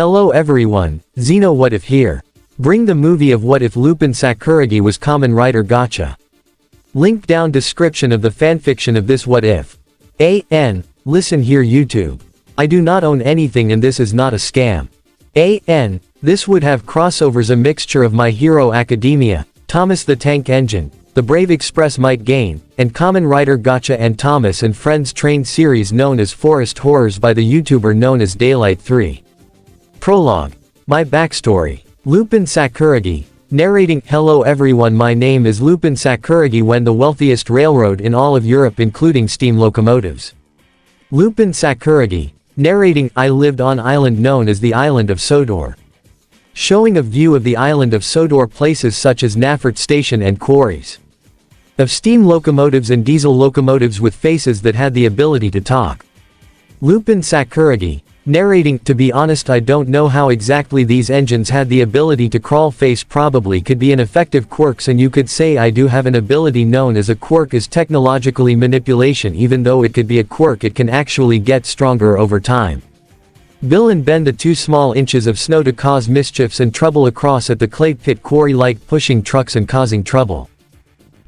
Hello everyone, Xeno What If here. Bring the movie of What If Lupin Sakuragi was Kamen Rider Gacha. Link down description of the fanfiction of this What If. Listen here YouTube. I do not own anything and this is not a scam. This would have crossovers, a mixture of My Hero Academia, Thomas the Tank Engine, The Brave Express Might Gain, and Kamen Rider Gacha and Thomas and Friends Train series known as Forest Horrors by the YouTuber known as Daylight 3. Prologue. My backstory. Lupin Sakuragi. Narrating. Hello everyone, my name is Lupin Sakuragi, when the wealthiest railroad in all of Europe including steam locomotives. Lupin Sakuragi. Narrating. I lived on island known as the island of Sodor. Showing a view of the island of Sodor, places such as Nafert Station and quarries. Of steam locomotives and diesel locomotives with faces that had the ability to talk. Lupin Sakuragi. Narrating. To be honest, I don't know how exactly these engines had the ability to crawl. Face probably could be an effective quirks, and you could say I do have an ability known as a quirk, is technologically manipulation. Even though it could be a quirk, it can actually get stronger over time. Bill and bend the 2 small inches of snow to cause mischiefs and trouble across at the clay pit quarry, like pushing trucks and causing trouble.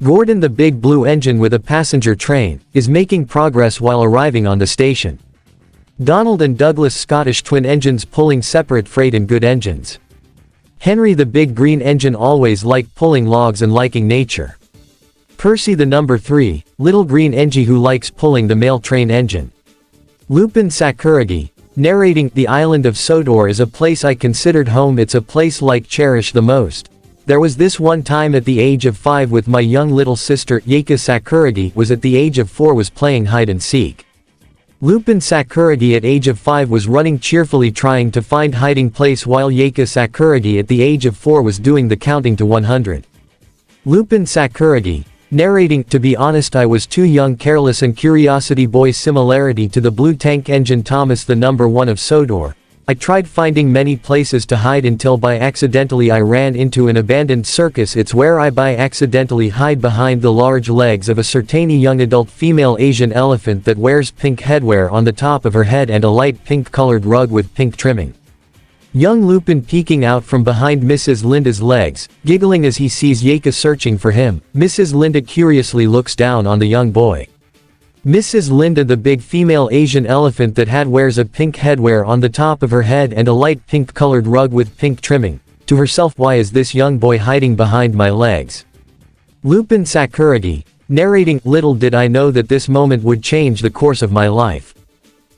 Gordon, the big blue engine with a passenger train, is making progress while arriving on the station. Donald and Douglas, Scottish twin engines pulling separate freight and good engines. Henry, the big green engine, always like pulling logs and liking nature. Percy, the number 3, little green engine who likes pulling the mail train engine. Lupin Sakuragi. Narrating. The island of Sodor is a place I considered home. It's a place like cherish the most. There was this one time at the age of 5 with my young little sister, Yaika Sakuragi was at the age of 4 was playing hide and seek. Lupin Sakuragi at age of 5 was running cheerfully trying to find hiding place, while Yaika Sakuragi at the age of 4 was doing the counting to 100. Lupin Sakuragi. Narrating. To be honest, I was too young, careless and curiosity boy. Similarity to the blue tank engine Thomas the number 1 of Sodor. I tried finding many places to hide until by accidentally I ran into an abandoned circus. It's where I by accidentally hide behind the large legs of a certain young adult female Asian elephant that wears pink headwear on the top of her head and a light pink colored rug with pink trimming. Young Lupin peeking out from behind Mrs. Linda's legs, giggling as he sees Yaika searching for him. Mrs. Linda curiously looks down on the young boy. Mrs. Linda, the big female Asian elephant that wears a pink headwear on the top of her head and a light pink colored rug with pink trimming, to herself, why is this young boy hiding behind my legs? Lupin Sakuragi. Narrating. Little did I know that this moment would change the course of my life.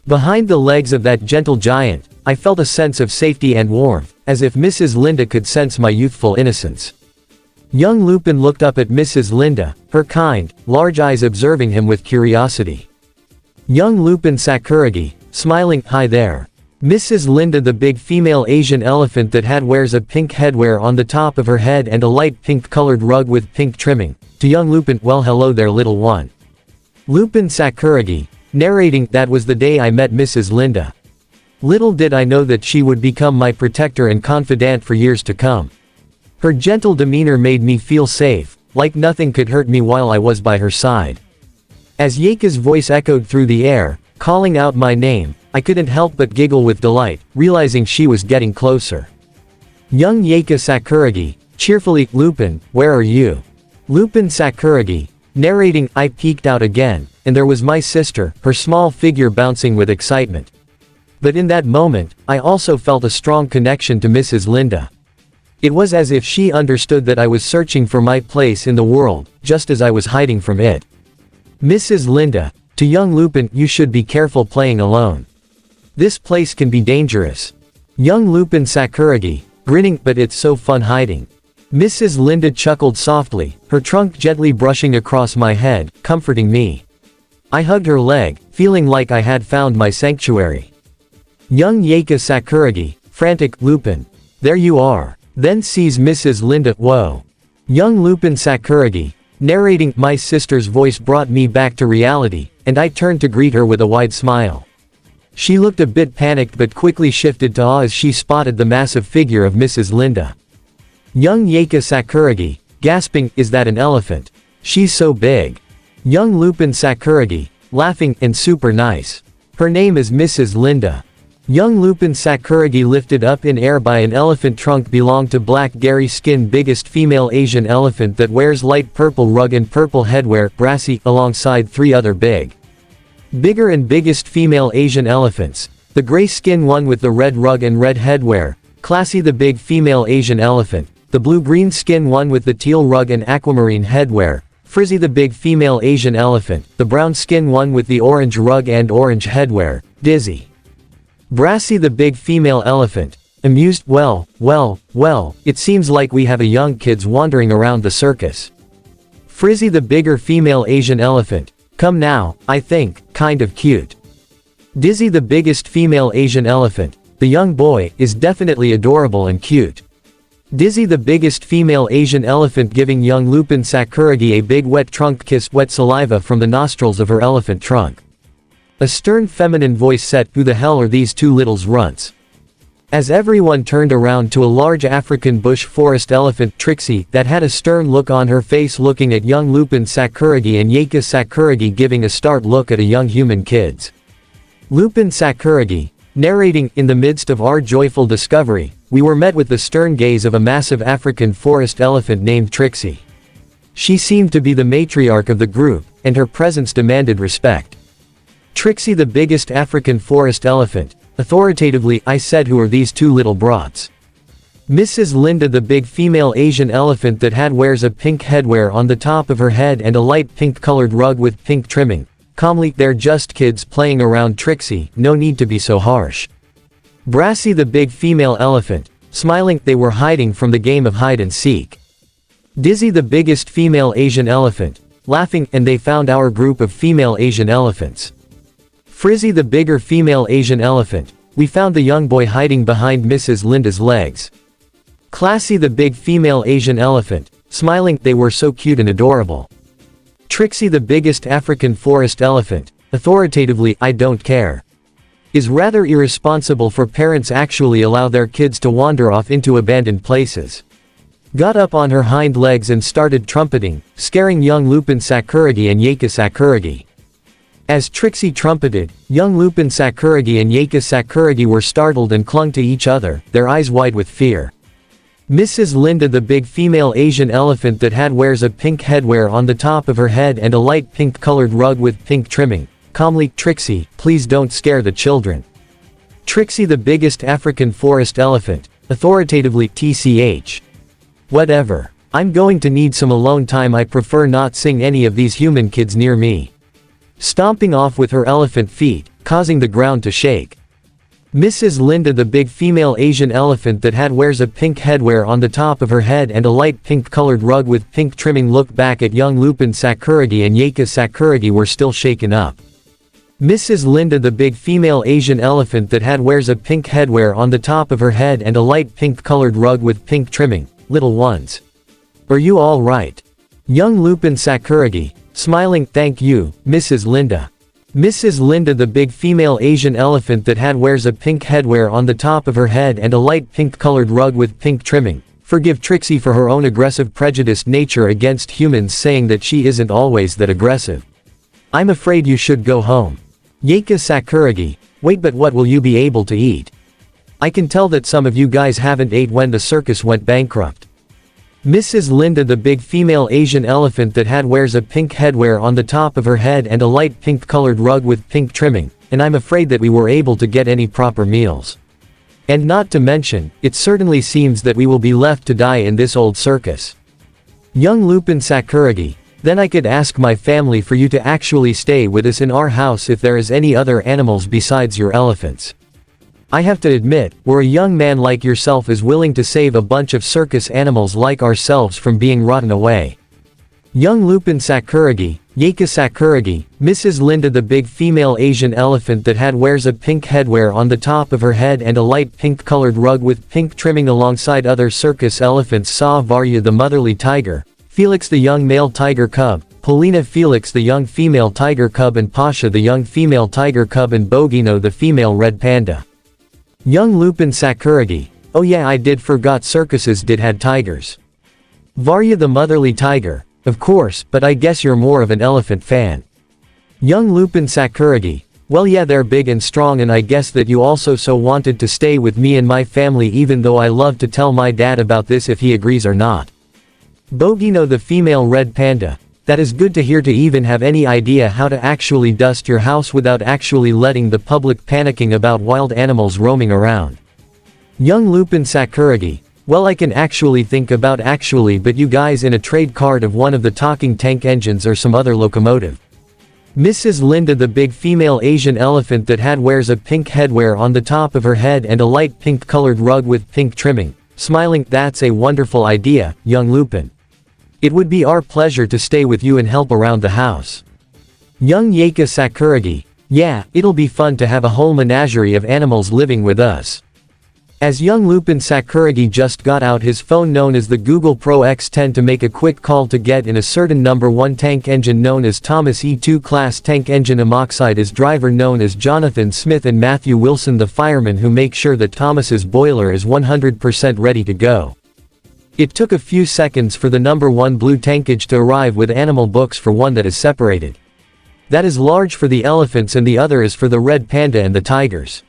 Behind the legs of that gentle giant, I felt a sense of safety and warmth, as if Mrs. Linda could sense my youthful innocence. Young Lupin looked up at Mrs. Linda, her kind, large eyes observing him with curiosity. Young Lupin Sakuragi, smiling, hi there. Mrs. Linda, the big female Asian elephant that wears a pink headwear on the top of her head and a light pink colored rug with pink trimming. To young Lupin, well, hello there little one. Lupin Sakuragi. Narrating. That was the day I met Mrs. Linda. Little did I know that she would become my protector and confidant for years to come. Her gentle demeanor made me feel safe, like nothing could hurt me while I was by her side. As Yaika's voice echoed through the air, calling out my name, I couldn't help but giggle with delight, realizing she was getting closer. Young Yaika Sakuragi. Cheerfully, Lupin, where are you? Lupin Sakuragi. Narrating. I peeked out again, and there was my sister, her small figure bouncing with excitement. But in that moment, I also felt a strong connection to Mrs. Linda. It was as if she understood that I was searching for my place in the world, just as I was hiding from it. Mrs. Linda. To young Lupin, you should be careful playing alone. This place can be dangerous. Young Lupin Sakuragi. Grinning, but it's so fun hiding. Mrs. Linda chuckled softly, her trunk gently brushing across my head, comforting me. I hugged her leg, feeling like I had found my sanctuary. Young Yaika Sakuragi. Frantic, Lupin. There you are. Then sees Mrs. Linda, whoa. Young Lupin Sakuragi. Narrating. My sister's voice brought me back to reality, and I turned to greet her with a wide smile. She looked a bit panicked but quickly shifted to awe as she spotted the massive figure of Mrs. Linda. Young Yaika Sakuragi. Gasping, is that an elephant? She's so big. Young Lupin Sakuragi. Laughing, and super nice. Her name is Mrs. Linda. Young Lupin Sakuragi lifted up in air by an elephant trunk belonged to Black Gary Skin, biggest female Asian elephant that wears light purple rug and purple headwear, brassy, alongside 3 other bigger and biggest female Asian elephants. The gray skin one with the red rug and red headwear, Classy the big female Asian elephant. The blue-green skin one with the teal rug and aquamarine headwear, Frizzy the big female Asian elephant. The brown skin one with the orange rug and orange headwear, Dizzy. Brassy the big female elephant. Amused, well, it seems like we have a young kids wandering around the circus. Frizzy the bigger female Asian elephant. Come now, I think, kind of cute. Dizzy the biggest female Asian elephant. The young boy is definitely adorable and cute. Dizzy the biggest female Asian elephant giving young Lupin Sakuragi a big wet trunk kiss, wet saliva from the nostrils of her elephant trunk. A stern feminine voice said, "Who the hell are these 2 little runts?" As everyone turned around to a large African bush forest elephant, Trixie, that had a stern look on her face looking at young Lupin Sakuragi and Yaika Sakuragi giving a startled look at a young human kids. Lupin Sakuragi, narrating, in the midst of our joyful discovery, we were met with the stern gaze of a massive African forest elephant named Trixie. She seemed to be the matriarch of the group, and her presence demanded respect. Trixie the biggest African forest elephant. Authoritatively, I said, "Who are these 2 little brats?" Mrs. Linda the big female Asian elephant that wears a pink headwear on the top of her head and a light pink colored rug with pink trimming. Calmly, "They're just kids playing around, Trixie, no need to be so harsh." Brassy the big female elephant. Smiling, "They were hiding from the game of hide and seek." Dizzy the biggest female Asian elephant. Laughing, "And they found our group of female Asian elephants." Frizzy the bigger female Asian elephant. "We found the young boy hiding behind Mrs. Linda's legs." Classy the big female Asian elephant. Smiling, "They were so cute and adorable." Trixie the biggest African forest elephant. Authoritatively, "I don't care. Is rather irresponsible for parents actually allow their kids to wander off into abandoned places." Got up on her hind legs and started trumpeting, scaring young Lupin Sakuragi and Yaika Sakuragi. As Trixie trumpeted, young Lupin Sakuragi and Yaika Sakuragi were startled and clung to each other, their eyes wide with fear. Mrs. Linda the big female Asian elephant that wears a pink headwear on the top of her head and a light pink colored rug with pink trimming. Calmly, "Trixie, please don't scare the children." Trixie the biggest African forest elephant. Authoritatively, "TCH. Whatever. I'm going to need some alone time. I prefer not seeing any of these human kids near me." Stomping off with her elephant feet, causing the ground to shake. Mrs. Linda the big female Asian elephant that wears a pink headwear on the top of her head and a light pink colored rug with pink trimming looked back at young Lupin Sakuragi and Yaika Sakuragi were still shaken up. Mrs. Linda the big female Asian elephant that wears a pink headwear on the top of her head and a light pink colored rug with pink trimming. "Little ones. Are you all right?" Young Lupin Sakuragi. Smiling, "Thank you, Mrs. Linda." Mrs. Linda the big female Asian elephant that wears a pink headwear on the top of her head and a light pink colored rug with pink trimming. Forgive Trixie for her own aggressive prejudiced nature against humans, saying that she isn't always that aggressive. "I'm afraid you should go home." Yaika Sakuragi. Wait, but what will you be able to eat? I can tell that some of you guys haven't ate when the circus went bankrupt. Mrs. Linda the big female Asian elephant that wears a pink headwear on the top of her head and a light pink colored rug with pink trimming, and I'm afraid that we were able to get any proper meals. And not to mention, it certainly seems that we will be left to die in this old circus. Young Lupin Sakuragi. Then I could ask my family for you to actually stay with us in our house if there is any other animals besides your elephants. I have to admit, where a young man like yourself is willing to save a bunch of circus animals like ourselves from being rotten away. Young Lupin Sakuragi, Yaika Sakuragi, Mrs. Linda the big female Asian elephant that wears a pink headwear on the top of her head and a light pink colored rug with pink trimming alongside other circus elephants saw Varya the motherly tiger, Felix the young male tiger cub, Polina Felix the young female tiger cub and Pasha the young female tiger cub and Bogino the female red panda. Young Lupin Sakuragi. Oh yeah, I did forgot circuses did had tigers. Varya the motherly tiger. Of course, but I guess you're more of an elephant fan. Young Lupin Sakuragi. Well yeah, they're big and strong, and I guess that you also so wanted to stay with me and my family, even though I love to tell my dad about this if he agrees or not. Bogino the female red panda. That is good to hear, to even have any idea how to actually dust your house without actually letting the public panicking about wild animals roaming around. Young Lupin Sakuragi. Well, I can actually think about but you guys in a trade card of one of the talking tank engines or some other locomotive. Mrs. Linda the big female Asian elephant that wears a pink headwear on the top of her head and a light pink colored rug with pink trimming. Smiling, that's a wonderful idea, young Lupin. It would be our pleasure to stay with you and help around the house. Young Yeika Sakuragi. Yeah, it'll be fun to have a whole menagerie of animals living with us. As young Lupin Sakuragi just got out his phone known as the Google Pro X10 to make a quick call to get in a certain number 1 tank engine known as Thomas E2 class tank engine alongside his driver known as Jonathan Smith and Matthew Wilson the fireman who make sure that Thomas's boiler is 100% ready to go. It took a few seconds for the number 1 blue tankage to arrive with animal books for one that is separated. That is large for the elephants and the other is for the red panda and the tigers.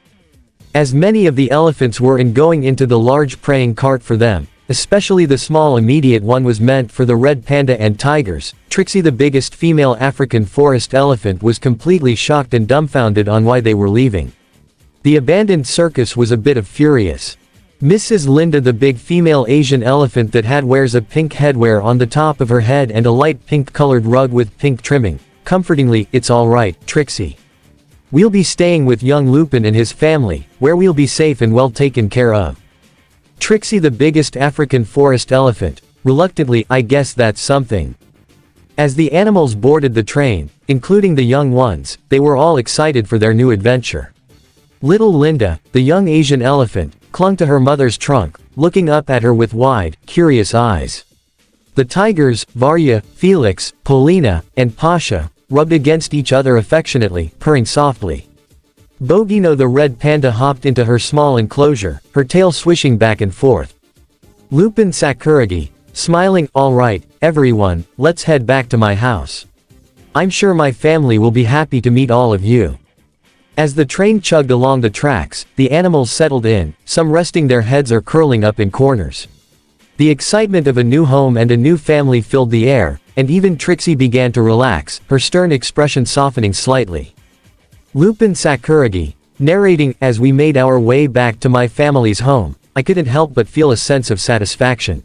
As many of the elephants were going into the large praying cart for them, especially the small immediate one was meant for the red panda and tigers. Trixie the biggest female African forest elephant was completely shocked and dumbfounded on why they were leaving. The abandoned circus was a bit furious. Mrs. Linda the big female Asian elephant that wears a pink headwear on the top of her head and a light pink colored rug with pink trimming. Comfortingly, it's alright, Trixie. We'll be staying with young Lupin and his family, where we'll be safe and well taken care of. Trixie the biggest African forest elephant. Reluctantly, I guess that's something. As the animals boarded the train, including the young ones, they were all excited for their new adventure. Little Linda, the young Asian elephant, clung to her mother's trunk, looking up at her with wide, curious eyes. The tigers, Varya, Felix, Polina, and Pasha, rubbed against each other affectionately, purring softly. Bogino the red panda hopped into her small enclosure, her tail swishing back and forth. Lupin Sakuragi, smiling, alright, everyone, let's head back to my house. I'm sure my family will be happy to meet all of you. As the train chugged along the tracks, the animals settled in, some resting their heads or curling up in corners. The excitement of a new home and a new family filled the air, and even Trixie began to relax, her stern expression softening slightly. Lupin Sakuragi, narrating, as we made our way back to my family's home, I couldn't help but feel a sense of satisfaction.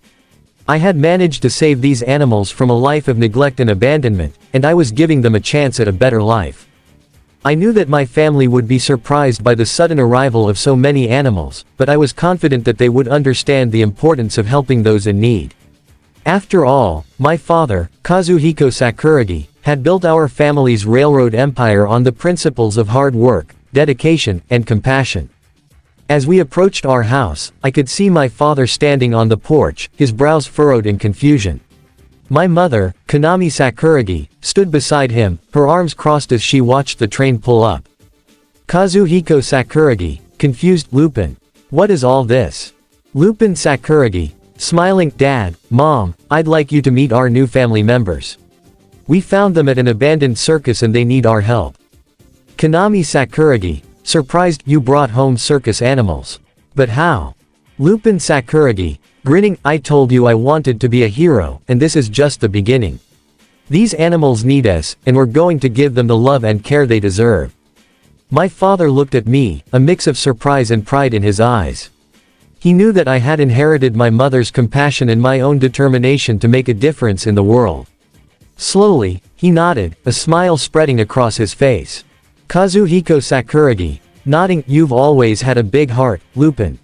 I had managed to save these animals from a life of neglect and abandonment, and I was giving them a chance at a better life. I knew that my family would be surprised by the sudden arrival of so many animals, but I was confident that they would understand the importance of helping those in need. After all, my father, Kazuhiko Sakuragi, had built our family's railroad empire on the principles of hard work, dedication, and compassion. As we approached our house, I could see my father standing on the porch, his brows furrowed in confusion. My mother, Kanami Sakuragi, stood beside him, her arms crossed as she watched the train pull up. Kazuhiko Sakuragi, confused, Lupin. What is all this? Lupin Sakuragi, smiling, Dad, Mom, I'd like you to meet our new family members. We found them at an abandoned circus and they need our help. Kanami Sakuragi, surprised, you brought home circus animals. But how? Lupin Sakuragi, grinning, I told you I wanted to be a hero, and this is just the beginning. These animals need us, and we're going to give them the love and care they deserve. My father looked at me, a mix of surprise and pride in his eyes. He knew that I had inherited my mother's compassion and my own determination to make a difference in the world. Slowly, he nodded, a smile spreading across his face. Kazuhiko Sakuragi, nodding, you've always had a big heart, Lupin.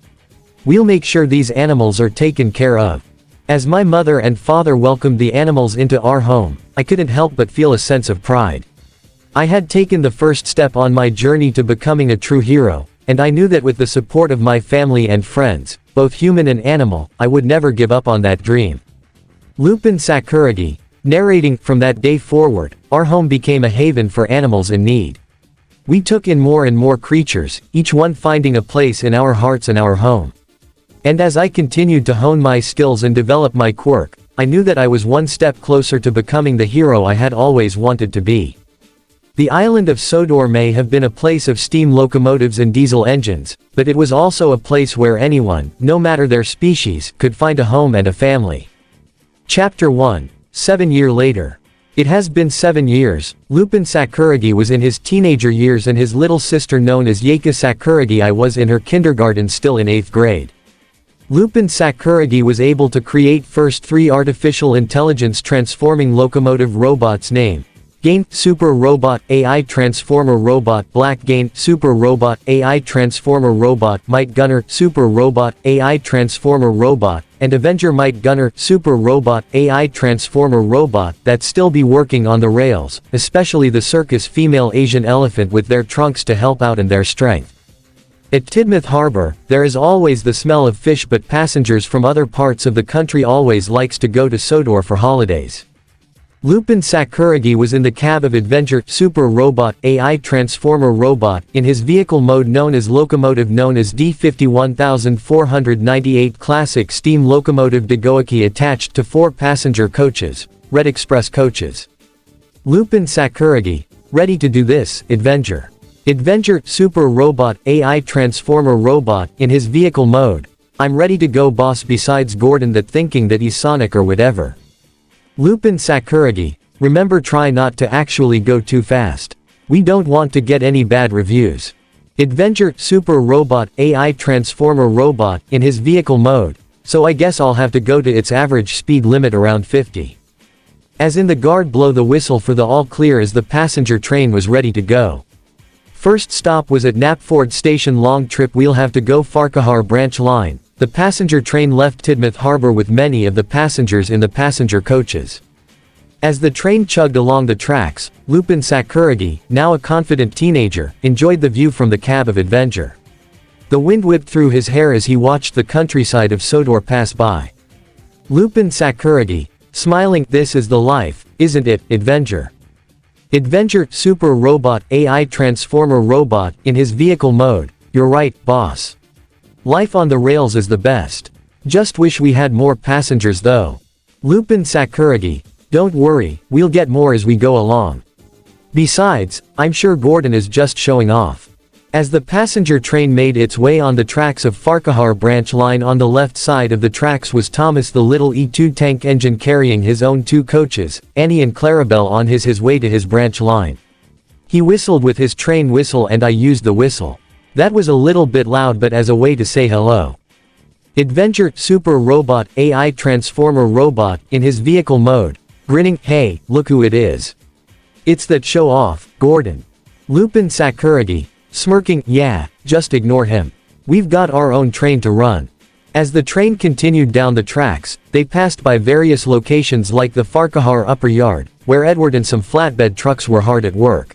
We'll make sure these animals are taken care of. As my mother and father welcomed the animals into our home, I couldn't help but feel a sense of pride. I had taken the first step on my journey to becoming a true hero, and I knew that with the support of my family and friends, both human and animal, I would never give up on that dream. Lupin Sakuragi, narrating, from that day forward, our home became a haven for animals in need. We took in more and more creatures, each one finding a place in our hearts and our home. And as I continued to hone my skills and develop my quirk, I knew that I was one step closer to becoming the hero I had always wanted to be. The island of Sodor may have been a place of steam locomotives and diesel engines, but it was also a place where anyone, no matter their species, could find a home and a family. Chapter 1. 7 years later. It has been 7 years. Lupin Sakuragi was in his teenager years and his little sister known as Yaika Sakuragi was in her kindergarten still in 8th grade. Lupin Sakuragi was able to create first 3 artificial intelligence transforming locomotive robots named Gain, Super Robot, AI Transformer Robot, Black Gain, Super Robot, AI Transformer Robot, Might Gunner, Super Robot, AI Transformer Robot, and Avenger Might Gunner, Super Robot, AI Transformer Robot that still be working on the rails, especially the circus female Asian elephant with their trunks to help out and their strength. At Tidmouth Harbor, there is always the smell of fish, but passengers from other parts of the country always likes to go to Sodor for holidays. Lupin Sakuragi was in the cab of Avenger, Super Robot, AI Transformer Robot, in his vehicle mode known as locomotive known as D51498 Classic Steam Locomotive Dagoaki attached to 4 passenger coaches, Red Express coaches. Lupin Sakuragi, ready to do this, Avenger. Avenger, Super Robot, AI Transformer Robot, in his vehicle mode. I'm ready to go boss besides Gordon that thinking that he's Sonic or whatever. Lupin Sakuragi, remember try not to actually go too fast. We don't want to get any bad reviews. Avenger, Super Robot, AI Transformer Robot, in his vehicle mode, so I guess I'll have to go to its average speed limit around 50. As in the guard blow the whistle for the all clear as the passenger train was ready to go. First stop was at Knapford Station. Long trip we'll have to go Farquhar branch line. The passenger train left Tidmouth Harbor with many of the passengers in the passenger coaches. As the train chugged along the tracks, Lupin Sakuragi, now a confident teenager, enjoyed the view from the cab of Avenger. The wind whipped through his hair as he watched the countryside of Sodor pass by. Lupin Sakuragi, smiling, this is the life, isn't it, Avenger? Avenger, Super Robot, AI Transformer Robot, in his vehicle mode, you're right, boss. Life on the rails is the best. Just wish we had more passengers though. Lupin Sakuragi, don't worry, we'll get more as we go along. Besides, I'm sure Gordon is just showing off. As the passenger train made its way on the tracks of Farquhar branch line, on the left side of the tracks was Thomas the little E2 tank engine carrying his own 2 coaches, Annie and Clarabelle on his way to his branch line. He whistled with his train whistle and I used the whistle. That was a little bit loud but as a way to say hello. Avenger, Super Robot, AI Transformer Robot, in his vehicle mode, grinning, hey, look who it is. It's that show off, Gordon. Lupin Sakuragi, smirking, yeah, just ignore him. We've got our own train to run. As the train continued down the tracks, they passed by various locations like the Farquhar Upper Yard, where Edward and some flatbed trucks were hard at work.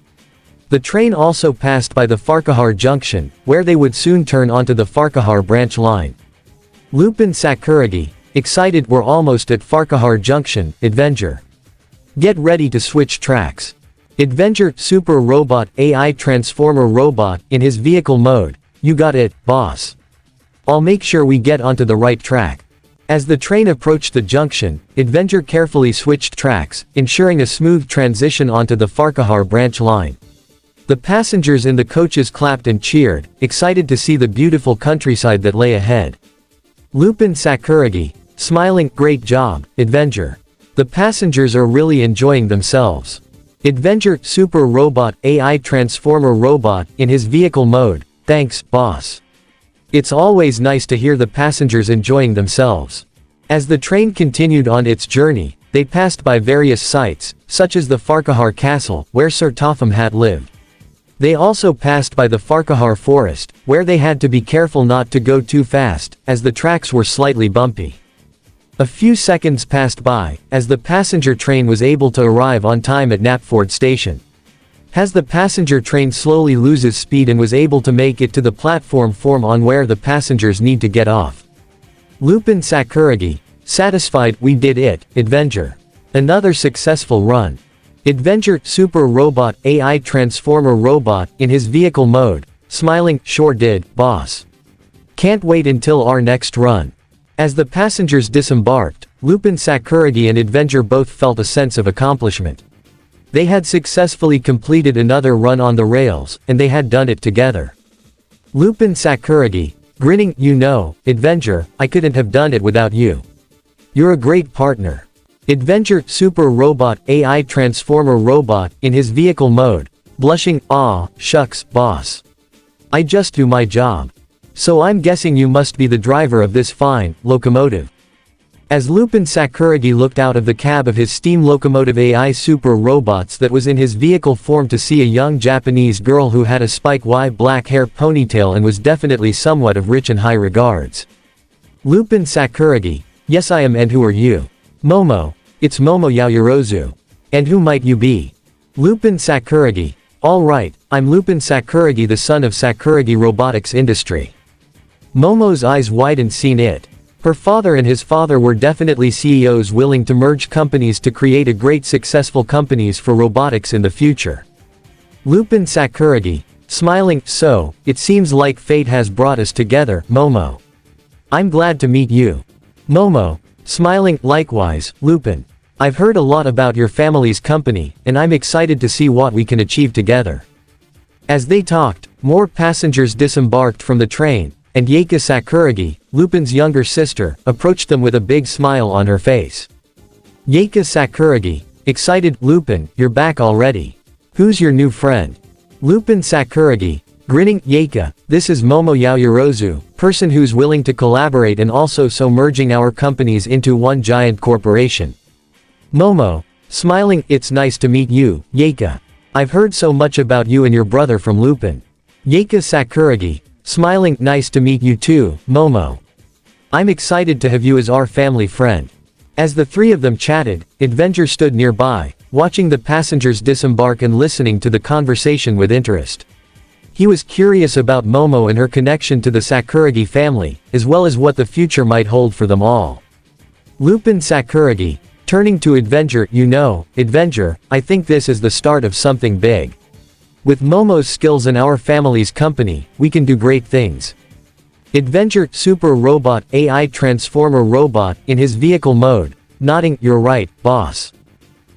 The train also passed by the Farquhar Junction, where they would soon turn onto the Farquhar branch line. Lupin Sakuragi, excited, we're almost at Farquhar Junction, Avenger. Get ready to switch tracks. Avenger, Super Robot, AI Transformer Robot, in his vehicle mode, you got it, boss. I'll make sure we get onto the right track. As the train approached the junction, Avenger carefully switched tracks, ensuring a smooth transition onto the Farquhar branch line. The passengers in the coaches clapped and cheered, excited to see the beautiful countryside that lay ahead. Lupin Sakuragi, smiling, great job, Avenger. The passengers are really enjoying themselves. Avenger, Super Robot, AI Transformer Robot, in his vehicle mode, thanks, boss. It's always nice to hear the passengers enjoying themselves. As the train continued on its journey, they passed by various sites, such as the Farquhar Castle, where Sir Topham Hatt lived. They also passed by the Farquhar Forest, where they had to be careful not to go too fast, as the tracks were slightly bumpy. A few seconds passed by, as the passenger train was able to arrive on time at Knapford Station. As the passenger train slowly loses speed and was able to make it to the platform on where the passengers need to get off. Lupin Sakuragi, satisfied, we did it, Avenger. Another successful run. Avenger, Super Robot, AI Transformer Robot, in his vehicle mode, smiling, sure did, boss. Can't wait until our next run. As the passengers disembarked, Lupin Sakuragi and Avenger both felt a sense of accomplishment. They had successfully completed another run on the rails, and they had done it together. Lupin Sakuragi, grinning, you know, Adventure, I couldn't have done it without you. You're a great partner. Adventure, Super Robot, AI Transformer Robot, in his vehicle mode, blushing, aw, shucks, boss. I just do my job. So I'm guessing you must be the driver of this fine locomotive. As Lupin Sakuragi looked out of the cab of his steam locomotive AI Super Robots that was in his vehicle form to see a young Japanese girl who had a spike-y black hair ponytail and was definitely somewhat of rich and high regards. Lupin Sakuragi, yes I am, and who are you? Momo, it's Momo Yaoyorozu. And who might you be? Lupin Sakuragi, alright, I'm Lupin Sakuragi, the son of Sakuragi Robotics Industry. Momo's eyes widened, seen it. Her father and his father were definitely CEOs willing to merge companies to create a great successful companies for robotics in the future. Lupin Sakuragi, smiling, so, it seems like fate has brought us together, Momo. I'm glad to meet you. Momo, smiling, likewise, Lupin. I've heard a lot about your family's company, and I'm excited to see what we can achieve together. As they talked, more passengers disembarked from the train, and Yaika Sakuragi, Lupin's younger sister, approached them with a big smile on her face. Yaika Sakuragi, excited, Lupin, you're back already. Who's your new friend? Lupin Sakuragi, grinning, Yaika, this is Momo Yaoyorozu, person who's willing to collaborate and also so merging our companies into one giant corporation. Momo, smiling, it's nice to meet you, Yaika. I've heard so much about you and your brother from Lupin. Yaika Sakuragi, smiling, nice to meet you too, Momo. I'm excited to have you as our family friend. As the three of them chatted, Adventure stood nearby, watching the passengers disembark and listening to the conversation with interest. He was curious about Momo and her connection to the Sakuragi family, as well as what the future might hold for them all. Lupin Sakuragi, turning to Adventure, you know, Adventure, I think this is the start of something big. With Momo's skills and our family's company, we can do great things. Adventure, Super Robot, AI Transformer Robot, in his vehicle mode, nodding, you're right, boss.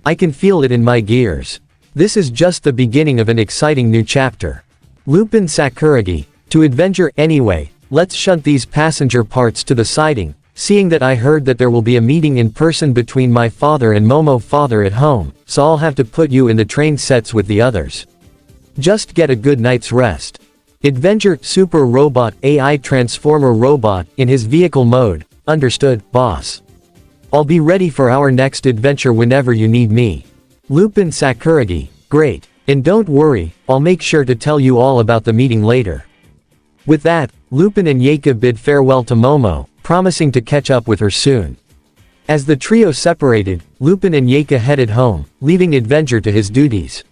I can feel it in my gears. This is just the beginning of an exciting new chapter. Lupin Sakuragi, to Adventure, anyway, let's shunt these passenger parts to the siding, seeing that I heard that there will be a meeting in person between my father and Momo father at home, so I'll have to put you in the train sets with the others. Just get a good night's rest. Adventure, Super Robot, AI Transformer Robot, in his vehicle mode, understood, boss. I'll be ready for our next adventure whenever you need me. Lupin Sakuragi, great. And don't worry, I'll make sure to tell you all about the meeting later. With that, Lupin and Yaika bid farewell to Momo, promising to catch up with her soon. As the trio separated, Lupin and Yaika headed home, leaving Adventure to his duties.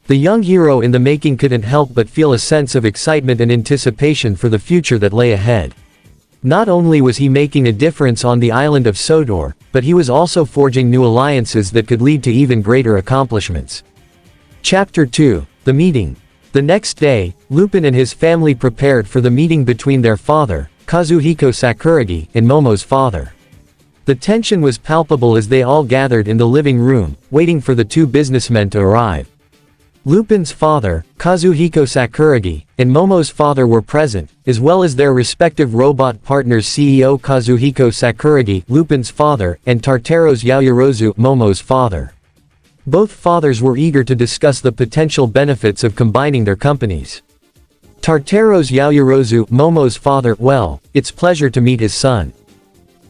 The young hero in the making couldn't help but feel a sense of excitement and anticipation for the future that lay ahead. Not only was he making a difference on the island of Sodor, but he was also forging new alliances that could lead to even greater accomplishments. Chapter 2, The Meeting. The next day, Lupin and his family prepared for the meeting between their father, Kazuhiko Sakuragi, and Momo's father. The tension was palpable as they all gathered in the living room, waiting for the two businessmen to arrive. Lupin's father, Kazuhiko Sakuragi, and Momo's father were present, as well as their respective robot partners CEO Kazuhiko Sakuragi, Lupin's father, and Tartaros Yaoyorozu, Momo's father. Both fathers were eager to discuss the potential benefits of combining their companies. Tartaros Yaoyorozu, Momo's father, well, it's pleasure to meet his son.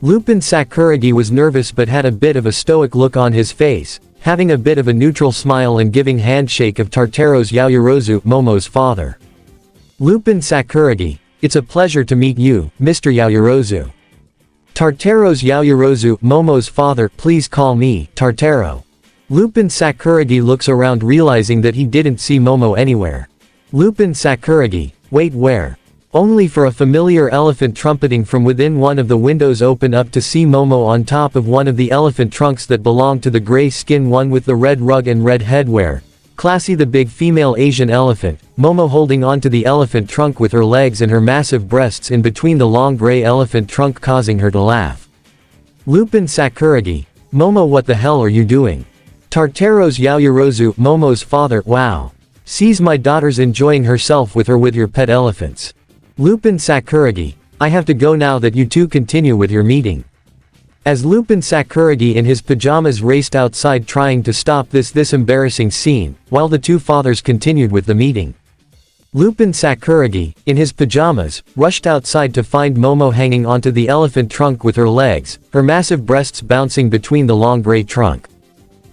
Lupin Sakuragi was nervous but had a bit of a stoic look on his face, having a bit of a neutral smile and giving handshake of Tartaros Yaoyorozu, Momo's father. Lupin Sakuragi, it's a pleasure to meet you, Mr. Yaoyorozu. Tartaros Yaoyorozu, Momo's father, please call me, Tartaro. Lupin Sakuragi looks around realizing that he didn't see Momo anywhere. Lupin Sakuragi, wait, where? Only for a familiar elephant trumpeting from within one of the windows open up to see Momo on top of one of the elephant trunks that belonged to the gray skin one with the red rug and red headwear. Classy, the big female Asian elephant, Momo holding onto the elephant trunk with her legs and her massive breasts in between the long gray elephant trunk causing her to laugh. Lupin Sakuragi, Momo, what the hell are you doing? Tartaros Yaoyorozu, Momo's father, wow. Sees my daughter's enjoying herself with your pet elephants. Lupin Sakuragi, I have to go now that you two continue with your meeting. As Lupin Sakuragi in his pajamas raced outside trying to stop this embarrassing scene, while the two fathers continued with the meeting. Lupin Sakuragi, in his pajamas, rushed outside to find Momo hanging onto the elephant trunk with her legs, her massive breasts bouncing between the long gray trunk.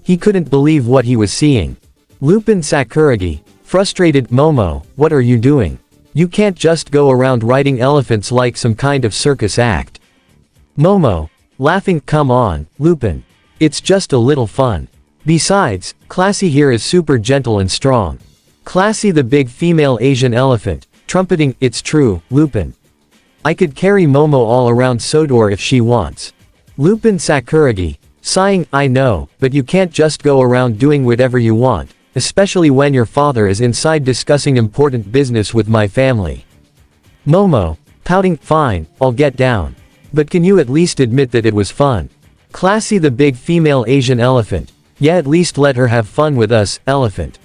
He couldn't believe what he was seeing. Lupin Sakuragi, frustrated, Momo, what are you doing? You can't just go around riding elephants like some kind of circus act. Momo, laughing, come on, Lupin. It's just a little fun. Besides, Classy here is super gentle and strong. Classy the big female Asian elephant, trumpeting, it's true, Lupin. I could carry Momo all around Sodor if she wants. Lupin Sakuragi, sighing, I know, but you can't just go around doing whatever you want, especially when your father is inside discussing important business with my family. Momo, pouting, fine, I'll get down. But can you at least admit that it was fun? Classy the big female Asian elephant, yeah, at least let her have fun with us, elephant.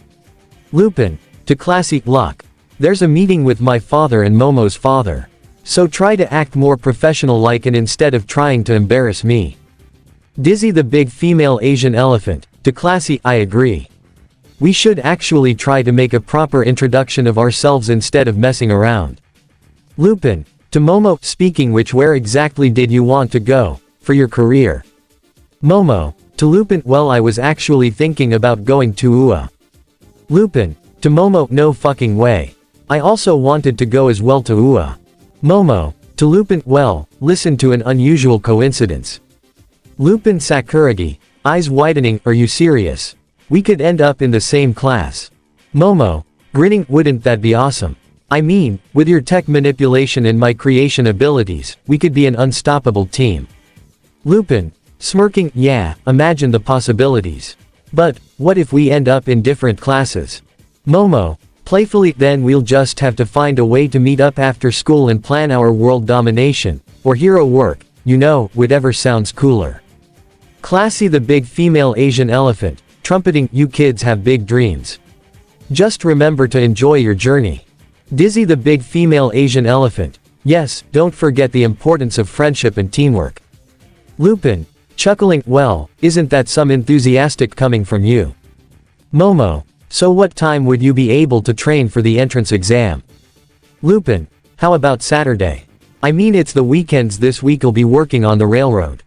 Lupin, to Classy, look. There's a meeting with my father and Momo's father. So try to act more professional-like and instead of trying to embarrass me. Dizzy the big female Asian elephant, to Classy, I agree. We should actually try to make a proper introduction of ourselves instead of messing around. Lupin, to Momo, speaking which, where exactly did you want to go, for your career? Momo, to Lupin, well, I was actually thinking about going to UA. Lupin, to Momo, no fucking way. I also wanted to go as well to UA. Momo, to Lupin, well, listen to an unusual coincidence. Lupin Sakuragi, eyes widening, are you serious? We could end up in the same class. Momo, grinning, wouldn't that be awesome? I mean, with your tech manipulation and my creation abilities, we could be an unstoppable team. Lupin, smirking, yeah, imagine the possibilities. But, what if we end up in different classes? Momo, playfully, then we'll just have to find a way to meet up after school and plan our world domination, or hero work, you know, whatever sounds cooler. Classy the big female Asian elephant, trumpeting, you kids have big dreams. Just remember to enjoy your journey. Dizzy the big female Asian elephant, yes, don't forget the importance of friendship and teamwork. Lupin, chuckling, well, isn't that some enthusiastic coming from you? Momo, so what time would you be able to train for the entrance exam? Lupin, how about Saturday? I mean, it's the weekends this week, I'll be working on the railroad.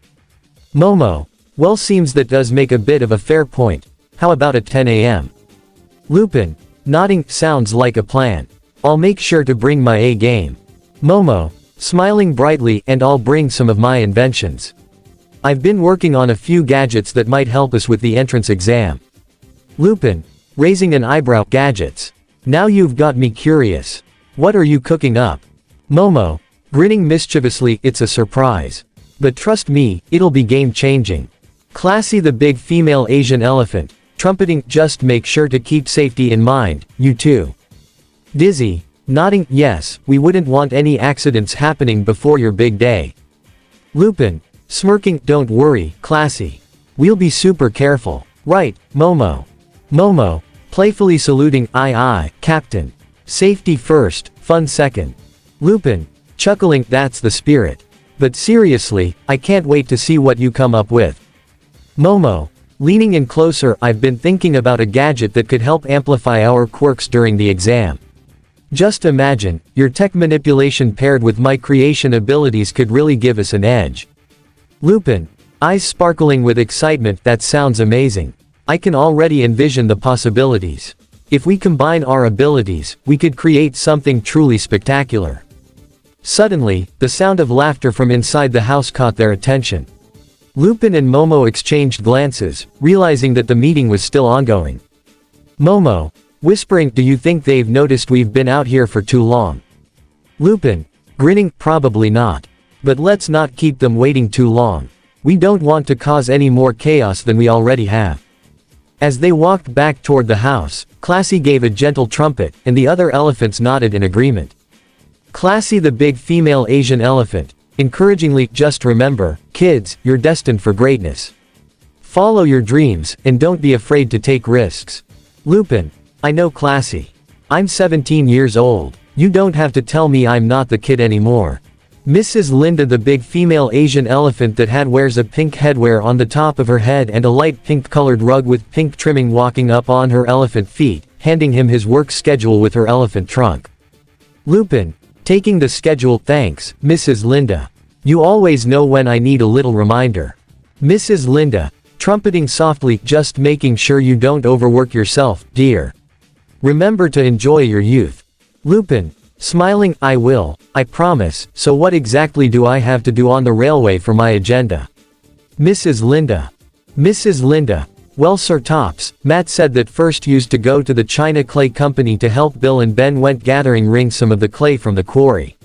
Momo, well, seems that does make a bit of a fair point. How about at 10 a.m.? Lupin, nodding, sounds like a plan. I'll make sure to bring my A game. Momo, smiling brightly, and I'll bring some of my inventions. I've been working on a few gadgets that might help us with the entrance exam. Lupin, raising an eyebrow, gadgets. Now you've got me curious. What are you cooking up? Momo, grinning mischievously, it's a surprise. But trust me, it'll be game-changing. Classy the big female Asian elephant, trumpeting, just make sure to keep safety in mind, you too. Dizzy, nodding, yes, we wouldn't want any accidents happening before your big day. Lupin, smirking, don't worry, Classy. We'll be super careful. Right, Momo. Momo, playfully saluting, aye, Captain. Safety first, fun second. Lupin, chuckling, that's the spirit. But seriously, I can't wait to see what you come up with. Momo, leaning in closer, I've been thinking about a gadget that could help amplify our quirks during the exam. Just imagine, your tech manipulation paired with my creation abilities could really give us an edge. Lupin, eyes sparkling with excitement, that sounds amazing. I can already envision the possibilities. If we combine our abilities, we could create something truly spectacular. Suddenly, the sound of laughter from inside the house caught their attention. Lupin and Momo exchanged glances, realizing that the meeting was still ongoing. Momo, whispering, do you think they've noticed we've been out here for too long? Lupin, grinning, probably not. But let's not keep them waiting too long. We don't want to cause any more chaos than we already have. As they walked back toward the house, Classy gave a gentle trumpet, and the other elephants nodded in agreement. Classy the big female Asian elephant, encouragingly, just remember, kids, you're destined for greatness. Follow your dreams, and don't be afraid to take risks. Lupin. I know classy. I'm 17 years old. You don't have to tell me I'm not the kid anymore. Mrs. Linda, the big female Asian elephant that wears a pink headwear on the top of her head and a light pink colored rug with pink trimming, walking up on her elephant feet, handing him his work schedule with her elephant trunk. Lupin. Taking the schedule. Thanks, Mrs. Linda. You always know when I need a little reminder. Mrs. Linda. Trumpeting softly. Just making sure you don't overwork yourself, dear. Remember to enjoy your youth. Lupin. Smiling. I will, I promise. So what exactly do I have to do on the railway for my agenda? Mrs. Linda. Mrs. Linda. Well, Sir Tops, Matt said that first used to go to the China Clay Company to help Bill, and Ben went gathering some of the clay from the quarry.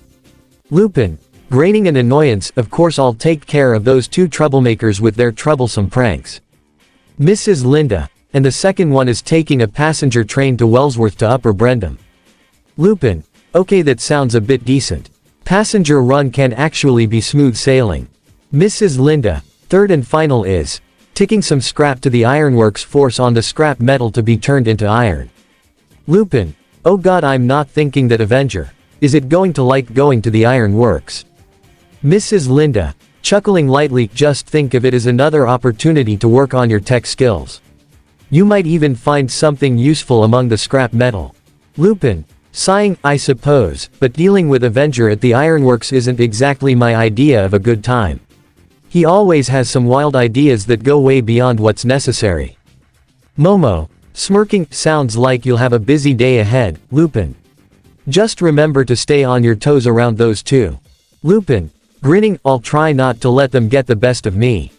Lupin. Graining an annoyance. Of course I'll take care of those two troublemakers with their troublesome pranks. Mrs. Linda. And the second one is taking a passenger train to Wellsworth to Upper Brendam. Lupin. Okay, that sounds a bit decent. Passenger run can actually be smooth sailing. Mrs. Linda. Third and final is taking some scrap to the ironworks, force on the scrap metal to be turned into iron. Lupin. Oh god, I'm not thinking that Avenger. Is it going to like going to the iron works? Mrs. Linda. Chuckling lightly. Just think of it as another opportunity to work on your tech skills. You might even find something useful among the scrap metal. Lupin. Sighing. I suppose, but dealing with Avenger at the ironworks isn't exactly my idea of a good time. He always has some wild ideas that go way beyond what's necessary. Momo. Smirking. Sounds like you'll have a busy day ahead, Lupin. Just remember to stay on your toes around those two. Lupin. Grinning. I'll try not to let them get the best of me.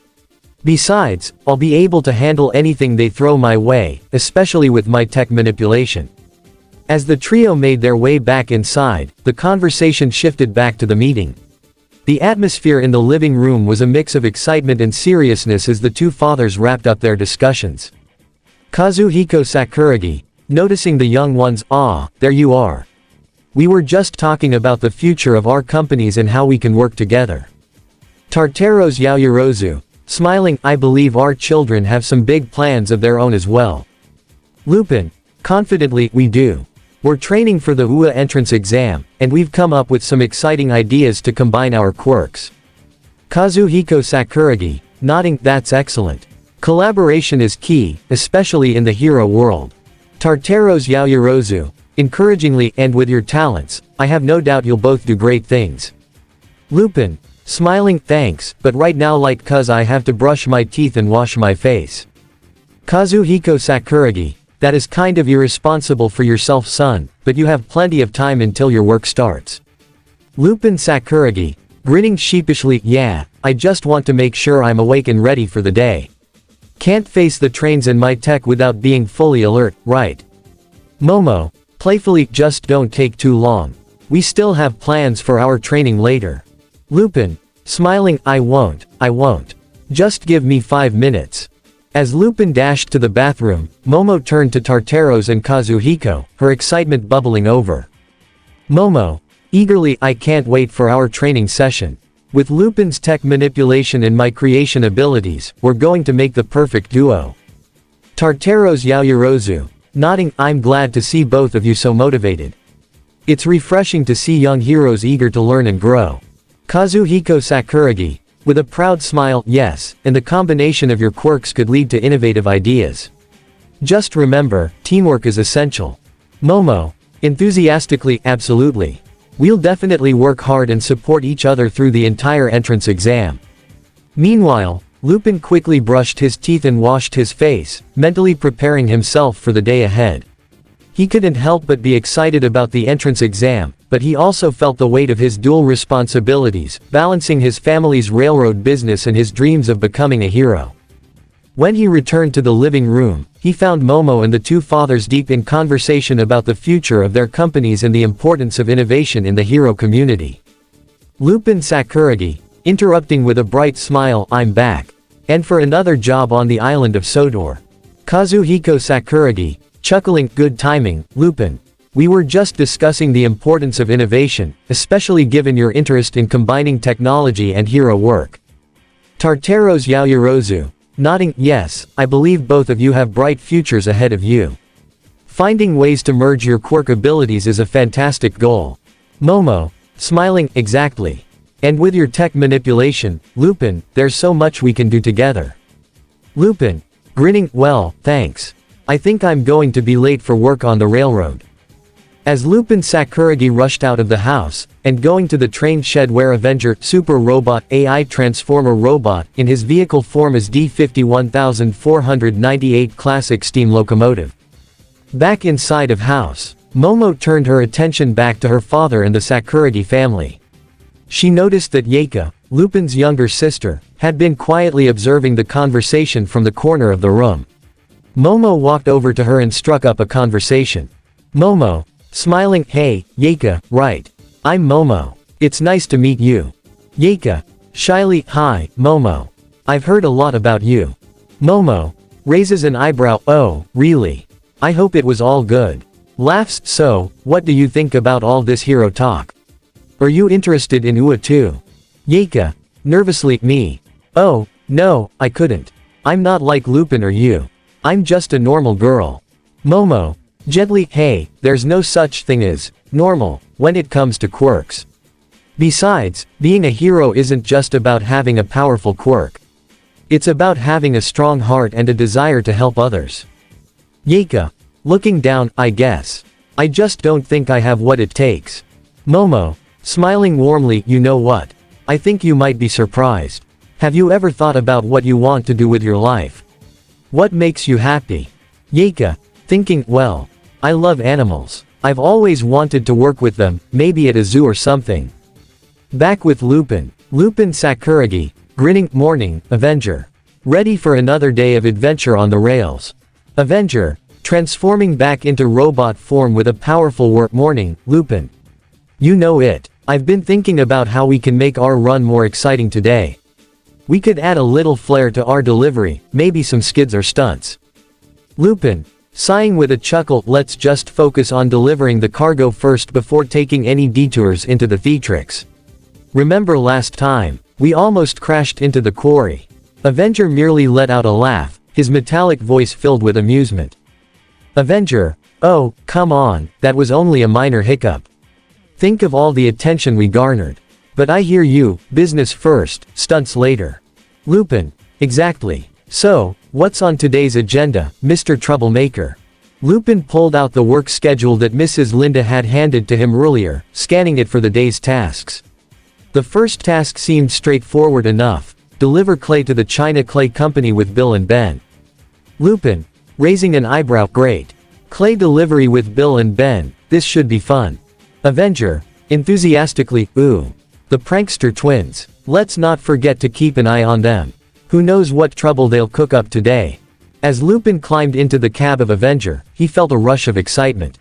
Besides, I'll be able to handle anything they throw my way, especially with my tech manipulation. As the trio made their way back inside, the conversation shifted back to the meeting. The atmosphere in the living room was a mix of excitement and seriousness as the two fathers wrapped up their discussions. Kazuhiko Sakuragi, noticing the young ones, "Ah, there you are. We were just talking about the future of our companies and how we can work together." Tartaros Yaoyorozu, smiling, "I believe our children have some big plans of their own as well." Lupin, confidently, "We do. We're training for the UA entrance exam, and we've come up with some exciting ideas to combine our quirks." Kazuhiko Sakuragi, nodding, "That's excellent. Collaboration is key, especially in the hero world." Tartaros Yaoyorozu, encouragingly, "And with your talents, I have no doubt you'll both do great things." Lupin, smiling, "Thanks, but right now cuz I have to brush my teeth and wash my face." Kazuhiko Sakuragi, "That is kind of irresponsible for yourself, son, but you have plenty of time until your work starts." Lupin Sakuragi, grinning sheepishly, "Yeah, I just want to make sure I'm awake and ready for the day. Can't face the trains and my tech without being fully alert, right?" Momo, playfully, "Just don't take too long. We still have plans for our training later." Lupin, smiling, I won't. Just give me 5 minutes." As Lupin dashed to the bathroom, Momo turned to Tartaros and Kazuhiko, her excitement bubbling over. Momo, eagerly, "I can't wait for our training session. With Lupin's tech manipulation and my creation abilities, we're going to make the perfect duo." Tartaros Yaoyorozu, nodding, "I'm glad to see both of you so motivated. It's refreshing to see young heroes eager to learn and grow." Kazuhiko Sakuragi, with a proud smile, "Yes, and the combination of your quirks could lead to innovative ideas. Just remember, teamwork is essential." Momo, enthusiastically, "Absolutely. We'll definitely work hard and support each other through the entire entrance exam." Meanwhile, Lupin quickly brushed his teeth and washed his face, mentally preparing himself for the day ahead. He couldn't help but be excited about the entrance exam, but he also felt the weight of his dual responsibilities, balancing his family's railroad business and his dreams of becoming a hero. When he returned to the living room, he found Momo and the two fathers deep in conversation about the future of their companies and the importance of innovation in the hero community. Lupin Sakuragi, interrupting with a bright smile, "I'm back. And for another job on the island of Sodor." Kazuhiko Sakuragi, chuckling, "Good timing, Lupin. We were just discussing the importance of innovation, especially given your interest in combining technology and hero work." Tartaros Yaoyorozu, nodding, yes, I believe both of you have bright futures ahead of you. Finding ways to merge your quirk abilities is a fantastic goal. Momo, smiling, exactly. And with your tech manipulation, Lupin, there's so much we can do together. Lupin, grinning, well, thanks. I think I'm going to be late for work on the railroad. As Lupin Sakuragi rushed out of the house, and going to the train shed where Avenger, Super Robot, AI Transformer Robot, in his vehicle form as D51498 Classic Steam Locomotive. Back inside of house, Momo turned her attention back to her father and the Sakuragi family. She noticed that Yeika, Lupin's younger sister, had been quietly observing the conversation from the corner of the room. Momo walked over to her and struck up a conversation. Momo, smiling, hey, Yeika, right. I'm Momo. It's nice to meet you. Yeika, shyly, hi, Momo. I've heard a lot about you. Momo, raises an eyebrow, oh, really? I hope it was all good. Laughs, so, what do you think about all this hero talk? Are you interested in UA too? Yeika, nervously, me. Oh, no, I couldn't. I'm not like Lupin or you. I'm just a normal girl. Momo, gently, hey, there's no such thing as normal when it comes to quirks. Besides, being a hero isn't just about having a powerful quirk. It's about having a strong heart and a desire to help others. Yeika, looking down, I guess. I just don't think I have what it takes. Momo, smiling warmly, you know what? I think you might be surprised. Have you ever thought about what you want to do with your life? What makes you happy? Yeika, thinking, well, I love animals. I've always wanted to work with them, maybe at a zoo or something. Back with Lupin. Lupin Sakuragi, grinning, morning, Avenger. Ready for another day of adventure on the rails. Avenger, transforming back into robot form with a powerful work morning, Lupin. You know it. I've been thinking about how we can make our run more exciting today. We could add a little flair to our delivery, maybe some skids or stunts. Lupin, sighing with a chuckle, let's just focus on delivering the cargo first before taking any detours into the theatrics. Remember last time, we almost crashed into the quarry. Avenger merely let out a laugh, his metallic voice filled with amusement. Avenger, oh, come on, that was only a minor hiccup. Think of all the attention we garnered. But I hear you, business first, stunts later. Lupin, exactly. So, what's on today's agenda, Mr. Troublemaker? Lupin pulled out the work schedule that Mrs. Linda had handed to him earlier, scanning it for the day's tasks. The first task seemed straightforward enough. Deliver clay to the China Clay Company with Bill and Ben. Lupin, raising an eyebrow, great. Clay delivery with Bill and Ben, this should be fun. Avenger, enthusiastically, ooh. The prankster twins. Let's not forget to keep an eye on them. Who knows what trouble they'll cook up today. As Lupin climbed into the cab of Avenger, he felt a rush of excitement.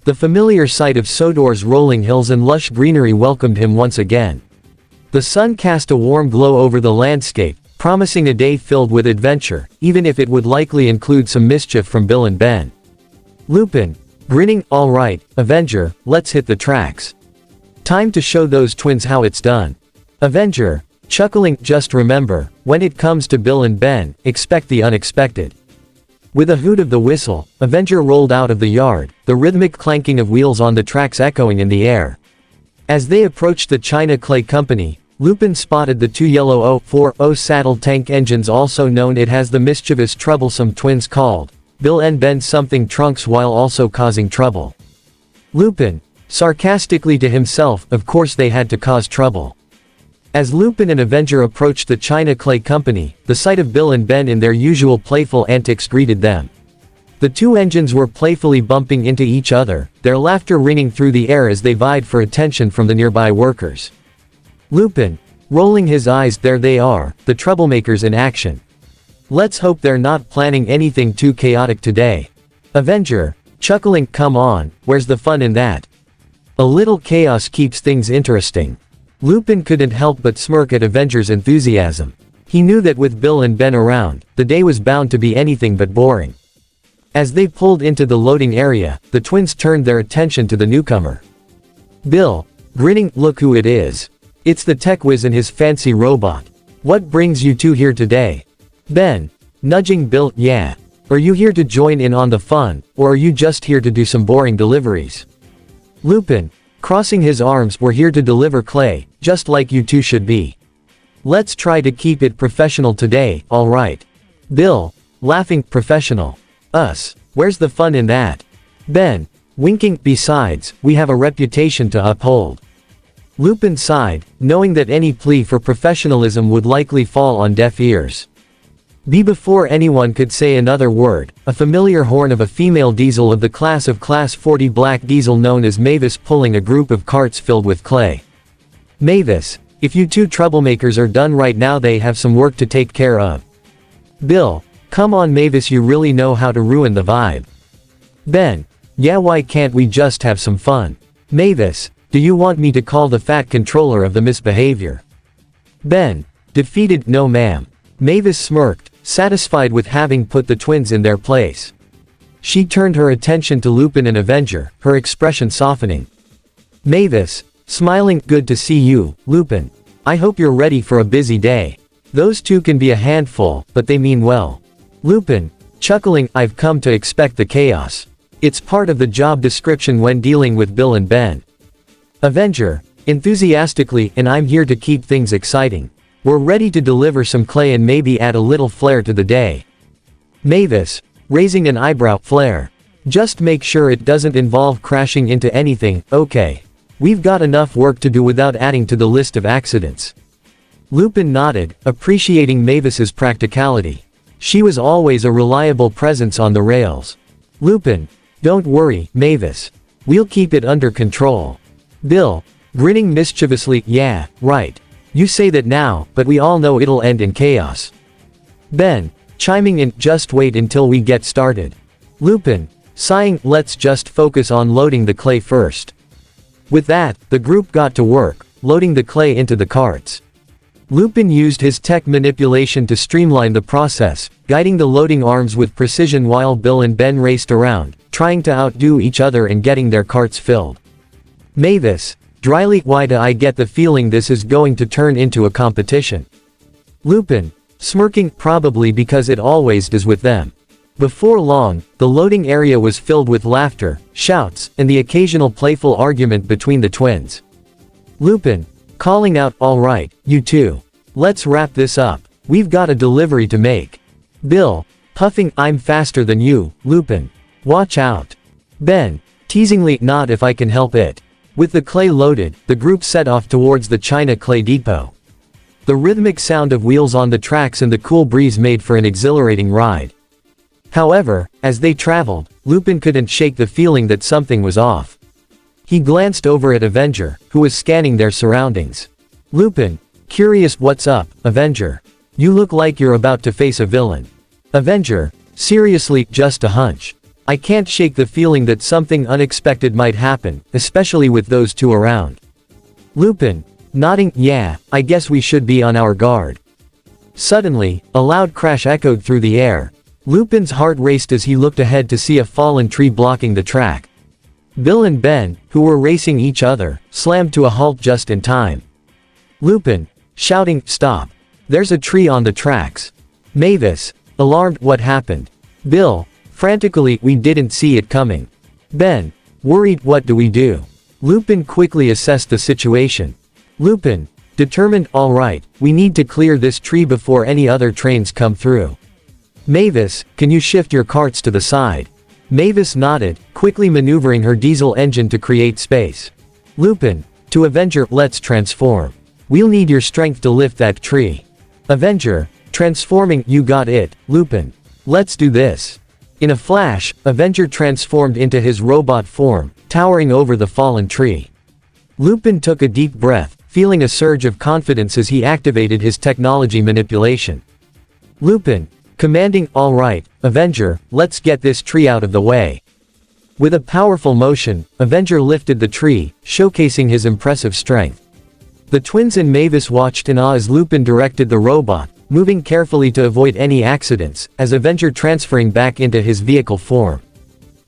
The familiar sight of Sodor's rolling hills and lush greenery welcomed him once again. The sun cast a warm glow over the landscape, promising a day filled with adventure, even if it would likely include some mischief from Bill and Ben. Lupin, grinning, all right, Avenger, let's hit the tracks. Time to show those twins how it's done. Avenger, chuckling, just remember, when it comes to Bill and Ben, expect the unexpected. With a hoot of the whistle, Avenger rolled out of the yard, the rhythmic clanking of wheels on the tracks echoing in the air. As they approached the China Clay Company, Lupin spotted the two yellow 040 saddle tank engines, also known it as the mischievous troublesome twins called Bill and Ben something trunks, while also causing trouble. Lupin, sarcastically to himself, of course they had to cause trouble. As Lupin and Avenger approached the China Clay Company, the sight of Bill and Ben in their usual playful antics greeted them. The two engines were playfully bumping into each other, their laughter ringing through the air as they vied for attention from the nearby workers. Lupin, rolling his eyes, there they are, the troublemakers in action. Let's hope they're not planning anything too chaotic today. Avenger, chuckling, come on, where's the fun in that? A little chaos keeps things interesting. Lupin couldn't help but smirk at Avenger's enthusiasm. He knew that with Bill and Ben around, the day was bound to be anything but boring. As they pulled into the loading area, the twins turned their attention to the newcomer. Bill, grinning, look who it is. It's the tech whiz and his fancy robot. What brings you two here today? Ben, nudging Bill, yeah. Are you here to join in on the fun, or are you just here to do some boring deliveries? Lupin, crossing his arms, we're here to deliver clay, just like you two should be. Let's try to keep it professional today, alright. Bill, laughing, professional. Us, where's the fun in that? Ben, winking, besides, we have a reputation to uphold. Lupin sighed, knowing that any plea for professionalism would likely fall on deaf ears. Before anyone could say another word, a familiar horn of a female diesel of the class of Class 40 black diesel known as Mavis pulling a group of carts filled with clay. Mavis, if you two troublemakers are done right now, they have some work to take care of. Bill, come on Mavis, you really know how to ruin the vibe. Ben, yeah, why can't we just have some fun? Mavis, do you want me to call the fat controller of the misbehavior? Ben, defeated, no ma'am. Mavis smirked, satisfied with having put the twins in their place. She turned her attention to Lupin and Avenger, her expression softening. Mavis, smiling, good to see you, Lupin. I hope you're ready for a busy day. Those two can be a handful, but they mean well. Lupin, chuckling, I've come to expect the chaos. It's part of the job description when dealing with Bill and Ben. Avenger, enthusiastically, and I'm here to keep things exciting. We're ready to deliver some clay and maybe add a little flair to the day. Mavis, raising an eyebrow, flair. Just make sure it doesn't involve crashing into anything, okay? We've got enough work to do without adding to the list of accidents. Lupin nodded, appreciating Mavis's practicality. She was always a reliable presence on the rails. Lupin, don't worry, Mavis. We'll keep it under control. Bill, grinning mischievously, yeah, right. You say that now, but we all know it'll end in chaos. Ben, chiming in, just wait until we get started. Lupin, sighing, let's just focus on loading the clay first. With that, the group got to work, loading the clay into the carts. Lupin used his tech manipulation to streamline the process, guiding the loading arms with precision while Bill and Ben raced around, trying to outdo each other and getting their carts filled. Mavis, dryly, why do I get the feeling this is going to turn into a competition? Lupin, smirking, probably because it always does with them. Before long, the loading area was filled with laughter, shouts, and the occasional playful argument between the twins. Lupin, calling out, all right, you two. Let's wrap this up. We've got a delivery to make. Bill, puffing, I'm faster than you, Lupin. Watch out. Ben, teasingly, not if I can help it. With the clay loaded, the group set off towards the China Clay Depot. The rhythmic sound of wheels on the tracks and the cool breeze made for an exhilarating ride. However, as they traveled, Lupin couldn't shake the feeling that something was off. He glanced over at Avenger, who was scanning their surroundings. Lupin, curious, what's up, Avenger? You look like you're about to face a villain. Avenger, seriously, just a hunch. I can't shake the feeling that something unexpected might happen, especially with those two around. Lupin, nodding, yeah, I guess we should be on our guard. Suddenly, a loud crash echoed through the air. Lupin's heart raced as he looked ahead to see a fallen tree blocking the track. Bill and Ben, who were racing each other, slammed to a halt just in time. Lupin, shouting, stop. There's a tree on the tracks. Mavis, alarmed, what happened? Bill, frantically, we didn't see it coming. Ben, worried, what do we do? Lupin quickly assessed the situation. Lupin, determined, all right, we need to clear this tree before any other trains come through. Mavis, can you shift your carts to the side? Mavis nodded, quickly maneuvering her diesel engine to create space. Lupin, to Avenger, let's transform. We'll need your strength to lift that tree. Avenger, transforming, you got it, Lupin. Let's do this. In a flash, Avenger transformed into his robot form, towering over the fallen tree. Lupin took a deep breath, feeling a surge of confidence as he activated his technology manipulation. Lupin, commanding, all right, Avenger, let's get this tree out of the way. With a powerful motion, Avenger lifted the tree, showcasing his impressive strength. The twins and Mavis watched in awe as Lupin directed the robot, moving carefully to avoid any accidents, as Avenger transferring back into his vehicle form.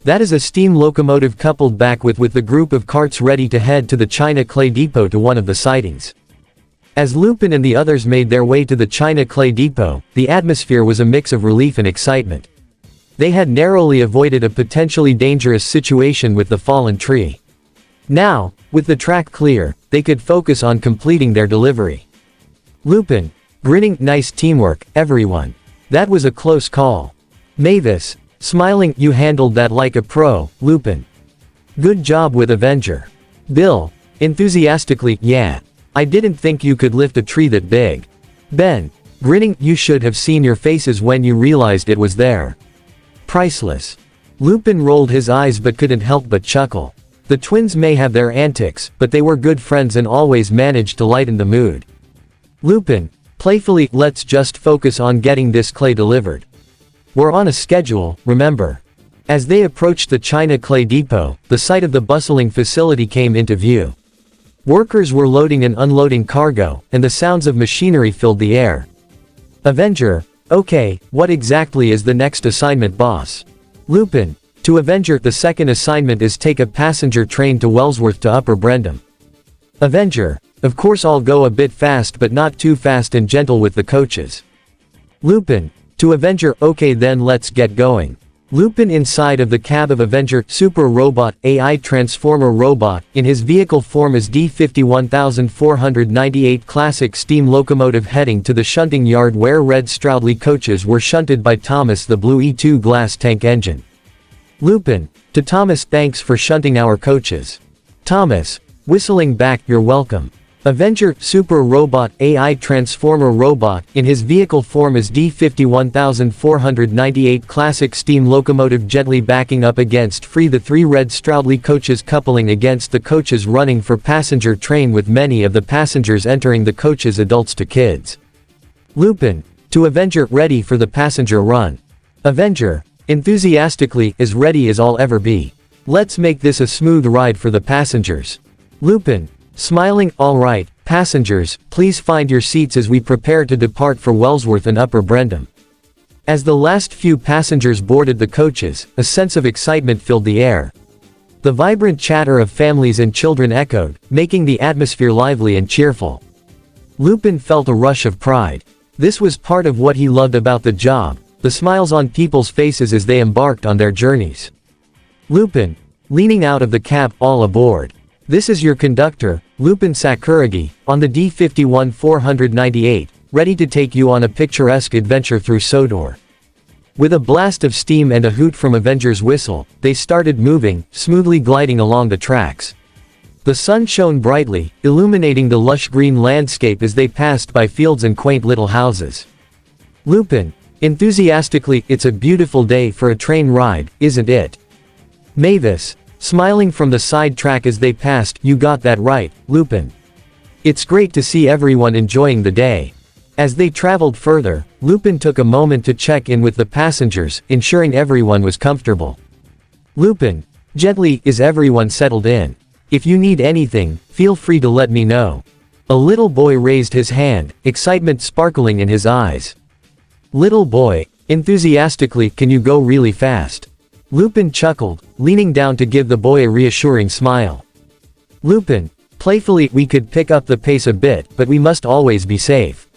That is a steam locomotive coupled back with the group of carts ready to head to the China Clay Depot to one of the sidings. As Lupin and the others made their way to the China Clay Depot, the atmosphere was a mix of relief and excitement. They had narrowly avoided a potentially dangerous situation with the fallen tree. Now, with the track clear, they could focus on completing their delivery. Lupin, grinning, nice teamwork, everyone. That was a close call. Mavis, smiling, you handled that like a pro, Lupin. Good job with Avenger. Bill, enthusiastically, yeah. I didn't think you could lift a tree that big. Ben, grinning, you should have seen your faces when you realized it was there. Priceless. Lupin rolled his eyes but couldn't help but chuckle. The twins may have their antics, but they were good friends and always managed to lighten the mood. Lupin, playfully, let's just focus on getting this clay delivered. We're on a schedule, remember. As they approached the China Clay Depot, the site of the bustling facility came into view. Workers were loading and unloading cargo, and the sounds of machinery filled the air. Avenger, okay, what exactly is the next assignment, boss? Lupin, to Avenger, the second assignment is take a passenger train to Wellsworth to Upper Brendam. Avenger, of course I'll go a bit fast but not too fast and gentle with the coaches. Lupin, to Avenger, okay then let's get going. Lupin inside of the cab of Avenger, Super Robot, AI Transformer Robot, in his vehicle form as D51498 classic steam locomotive heading to the shunting yard where red Stroudley coaches were shunted by Thomas the Blue E2 glass tank engine. Lupin, to Thomas, thanks for shunting our coaches. Thomas, whistling back, you're welcome. Avenger, Super Robot, AI Transformer Robot, in his vehicle form as D51498 classic steam locomotive gently backing up against free the three red Stroudley coaches coupling against the coaches running for passenger train with many of the passengers entering the coaches adults to kids. Lupin, to Avenger, ready for the passenger run. Avenger, enthusiastically, as ready as I'll ever be. Let's make this a smooth ride for the passengers. Lupin, smiling, all right, passengers, please find your seats as we prepare to depart for Wellsworth and Upper Brendam. As the last few passengers boarded the coaches, a sense of excitement filled the air. The vibrant chatter of families and children echoed, making the atmosphere lively and cheerful. Lupin felt a rush of pride. This was part of what he loved about the job, the smiles on people's faces as they embarked on their journeys. Lupin, leaning out of the cab, all aboard. This is your conductor, Lupin Sakuragi, on the D51498, ready to take you on a picturesque adventure through Sodor. With a blast of steam and a hoot from Avenger's whistle, they started moving, smoothly gliding along the tracks. The sun shone brightly, illuminating the lush green landscape as they passed by fields and quaint little houses. Lupin, enthusiastically, it's a beautiful day for a train ride, isn't it? Mavis, smiling from the side track as they passed, you got that right, Lupin. It's great to see everyone enjoying the day. As they traveled further, Lupin took a moment to check in with the passengers, ensuring everyone was comfortable. Lupin, gently, is everyone settled in? If you need anything, feel free to let me know. A little boy raised his hand, excitement sparkling in his eyes. Little boy, enthusiastically, can you go really fast? Lupin chuckled, leaning down to give the boy a reassuring smile. Lupin, playfully, we could pick up the pace a bit, but we must always be safe.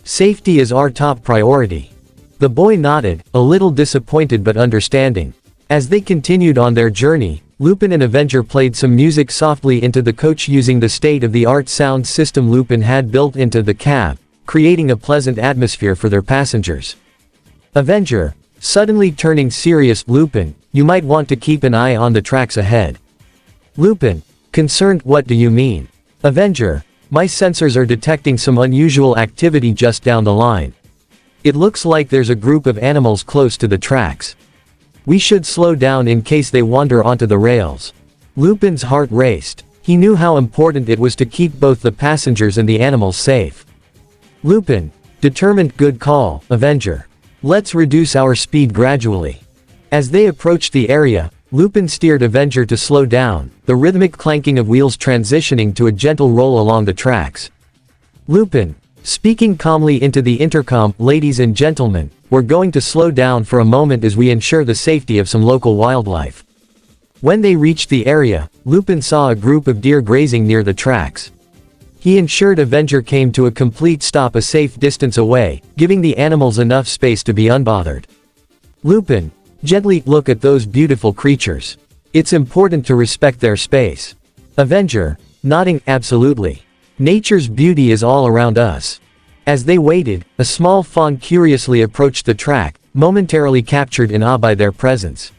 Safety is our top priority. The boy nodded, a little disappointed but understanding. As they continued on their journey, Lupin and Avenger played some music softly into the coach using the state-of-the-art sound system Lupin had built into the cab, creating a pleasant atmosphere for their passengers. Avenger, suddenly turning serious, Lupin, you might want to keep an eye on the tracks ahead. Lupin, concerned, what do you mean? Avenger, my sensors are detecting some unusual activity just down the line. It looks like there's a group of animals close to the tracks. We should slow down in case they wander onto the rails. Lupin's heart raced. He knew how important it was to keep both the passengers and the animals safe. Lupin, determined, good call, Avenger. Let's reduce our speed gradually. As they approached the area, Lupin steered Avenger to slow down, the rhythmic clanking of wheels transitioning to a gentle roll along the tracks. Lupin, speaking calmly into the intercom, ladies and gentlemen, we're going to slow down for a moment as we ensure the safety of some local wildlife. When they reached the area, Lupin saw a group of deer grazing near the tracks. He ensured Avenger came to a complete stop a safe distance away, giving the animals enough space to be unbothered. Lupin, gently look at those beautiful creatures. It's important to respect their space. Avenger, nodding, absolutely. Nature's beauty is all around us. As they waited, a small fawn curiously approached the track, momentarily captured in awe by their presence.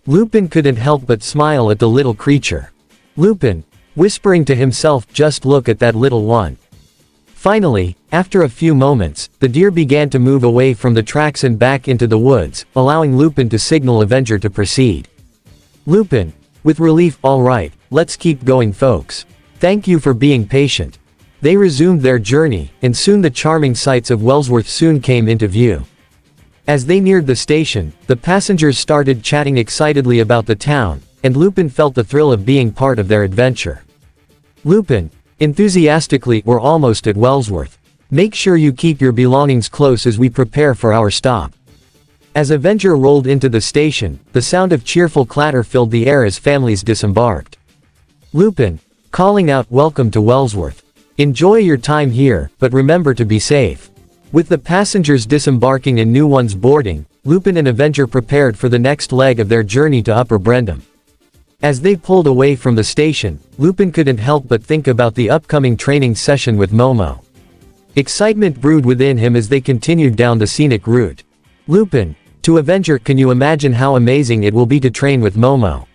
Lupin couldn't help but smile at the little creature. Lupin, whispering to himself, just look at that little one. Finally, after a few moments, the deer began to move away from the tracks and back into the woods, allowing Lupin to signal Avenger to proceed. Lupin, with relief, all right, let's keep going folks. Thank you for being patient. They resumed their journey, and soon the charming sights of Wellsworth soon came into view. As they neared the station, the passengers started chatting excitedly about the town, and Lupin felt the thrill of being part of their adventure. Lupin, enthusiastically, we're almost at Wellsworth. Make sure you keep your belongings close as we prepare for our stop. As Avenger rolled into the station, the sound of cheerful clatter filled the air as families disembarked. Lupin, calling out, welcome to Wellsworth. Enjoy your time here, but remember to be safe. With the passengers disembarking and new ones boarding, Lupin and Avenger prepared for the next leg of their journey to Upper Brendam. As they pulled away from the station, Lupin couldn't help but think about the upcoming training session with Momo. Excitement brewed within him as they continued down the scenic route. Lupin, to Avenger, can you imagine how amazing it will be to train with Momo?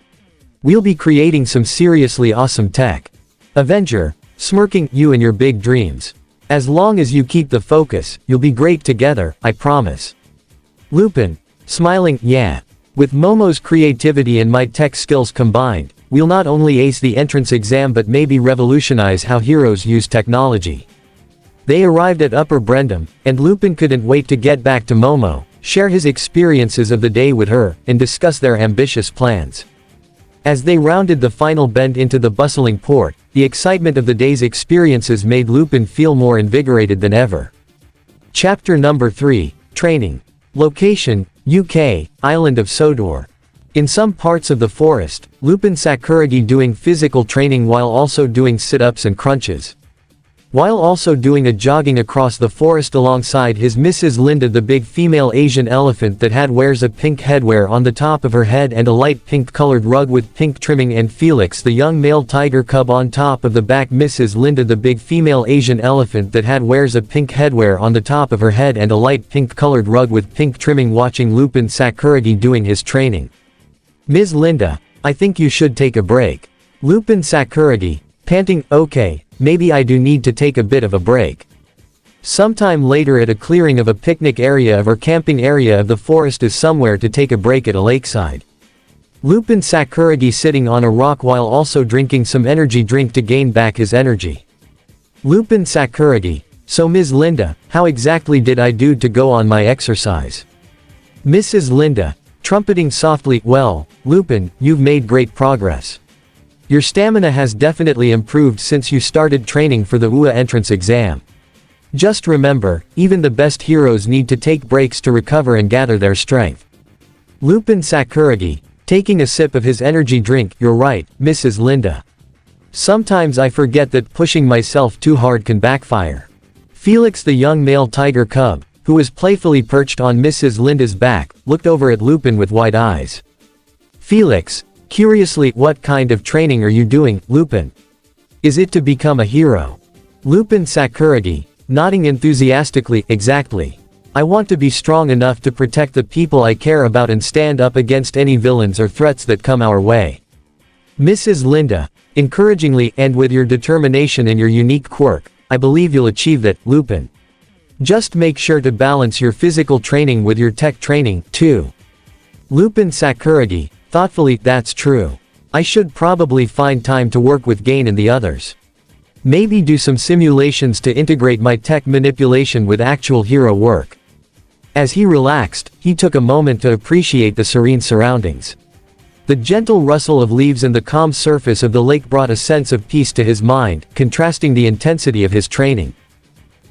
We'll be creating some seriously awesome tech. Avenger, smirking, you and your big dreams. As long as you keep the focus, you'll be great together, I promise. Lupin, smiling, yeah. With Momo's creativity and my tech skills combined, we'll not only ace the entrance exam but maybe revolutionize how heroes use technology. They arrived at Upper Brendam, and Lupin couldn't wait to get back to Momo, share his experiences of the day with her, and discuss their ambitious plans. As they rounded the final bend into the bustling port, the excitement of the day's experiences made Lupin feel more invigorated than ever. Chapter number 3, Training. Location, UK, Island of Sodor. In some parts of the forest, Lupin Sakuragi doing physical training while also doing sit-ups and crunches. While also doing a jogging across the forest alongside his Mrs. Linda, the big female Asian elephant that wears a pink headwear on the top of her head and a light pink colored rug with pink trimming, and Felix, the young male tiger cub on top of the back. Mrs. Linda, the big female Asian elephant that wears a pink headwear on the top of her head and a light pink colored rug with pink trimming, watching Lupin Sakuragi doing his training. Ms. Linda, I think you should take a break. Lupin Sakuragi, panting, okay, maybe I do need to take a bit of a break. Sometime later at a clearing of a picnic area or camping area of the forest is somewhere to take a break at a lakeside. Lupin Sakuragi sitting on a rock while also drinking some energy drink to gain back his energy. Lupin Sakuragi, so Ms. Linda, how exactly did I do to go on my exercise? Mrs. Linda, trumpeting softly, well, Lupin, you've made great progress. Your stamina has definitely improved since you started training for the UA entrance exam. Just remember, even the best heroes need to take breaks to recover and gather their strength. Lupin Sakuragi, taking a sip of his energy drink, you're right, Mrs. Linda. Sometimes I forget that pushing myself too hard can backfire. Felix, the young male tiger cub, who was playfully perched on Mrs. Linda's back, looked over at Lupin with wide eyes. Felix, curiously, what kind of training are you doing, Lupin? Is it to become a hero? Lupin Sakuragi, nodding enthusiastically, exactly. I want to be strong enough to protect the people I care about and stand up against any villains or threats that come our way. Mrs. Linda, encouragingly, and with your determination and your unique quirk, I believe you'll achieve that, Lupin. Just make sure to balance your physical training with your tech training, too. Lupin Sakuragi, thoughtfully, that's true. I should probably find time to work with Gain and the others. Maybe do some simulations to integrate my tech manipulation with actual hero work. As he relaxed, he took a moment to appreciate the serene surroundings. The gentle rustle of leaves and the calm surface of the lake brought a sense of peace to his mind, contrasting the intensity of his training.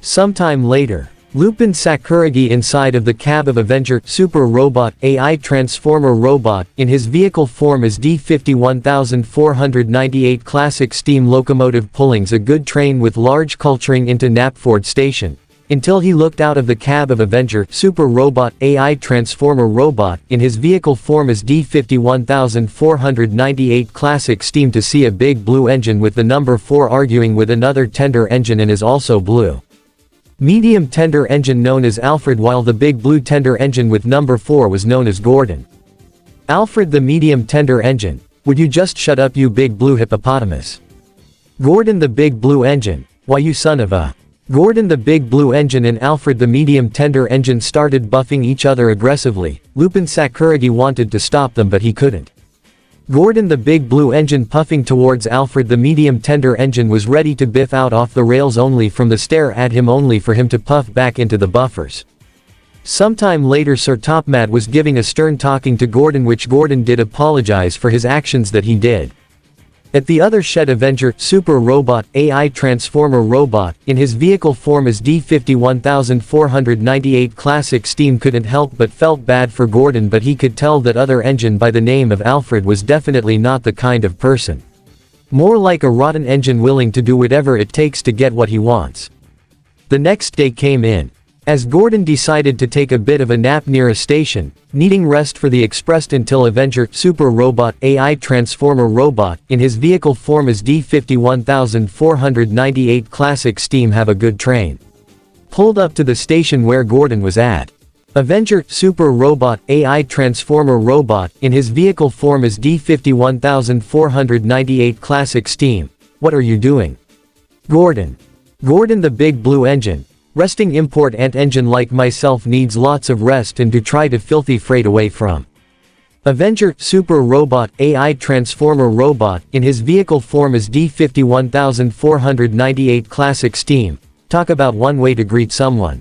Sometime later, Lupin Sakuragi inside of the cab of Avenger Super Robot AI Transformer Robot in his vehicle form is D51498 classic steam locomotive pulling's a good train with large culturing into Knapford station. Until he looked out of the cab of Avenger Super Robot AI Transformer Robot in his vehicle form is D51498 classic steam to see a big blue engine with the number 4 arguing with another tender engine and is also blue. Medium tender engine known as Alfred while the big blue tender engine with number 4 was known as Gordon. Alfred the medium tender engine, would you just shut up you big blue hippopotamus? Gordon the big blue engine, why you son of a... Gordon the big blue engine and Alfred the medium tender engine started buffing each other aggressively. Lupin Sakuragi wanted to stop them but he couldn't. Gordon the big blue engine puffing towards Alfred the medium tender engine was ready to biff out off the rails only from the stare at him only for him to puff back into the buffers. Sometime later Sir Topmat was giving a stern talking to Gordon which Gordon did apologize for his actions that he did. At the other shed Avenger Super Robot AI Transformer Robot in his vehicle form as D51498 classic steam couldn't help but felt bad for Gordon but he could tell that other engine by the name of Alfred was definitely not the kind of person. More like a rotten engine willing to do whatever it takes to get what he wants. The next day came in. As Gordon decided to take a bit of a nap near a station, needing rest for the expressed until Avenger Super Robot AI Transformer Robot in his vehicle form as D51498 classic steam have a good train. Pulled up to the station where Gordon was at. Avenger Super Robot AI Transformer Robot in his vehicle form as D51498 classic steam. What are you doing? Gordon. Gordon the big blue engine. Resting import ant engine like myself needs lots of rest and to try to filthy freight away from. Avenger Super Robot AI Transformer Robot in his vehicle form as D51498 classic steam. Talk about one way to greet someone.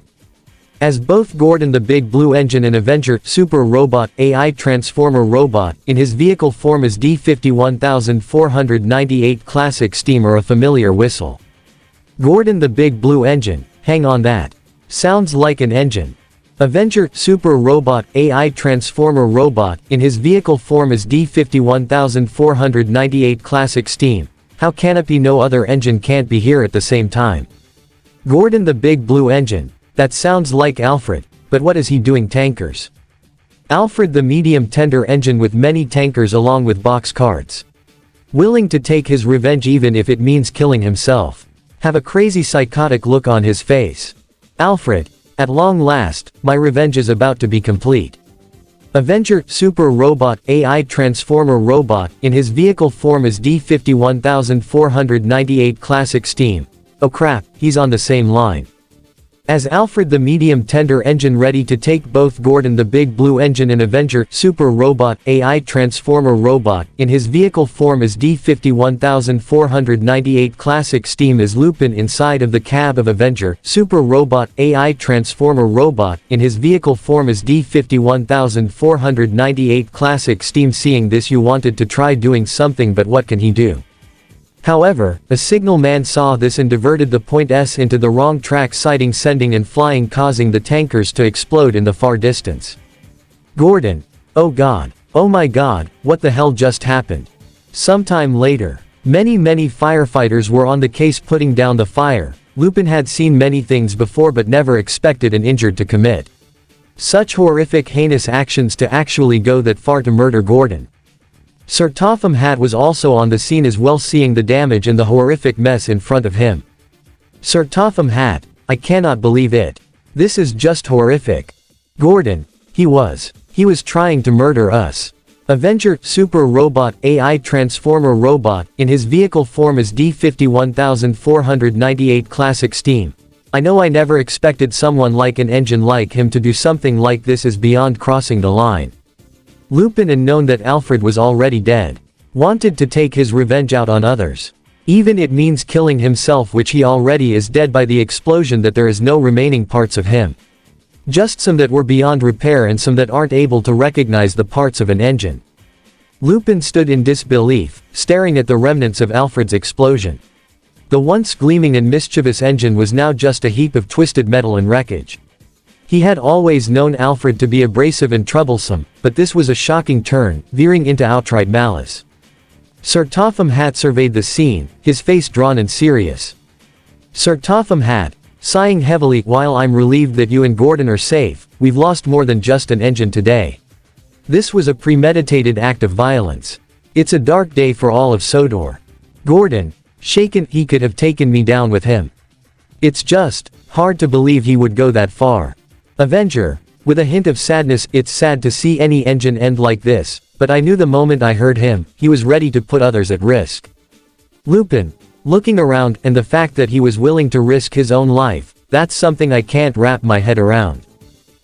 As both Gordon the big blue engine and Avenger Super Robot AI Transformer Robot in his vehicle form as D51498 classic steam are a familiar whistle. Gordon the big blue engine. Hang on that. Sounds like an engine. Avenger Super Robot AI Transformer Robot in his vehicle form as D51498 classic steam. How can it be no other engine can't be here at the same time? Gordon the big blue engine. That sounds like Alfred, but what is he doing tankers? Alfred the medium tender engine with many tankers along with box cards. Willing to take his revenge even if it means killing himself. Have a crazy psychotic look on his face. Alfred, at long last, my revenge is about to be complete. Avenger Super Robot AI Transformer Robot in his vehicle form as D51498 classic steam. Oh crap, he's on the same line. As Alfred the medium tender engine ready to take both Gordon the big blue engine and Avenger Super Robot AI Transformer Robot in his vehicle form as D51498 classic steam is Lupin inside of the cab of Avenger Super Robot AI Transformer Robot in his vehicle form as D51498 classic steam. Seeing this you wanted to try doing something but what can he do? However, a signal man saw this and diverted the point S into the wrong track sending and flying causing the tankers to explode in the far distance. Gordon. Oh god. Oh my god, what the hell just happened? Sometime later. Many firefighters were on the case putting down the fire. Lupin had seen many things before but never expected an injured to commit such horrific heinous actions to actually go that far to murder Gordon. Sir Topham Hatt was also on the scene as well seeing the damage and the horrific mess in front of him. Sir Topham Hatt, I cannot believe it. This is just horrific. Gordon, he was trying to murder us. Avenger Super Robot AI Transformer Robot in his vehicle form as D51498 classic steam. I know I never expected someone like an engine like him to do something like this is beyond crossing the line. Lupin and known that Alfred was already dead. Wanted to take his revenge out on others. Even it means killing himself which he already is dead by the explosion that there is no remaining parts of him. Just some that were beyond repair and some that aren't able to recognize the parts of an engine. Lupin stood in disbelief, staring at the remnants of Alfred's explosion. The once gleaming and mischievous engine was now just a heap of twisted metal and wreckage. He had always known Alfred to be abrasive and troublesome, but this was a shocking turn, veering into outright malice. Sir Topham Hatt surveyed the scene, his face drawn and serious. Sir Topham Hatt, sighing heavily, while I'm relieved that you and Gordon are safe, we've lost more than just an engine today. This was a premeditated act of violence. It's a dark day for all of Sodor. Gordon, shaken, he could have taken me down with him. It's just hard to believe he would go that far. Avenger, with a hint of sadness, it's sad to see any engine end like this, but I knew the moment I heard him, he was ready to put others at risk. Lupin, looking around, and the fact that he was willing to risk his own life, that's something I can't wrap my head around.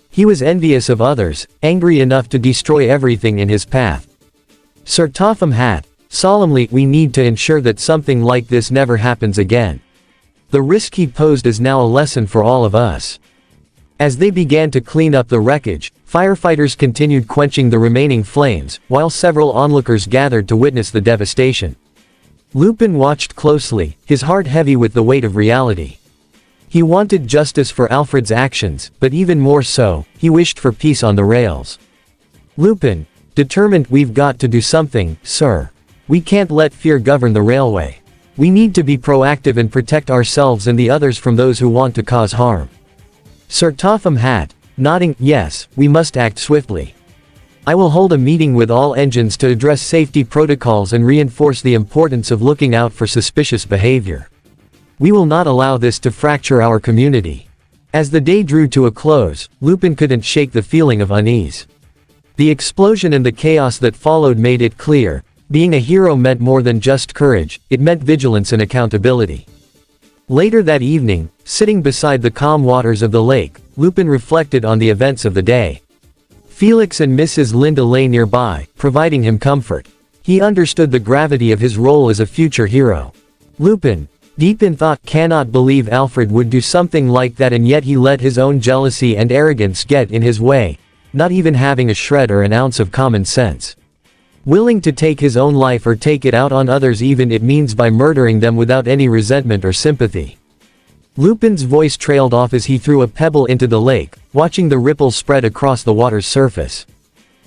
He was envious of others, angry enough to destroy everything in his path. Sir Topham Hatt, solemnly, we need to ensure that something like this never happens again. The risk he posed is now a lesson for all of us. As they began to clean up the wreckage, firefighters continued quenching the remaining flames, while several onlookers gathered to witness the devastation. Lupin watched closely, his heart heavy with the weight of reality. He wanted justice for Alfred's actions, but even more so, he wished for peace on the rails. Lupin, determined, we've got to do something, sir. We can't let fear govern the railway. We need to be proactive and protect ourselves and the others from those who want to cause harm. Sir Topham Hatt, nodding, yes, we must act swiftly. I will hold a meeting with all engines to address safety protocols and reinforce the importance of looking out for suspicious behavior. We will not allow this to fracture our community. As the day drew to a close, Lupin couldn't shake the feeling of unease. The explosion and the chaos that followed made it clear, being a hero meant more than just courage, it meant vigilance and accountability. Later that evening, sitting beside the calm waters of the lake, Lupin reflected on the events of the day. Felix and Mrs. Linda lay nearby, providing him comfort. He understood the gravity of his role as a future hero. Lupin, deep in thought, cannot believe Alfred would do something like that, and yet he let his own jealousy and arrogance get in his way, not even having a shred or an ounce of common sense. Willing to take his own life or take it out on others, even it means by murdering them without any resentment or sympathy. Lupin's voice trailed off as he threw a pebble into the lake, watching the ripples spread across the water's surface.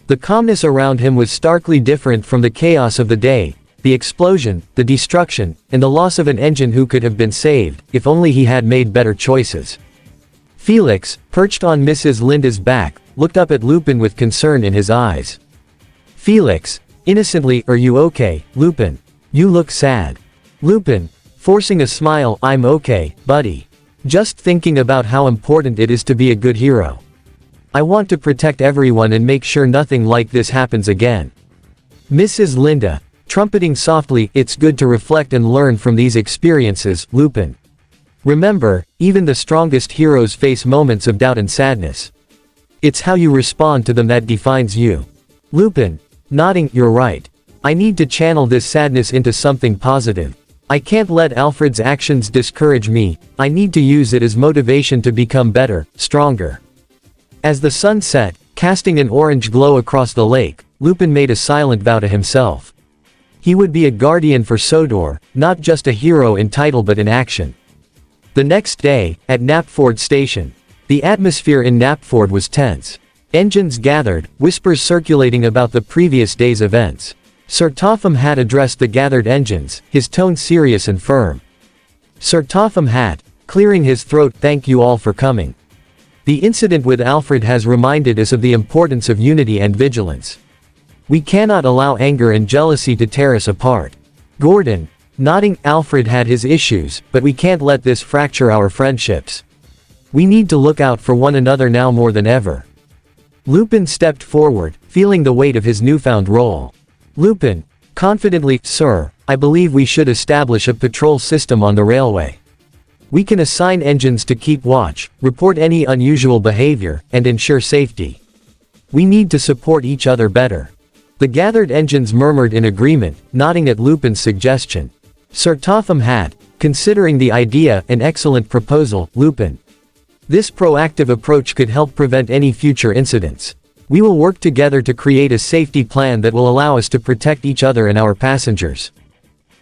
The calmness around him was starkly different from the chaos of the day, the explosion, the destruction, and the loss of an engine who could have been saved, if only he had made better choices. Felix, perched on Mrs. Linda's back, looked up at Lupin with concern in his eyes. Felix, innocently, are you okay, Lupin? You look sad. Lupin, forcing a smile, I'm okay, buddy. Just thinking about how important it is to be a good hero. I want to protect everyone and make sure nothing like this happens again. Mrs. Linda, trumpeting softly, it's good to reflect and learn from these experiences, Lupin. Remember, even the strongest heroes face moments of doubt and sadness. It's how you respond to them that defines you. Lupin, nodding, you're right. I need to channel this sadness into something positive. I can't let Alfred's actions discourage me, I need to use it as motivation to become better, stronger. As the sun set, casting an orange glow across the lake, Lupin made a silent vow to himself. He would be a guardian for Sodor, not just a hero in title but in action. The next day, at Knapford Station. The atmosphere in Knapford was tense. Engines gathered, whispers circulating about the previous day's events. Sir Topham Hatt addressed the gathered engines, his tone serious and firm. Sir Topham Hatt, clearing his throat, thank you all for coming. The incident with Alfred has reminded us of the importance of unity and vigilance. We cannot allow anger and jealousy to tear us apart. Gordon, nodding, Alfred had his issues, but we can't let this fracture our friendships. We need to look out for one another now more than ever. Lupin stepped forward, feeling the weight of his newfound role. Lupin, confidently, sir, I believe we should establish a patrol system on the railway. We can assign engines to keep watch, report any unusual behavior, and ensure safety. We need to support each other better. The gathered engines murmured in agreement, nodding at Lupin's suggestion. Sir Topham Hatt, considering the idea an excellent proposal, Lupin. This proactive approach could help prevent any future incidents. We will work together to create a safety plan that will allow us to protect each other and our passengers.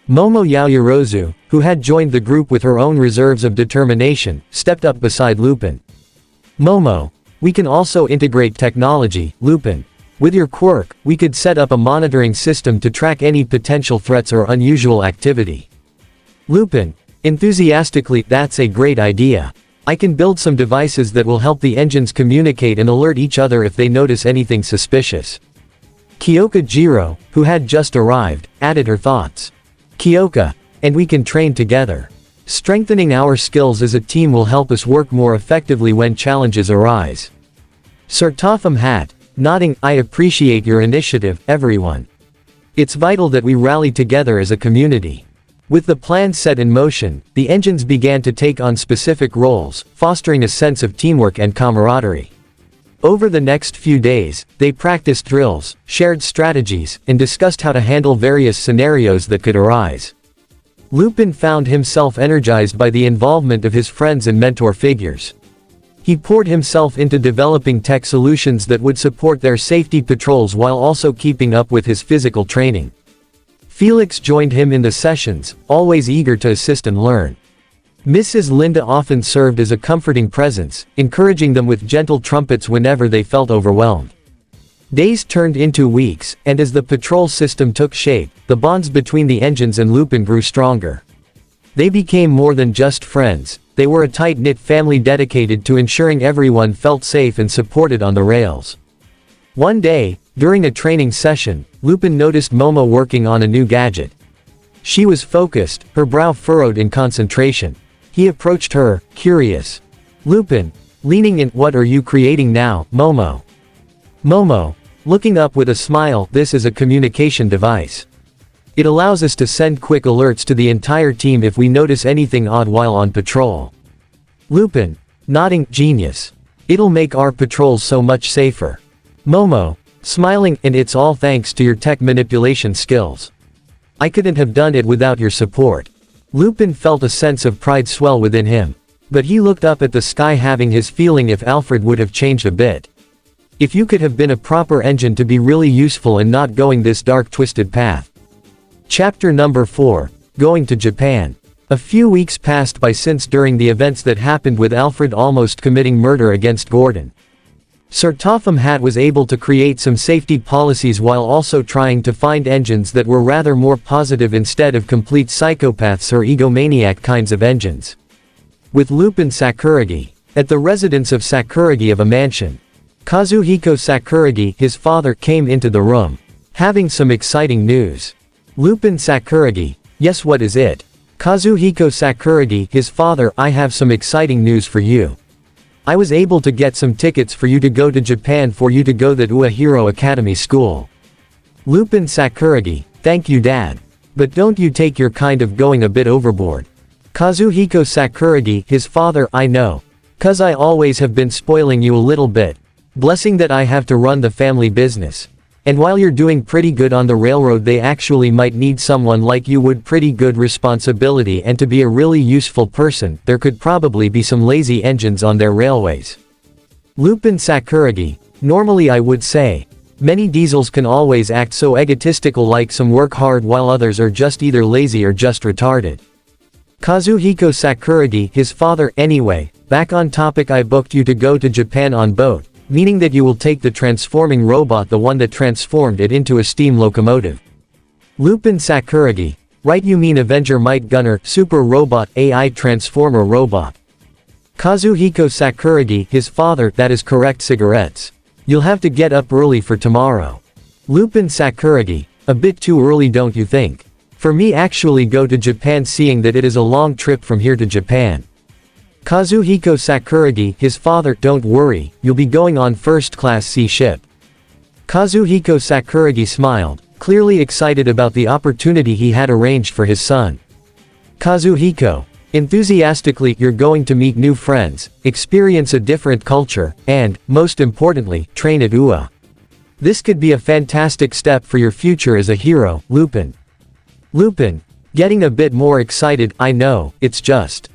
Momo Yaoyorozu, who had joined the group with her own reserves of determination, stepped up beside Lupin. Momo, we can also integrate technology, Lupin. With your quirk, we could set up a monitoring system to track any potential threats or unusual activity. Lupin, enthusiastically, that's a great idea. I can build some devices that will help the engines communicate and alert each other if they notice anything suspicious. Kyoka Jiro, who had just arrived, added her thoughts. Kyoka, and we can train together. Strengthening our skills as a team will help us work more effectively when challenges arise. Sir Topham Hatt, nodding, I appreciate your initiative, everyone. It's vital that we rally together as a community. With the plan set in motion, the engines began to take on specific roles, fostering a sense of teamwork and camaraderie. Over the next few days, they practiced drills, shared strategies, and discussed how to handle various scenarios that could arise. Lupin found himself energized by the involvement of his friends and mentor figures. He poured himself into developing tech solutions that would support their safety patrols while also keeping up with his physical training. Felix joined him in the sessions, always eager to assist and learn. Mrs. Linda often served as a comforting presence, encouraging them with gentle trumpets whenever they felt overwhelmed. Days turned into weeks, and as the patrol system took shape, the bonds between the engines and Lupin grew stronger. They became more than just friends, they were a tight-knit family dedicated to ensuring everyone felt safe and supported on the rails. One day, during a training session, Lupin noticed Momo working on a new gadget. She was focused, her brow furrowed in concentration. He approached her, curious. Lupin, leaning in, what are you creating now, Momo? Momo, looking up with a smile, this is a communication device. It allows us to send quick alerts to the entire team if we notice anything odd while on patrol. Lupin, nodding, genius. It'll make our patrols so much safer. Momo, smiling, and it's all thanks to your tech manipulation skills. I couldn't have done it without your support. Lupin felt a sense of pride swell within him. But he looked up at the sky having his feeling if Alfred would have changed a bit. If you could have been a proper engine to be really useful and not going this dark twisted path. Chapter number 4, Going to Japan. A few weeks passed by since during the events that happened with Alfred almost committing murder against Gordon. Sir Topham Hatt was able to create some safety policies while also trying to find engines that were rather more positive instead of complete psychopaths or egomaniac kinds of engines. With Lupin Sakuragi, at the residence of Sakuragi of a mansion, Kazuhiko Sakuragi, his father, came into the room, having some exciting news. Lupin Sakuragi, yes, what is it? Kazuhiko Sakuragi, his father, I have some exciting news for you. I was able to get some tickets for you to go to Japan for you to go to Ua Hero Academy School. Lupin Sakuragi, thank you dad. But don't you take your kind of going a bit overboard. Kazuhiko Sakuragi, his father, I know. 'Cause I always have been spoiling you a little bit. Blessing that I have to run the family business. And while you're doing pretty good on the railroad, they actually might need someone like you would pretty good responsibility, and to be a really useful person, there could probably be some lazy engines on their railways. Lupin Sakuragi, normally I would say, many diesels can always act so egotistical, like some work hard while others are just either lazy or just retarded. Kazuhiko Sakuragi, his father, anyway, back on topic, I booked you to go to Japan on boat. Meaning that you will take the transforming robot, the one that transformed it into a steam locomotive. Lupin Sakuragi, right, you mean Avenger Might Gunner, Super Robot, AI Transformer Robot. Kazuhiko Sakuragi, his father, that is correct, cigarettes. You'll have to get up early for tomorrow. Lupin Sakuragi, a bit too early, don't you think? For me actually go to Japan, seeing that it is a long trip from here to Japan. Kazuhiko Sakuragi, his father, don't worry, you'll be going on first-class sea ship. Kazuhiko Sakuragi smiled, clearly excited about the opportunity he had arranged for his son. Kazuhiko, enthusiastically, you're going to meet new friends, experience a different culture, and, most importantly, train at UA. This could be a fantastic step for your future as a hero, Lupin. Lupin, getting a bit more excited, I know, it's just.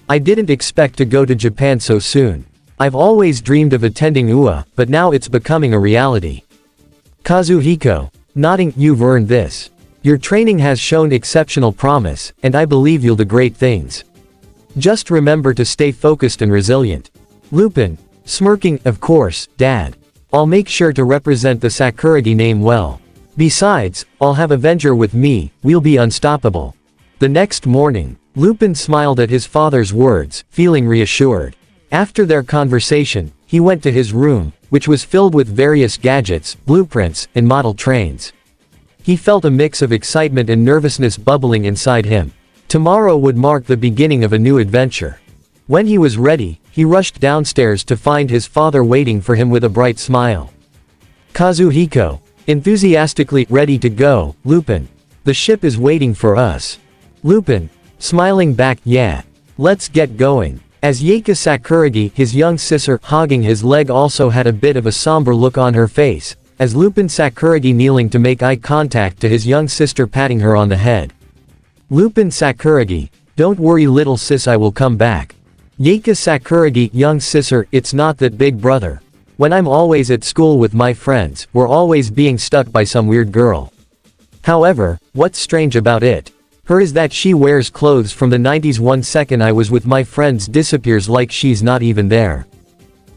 I didn't expect to go to Japan so soon. I've always dreamed of attending UA, but now it's becoming a reality. Kazuhiko, nodding, you've earned this. Your training has shown exceptional promise, and I believe you'll do great things. Just remember to stay focused and resilient. Lupin, smirking, of course, Dad. I'll make sure to represent the Sakuragi name well. Besides, I'll have Avenger with me, we'll be unstoppable. The next morning, Lupin smiled at his father's words, feeling reassured. After their conversation, he went to his room, which was filled with various gadgets, blueprints, and model trains. He felt a mix of excitement and nervousness bubbling inside him. Tomorrow would mark the beginning of a new adventure. When he was ready, he rushed downstairs to find his father waiting for him with a bright smile. Kazuhiko, enthusiastically, ready to go, Lupin. The ship is waiting for us. Lupin, smiling back, yeah. Let's get going. As Yaeka Sakuragi, his young sister, hogging his leg, also had a bit of a somber look on her face, as Lupin Sakuragi kneeling to make eye contact to his young sister, patting her on the head. Lupin Sakuragi, don't worry little sis, I will come back. Yaeka Sakuragi, young sister, it's not that big brother. When I'm always at school with my friends, we're always being stuck by some weird girl. However, what's strange about it? Her is that she wears clothes from the 90s. 1 second I was with my friends disappears like she's not even there.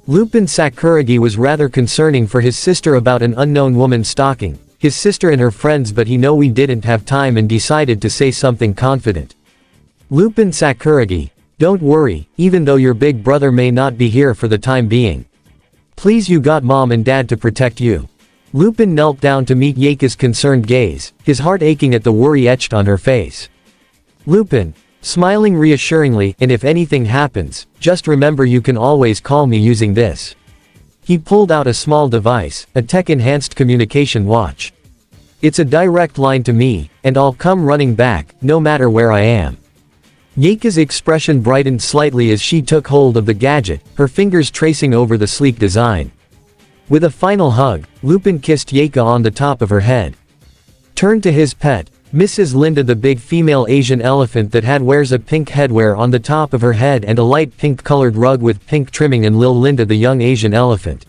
Lupin Sakuragi was rather concerning for his sister about an unknown woman stalking his sister and her friends, but he knew we didn't have time and decided to say something confident. Lupin Sakuragi, don't worry, even though your big brother may not be here for the time being. Please, you got mom and dad to protect you. Lupin knelt down to meet Yaeka's concerned gaze, his heart aching at the worry etched on her face. Lupin, smiling reassuringly, and if anything happens, just remember you can always call me using this. He pulled out a small device, a tech-enhanced communication watch. It's a direct line to me, and I'll come running back, no matter where I am. Yaeka's expression brightened slightly as she took hold of the gadget, her fingers tracing over the sleek design. With a final hug, Lupin kissed Yaeka on the top of her head. Turned to his pet, Mrs. Linda, the big female Asian elephant that wears a pink headwear on the top of her head and a light pink-colored rug with pink trimming, and Lil Linda, the young Asian elephant.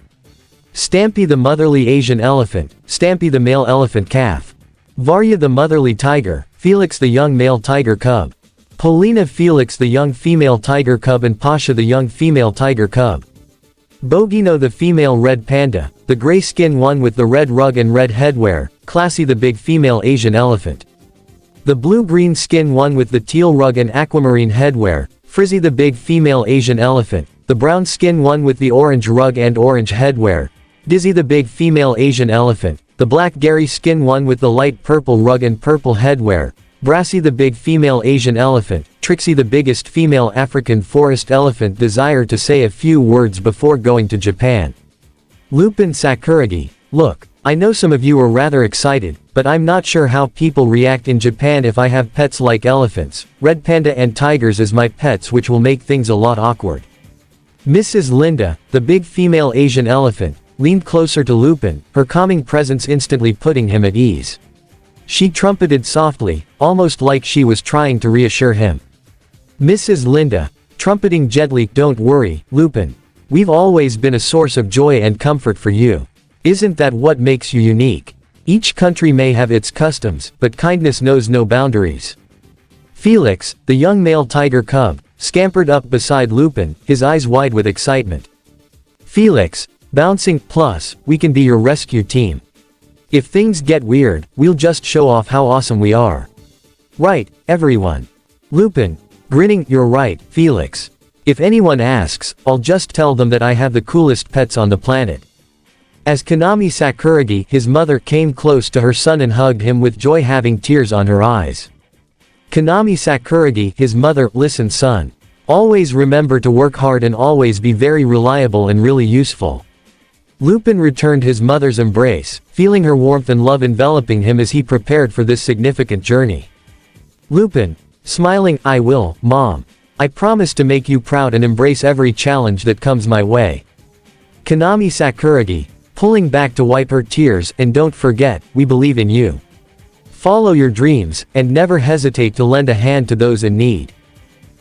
Stampy, the motherly Asian elephant, Stampy, the male elephant calf. Varya, the motherly tiger, Felix, the young male tiger cub. Polina, Felix, the young female tiger cub, and Pasha, the young female tiger cub. Bogino, the female red panda, the gray skin one with the red rug and red headwear, Classy, the big female Asian elephant. The blue-green skin one with the teal rug and aquamarine headwear, Frizzy, the big female Asian elephant. The brown skin one with the orange rug and orange headwear, Dizzy, the big female Asian elephant. The black Gary skin one with the light purple rug and purple headwear, Brassy, the big female Asian elephant. Trixie, the biggest female African forest elephant, desired to say a few words before going to Japan. Lupin Sakuragi, look, I know some of you are rather excited, but I'm not sure how people react in Japan if I have pets like elephants, red panda and tigers as my pets, which will make things a lot awkward. Mrs. Linda, the big female Asian elephant, leaned closer to Lupin, her calming presence instantly putting him at ease. She trumpeted softly, almost like she was trying to reassure him. Mrs. Linda, trumpeting gently, don't worry, Lupin. We've always been a source of joy and comfort for you. Isn't that what makes you unique? Each country may have its customs, but kindness knows no boundaries. Felix, the young male tiger cub, scampered up beside Lupin, his eyes wide with excitement. Felix, bouncing, plus, we can be your rescue team. If things get weird, we'll just show off how awesome we are. Right, everyone. Lupin, grinning, you're right, Felix. If anyone asks, I'll just tell them that I have the coolest pets on the planet. As Kanami Sakuragi, his mother, came close to her son and hugged him with joy, having tears on her eyes. Kanami Sakuragi, his mother, listen son. Always remember to work hard and always be very reliable and really useful. Lupin returned his mother's embrace, feeling her warmth and love enveloping him as he prepared for this significant journey. Lupin, smiling, I will, Mom. I promise to make you proud and embrace every challenge that comes my way. Kanami Sakuragi, pulling back to wipe her tears, and don't forget, we believe in you. Follow your dreams, and never hesitate to lend a hand to those in need.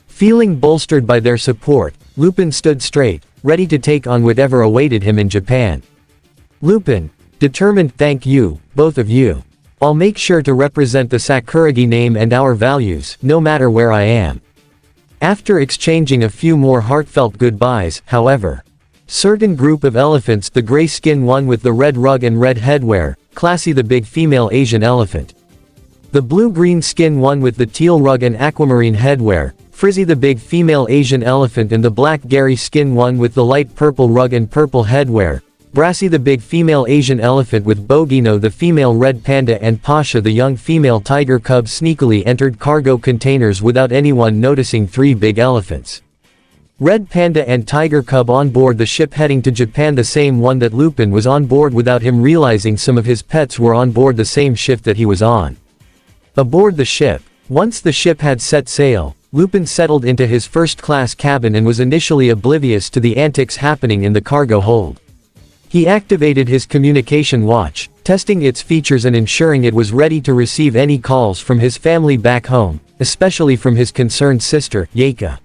Feeling bolstered by their support, Lupin stood straight, ready to take on whatever awaited him in Japan. Lupin, determined, thank you, both of you. I'll make sure to represent the Sakuragi name and our values, no matter where I am. After exchanging a few more heartfelt goodbyes, however, certain group of elephants, the gray skin one with the red rug and red headwear, Classy the big female Asian elephant. The blue-green skin one with the teal rug and aquamarine headwear, Frizzy the big female Asian elephant, and the black Gary skin one with the light purple rug and purple headwear, Brassy the big female Asian elephant with Bogino the female red panda, and Pasha the young female tiger cub sneakily entered cargo containers without anyone noticing. 3 big elephants. Red panda and tiger cub on board the ship heading to Japan, the same one that Lupin was on board without him realizing. Some of his pets were on board the same ship that he was on. Aboard the ship, once the ship had set sail, Lupin settled into his first-class cabin and was initially oblivious to the antics happening in the cargo hold. He activated his communication watch, testing its features and ensuring it was ready to receive any calls from his family back home, especially from his concerned sister, Yeika.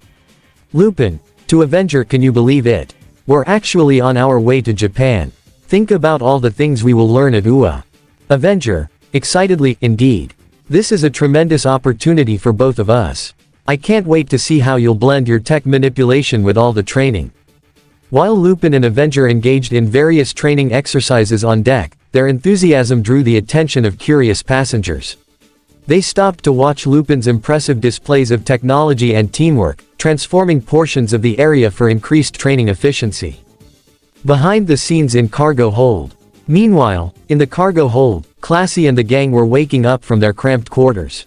Lupin, to Avenger, can you believe it? We're actually on our way to Japan. Think about all the things we will learn at UA. Avenger, excitedly, indeed. This is a tremendous opportunity for both of us. I can't wait to see how you'll blend your tech manipulation with all the training. While Lupin and Avenger engaged in various training exercises on deck, their enthusiasm drew the attention of curious passengers. They stopped to watch Lupin's impressive displays of technology and teamwork, transforming portions of the area for increased training efficiency. Behind the scenes in cargo hold. Meanwhile, in the cargo hold, Classy and the gang were waking up from their cramped quarters.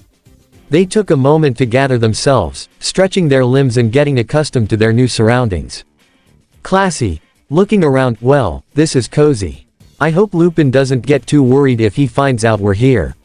They took a moment to gather themselves, stretching their limbs and getting accustomed to their new surroundings. Classy, looking around, well, this is cozy. I hope Lupin doesn't get too worried if he finds out we're here.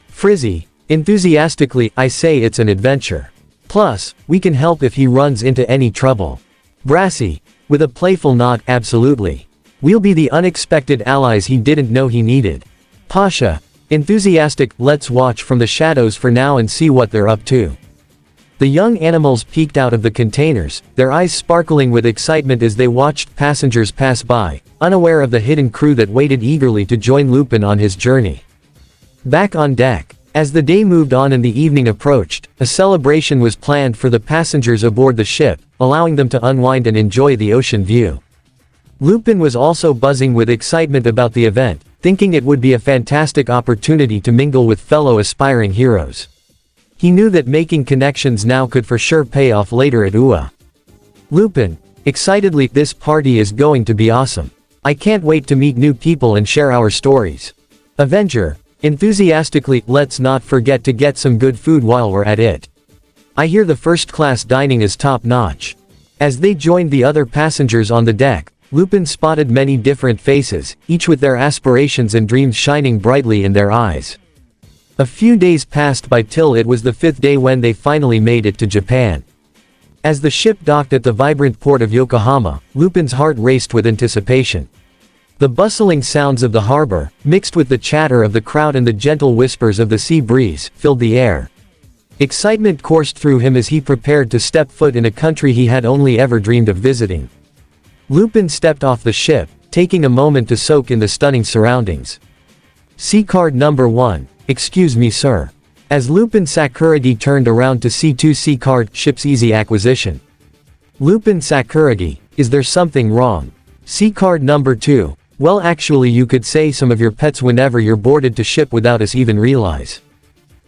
Frizzy, enthusiastically, I say it's an adventure. Plus, we can help if he runs into any trouble. Brassy, with a playful nod, absolutely. We'll be the unexpected allies he didn't know he needed. Pasha, enthusiastic, let's watch from the shadows for now and see what they're up to. The young animals peeked out of the containers, their eyes sparkling with excitement as they watched passengers pass by, unaware of the hidden crew that waited eagerly to join Lupin on his journey. Back on deck, as the day moved on and the evening approached, a celebration was planned for the passengers aboard the ship, allowing them to unwind and enjoy the ocean view. Lupin was also buzzing with excitement about the event, thinking it would be a fantastic opportunity to mingle with fellow aspiring heroes. He knew that making connections now could for sure pay off later at UA. Lupin, excitedly, this party is going to be awesome. I can't wait to meet new people and share our stories. Avenger, enthusiastically, let's not forget to get some good food while we're at it. I hear the first-class dining is top-notch. As they joined the other passengers on the deck, Lupin spotted many different faces, each with their aspirations and dreams shining brightly in their eyes. A few days passed by till it was the 5th day when they finally made it to Japan. As the ship docked at the vibrant port of Yokohama, Lupin's heart raced with anticipation. The bustling sounds of the harbor, mixed with the chatter of the crowd and the gentle whispers of the sea breeze, filled the air. Excitement coursed through him as he prepared to step foot in a country he had only ever dreamed of visiting. Lupin stepped off the ship, taking a moment to soak in the stunning surroundings. Sea card number 1. Excuse me, sir. As Lupin Sakuragi turned around to see 2 sea card, ship's easy acquisition. Lupin Sakuragi, is there something wrong? Sea card number 2. Well, actually you could say some of your pets whenever you're boarded to ship without us even realize.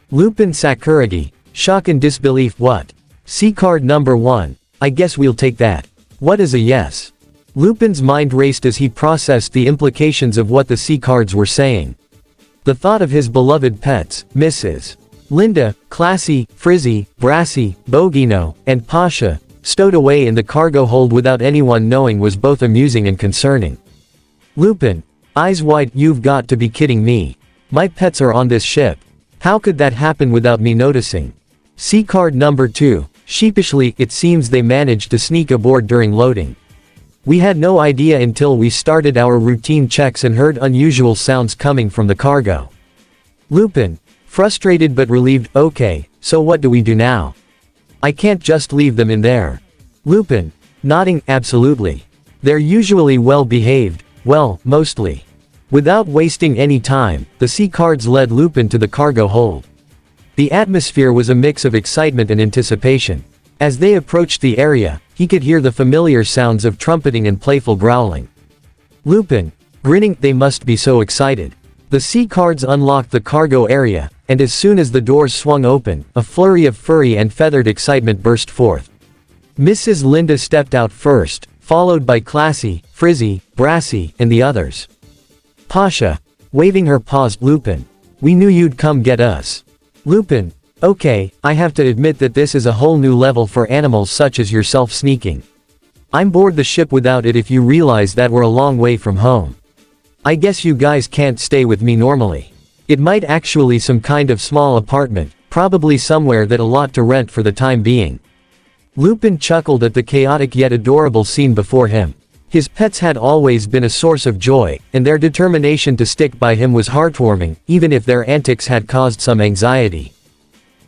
Lupin Sakuragi, shock and disbelief. What? Sea card number 1. I guess we'll take that. What is a yes? Lupin's mind raced as he processed the implications of what the sea cards were saying. The thought of his beloved pets, Mrs. Linda, Classy, Frizzy, Brassy, Bogino, and Pasha, stowed away in the cargo hold without anyone knowing was both amusing and concerning. Lupin, eyes wide, you've got to be kidding me. My pets are on this ship. How could that happen without me noticing? Sea card number 2, sheepishly, it seems they managed to sneak aboard during loading. We had no idea until we started our routine checks and heard unusual sounds coming from the cargo. Lupin, frustrated but relieved, okay, so what do we do now? I can't just leave them in there. Lupin, nodding, absolutely. They're usually well behaved, well, mostly. Without wasting any time, the sea cards led Lupin to the cargo hold. The atmosphere was a mix of excitement and anticipation. As they approached the area, he could hear the familiar sounds of trumpeting and playful growling. Lupin, grinning, they must be so excited. The sea cards unlocked the cargo area, and as soon as the doors swung open, a flurry of furry and feathered excitement burst forth. Mrs. Linda stepped out first, followed by Classy, Frizzy, Brassy, and the others. Pasha, waving her paws, Lupin. We knew you'd come get us. Lupin, okay, I have to admit that this is a whole new level for animals such as yourself sneaking. I'm board the ship without it if you realize that we're a long way from home. I guess you guys can't stay with me normally. It might actually some kind of small apartment, probably somewhere that a lot to rent for the time being. Lupin chuckled at the chaotic yet adorable scene before him. His pets had always been a source of joy, and their determination to stick by him was heartwarming, even if their antics had caused some anxiety.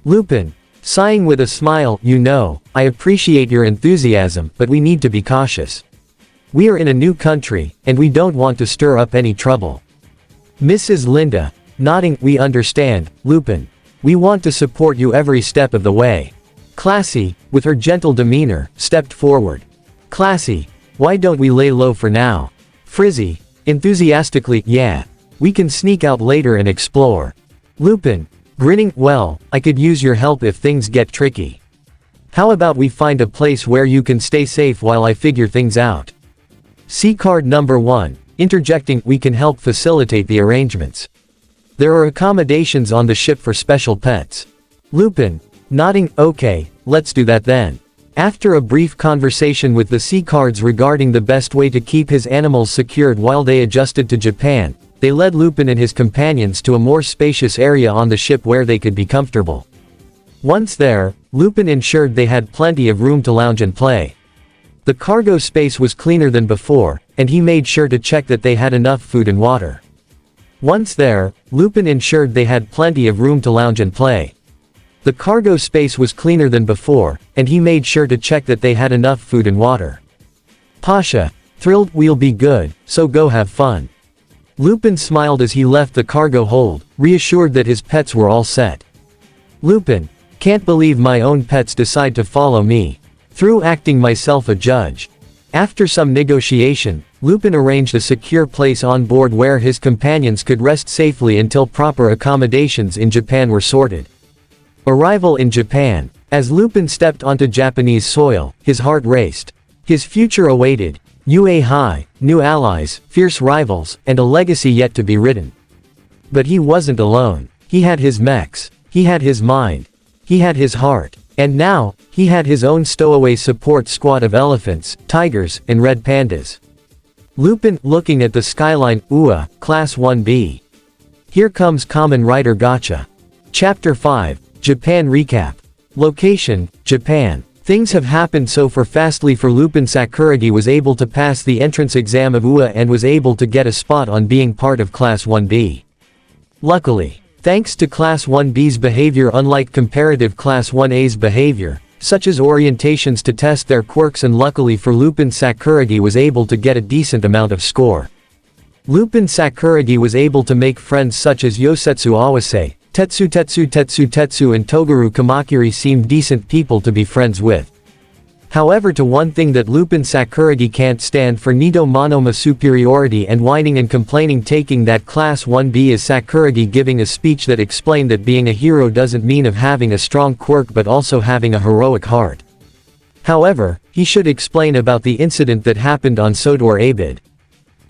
Lupin, sighing with a smile, you know, I appreciate your enthusiasm, but we need to be cautious. We are in a new country, and we don't want to stir up any trouble. Mrs. Linda, nodding, we understand, Lupin. We want to support you every step of the way. Classy, with her gentle demeanor, stepped forward. Classy, why don't we lay low for now? Frizzy, enthusiastically, yeah. We can sneak out later and explore. Lupin, grinning, well, I could use your help if things get tricky. How about we find a place where you can stay safe while I figure things out? See card number 1, interjecting, we can help facilitate the arrangements. There are accommodations on the ship for special pets. Lupin, nodding, okay, let's do that then. After a brief conversation with the sea cards regarding the best way to keep his animals secured while they adjusted to Japan, they led Lupin and his companions to a more spacious area on the ship where they could be comfortable. Once there, Lupin ensured they had plenty of room to lounge and play. The cargo space was cleaner than before, and he made sure to check that they had enough food and water. Once there, Lupin ensured they had plenty of room to lounge and play. The cargo space was cleaner than before, and he made sure to check that they had enough food and water. Pasha, thrilled, we'll be good, so go have fun. Lupin smiled as he left the cargo hold, reassured that his pets were all set. Lupin, can't believe my own pets decide to follow me. Through acting myself a judge. After some negotiation, Lupin arranged a secure place on board where his companions could rest safely until proper accommodations in Japan were sorted. Arrival in Japan. As Lupin stepped onto Japanese soil, his heart raced. His future awaited. UA high, new allies, fierce rivals, and a legacy yet to be written. But he wasn't alone. He had his mechs. He had his mind. He had his heart. And now, he had his own stowaway support squad of elephants, tigers, and red pandas. Lupin, looking at the skyline, Class 1B. Here comes Kamen Rider Gotcha. Chapter 5, Japan Recap. Location, Japan. Things have happened so fastly for Lupin. Sakuragi was able to pass the entrance exam of UA and was able to get a spot on being part of Class 1B. Luckily, thanks to Class 1B's behavior unlike comparative Class 1A's behavior, such as orientations to test their quirks, and luckily for Lupin, Sakuragi was able to get a decent amount of score. Lupin Sakuragi was able to make friends such as Yosetsu Awase, Tetsu and Toguru Kamakiri seemed decent people to be friends with. However, to one thing that Lupin Sakuragi can't stand for, Nido Monoma superiority and whining and complaining, taking that Class 1B is Sakuragi giving a speech that explained that being a hero doesn't mean of having a strong quirk but also having a heroic heart. However, he should explain about the incident that happened on Sodor Abid.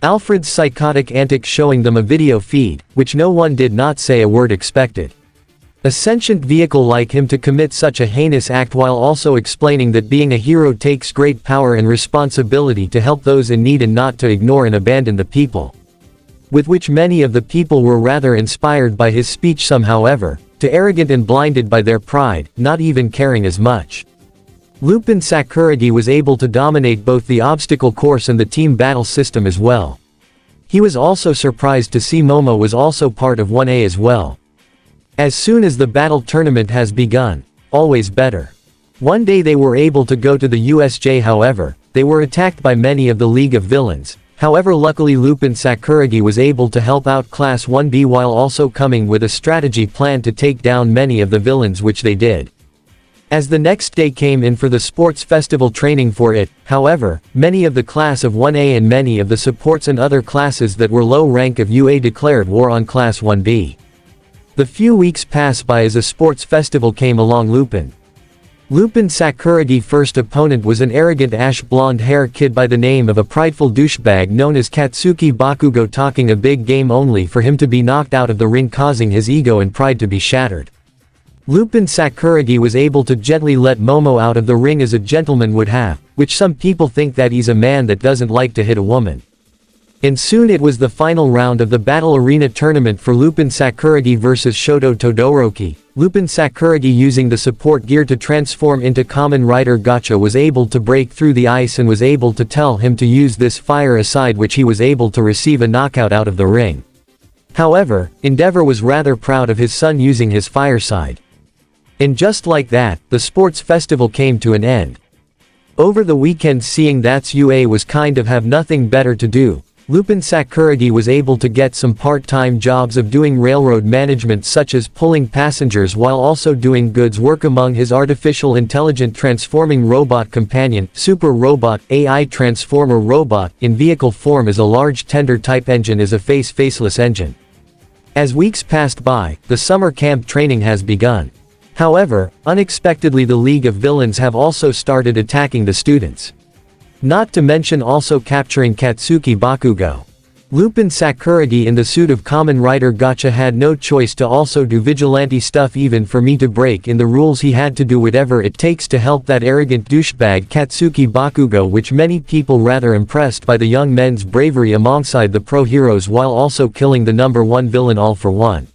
Alfred's psychotic antics, showing them a video feed, which no one did not say a word expected. A sentient vehicle like him to commit such a heinous act while also explaining that being a hero takes great power and responsibility to help those in need and not to ignore and abandon the people. With which many of the people were rather inspired by his speech, some however, too arrogant and blinded by their pride, not even caring as much. Lupin Sakuragi was able to dominate both the obstacle course and the team battle system as well. He was also surprised to see Momo was also part of 1A as well. As soon as the battle tournament has begun, always better. One day they were able to go to the USJ, however, they were attacked by many of the League of Villains, However, luckily Lupin Sakuragi was able to help out Class 1B while also coming with a strategy plan to take down many of the villains, which they did. As the next day came in for the sports festival training for it, however, many of the class of 1A and many of the supports and other classes that were low rank of UA declared war on Class 1B. The few weeks passed by as a sports festival came along. Lupin Sakuragi's first opponent was an arrogant ash-blonde-hair kid by the name of a prideful douchebag known as Katsuki Bakugo, talking a big game only for him to be knocked out of the ring, causing his ego and pride to be shattered. Lupin Sakuragi was able to gently let Momo out of the ring as a gentleman would have, which some people think that he's a man that doesn't like to hit a woman. And soon it was the final round of the Battle Arena tournament for Lupin Sakuragi vs Shoto Todoroki. Lupin Sakuragi, using the support gear to transform into Kamen Rider Gacha, was able to break through the ice and was able to tell him to use this fire aside, which he was able to receive a knockout out of the ring. However, Endeavor was rather proud of his son using his fire side. And just like that, the sports festival came to an end. Over the weekend, seeing that UA was kind of have nothing better to do, Lupin Sakuragi was able to get some part-time jobs of doing railroad management, such as pulling passengers while also doing goods work. Among his artificial intelligent transforming robot companion, Super Robot, AI Transformer Robot, in vehicle form is a large tender-type engine, is a faceless engine. As weeks passed by, the summer camp training has begun. However, unexpectedly the League of Villains have also started attacking the students. Not to mention also capturing Katsuki Bakugo. Lupin Sakuragi, in the suit of Kamen Rider Gacha, had no choice to also do vigilante stuff. Even for me to break in the rules, he had to do whatever it takes to help that arrogant douchebag Katsuki Bakugo, which many people rather impressed by the young men's bravery alongside the pro heroes while also killing the #1 villain all for one.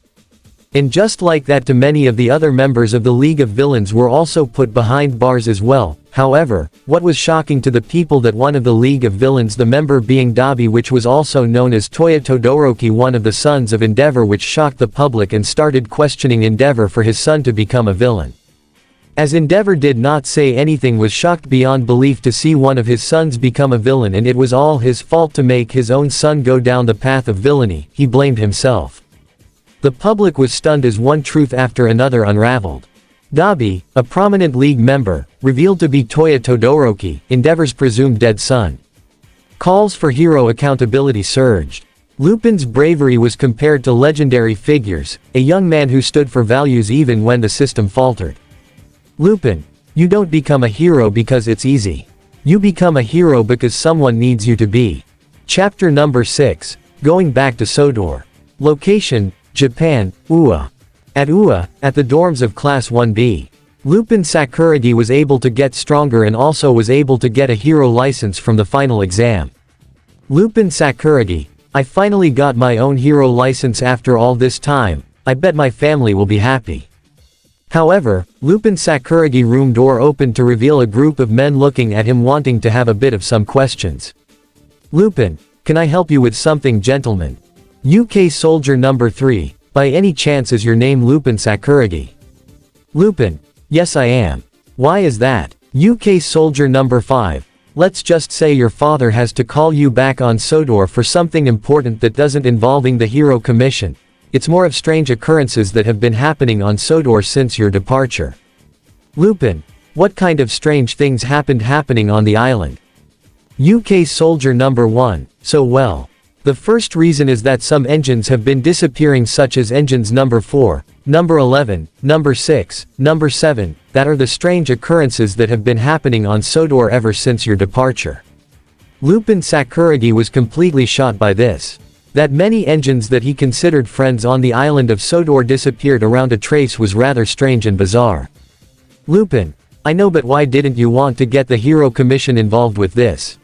And just like that, to many of the other members of the League of Villains were also put behind bars as well. However, what was shocking to the people that one of the League of Villains, the member being Dabi, which was also known as Toya Todoroki, one of the sons of Endeavor, which shocked the public and started questioning Endeavor for his son to become a villain. As Endeavor did not say anything, was shocked beyond belief to see one of his sons become a villain, and it was all his fault to make his own son go down the path of villainy. He blamed himself. The public was stunned as one truth after another unraveled. Dabi, a prominent League member, revealed to be Toya Todoroki, Endeavor's presumed dead son. Calls for hero accountability surged. Lupin's bravery was compared to legendary figures, a young man who stood for values even when the system faltered. Lupin, you don't become a hero because it's easy. You become a hero because someone needs you to be. Chapter number 6, Going Back to Sodor. Location, Japan, UA. At UA, at the dorms of Class 1B. Lupin Sakuragi was able to get stronger and also was able to get a hero license from the final exam. Lupin Sakuragi, I finally got my own hero license after all this time. I bet my family will be happy. However, Lupin Sakuragi room door opened to reveal a group of men looking at him, wanting to have a bit of some questions. Lupin, can I help you with something, gentlemen? UK Soldier number 3, by any chance is your name Lupin Sakuragi? Lupin, yes I am. Why is that? UK Soldier number 5, let's just say your father has to call you back on Sodor for something important that doesn't involving the Hero Commission. It's more of strange occurrences that have been happening on Sodor since your departure. Lupin, what kind of strange things happening on the island? UK Soldier number 1, so well. The first reason is that some engines have been disappearing, such as engines number 4, number 11, number 6, number 7, that are the strange occurrences that have been happening on Sodor ever since your departure. Lupin Sakuragi was completely shocked by this. That many engines that he considered friends on the island of Sodor disappeared around a trace was rather strange and bizarre. Lupin, I know, but why didn't you want to get the Hero Commission involved with this?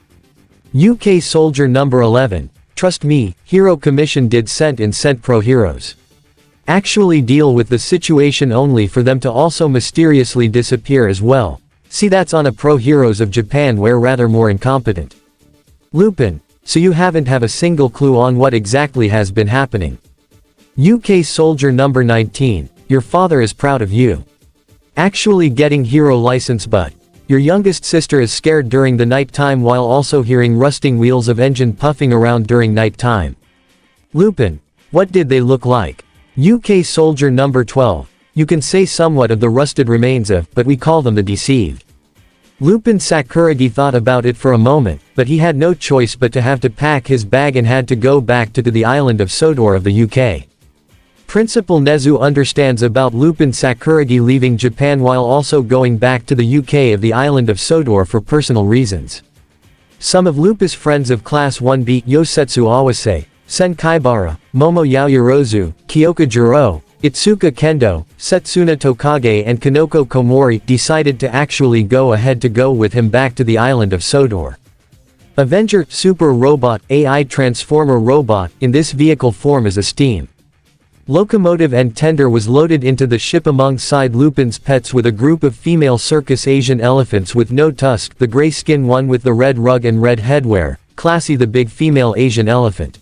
UK Soldier number 11, trust me, Hero Commission did sent pro heroes. Actually deal with the situation only for them to also mysteriously disappear as well. See, that's on a pro heroes of Japan where rather more incompetent. Lupin, so you haven't have a single clue on what exactly has been happening. UK Soldier number 19, your father is proud of you. Actually getting hero license, but your youngest sister is scared during the night time while also hearing rusting wheels of engine puffing around during night time. Lupin. What did they look like? UK Soldier number 12. You can say somewhat of the rusted remains of, but we call them the deceived. Lupin. Sakuragi thought about it for a moment, but he had no choice but to have to pack his bag and had to go back to the island of Sodor of the UK. Principal Nezu understands about Lupin. Sakuragi leaving Japan while also going back to the UK of the island of Sodor for personal reasons. Some of Lupin's friends of Class 1B, Yosetsu Awase, Sen Kaibara, Momo Yaoyorozu, Kyoka Jiro, Itsuka Kendo, Setsuna Tokage and Kanoko Komori, decided to actually go ahead to go with him back to the island of Sodor. Avenger, Super Robot, AI Transformer Robot, in this vehicle form as a steam locomotive and tender was loaded into the ship alongside Lupin's pets with a group of female circus Asian elephants with no tusk, the gray skin one with the red rug and red headwear, Classy the big female Asian elephant.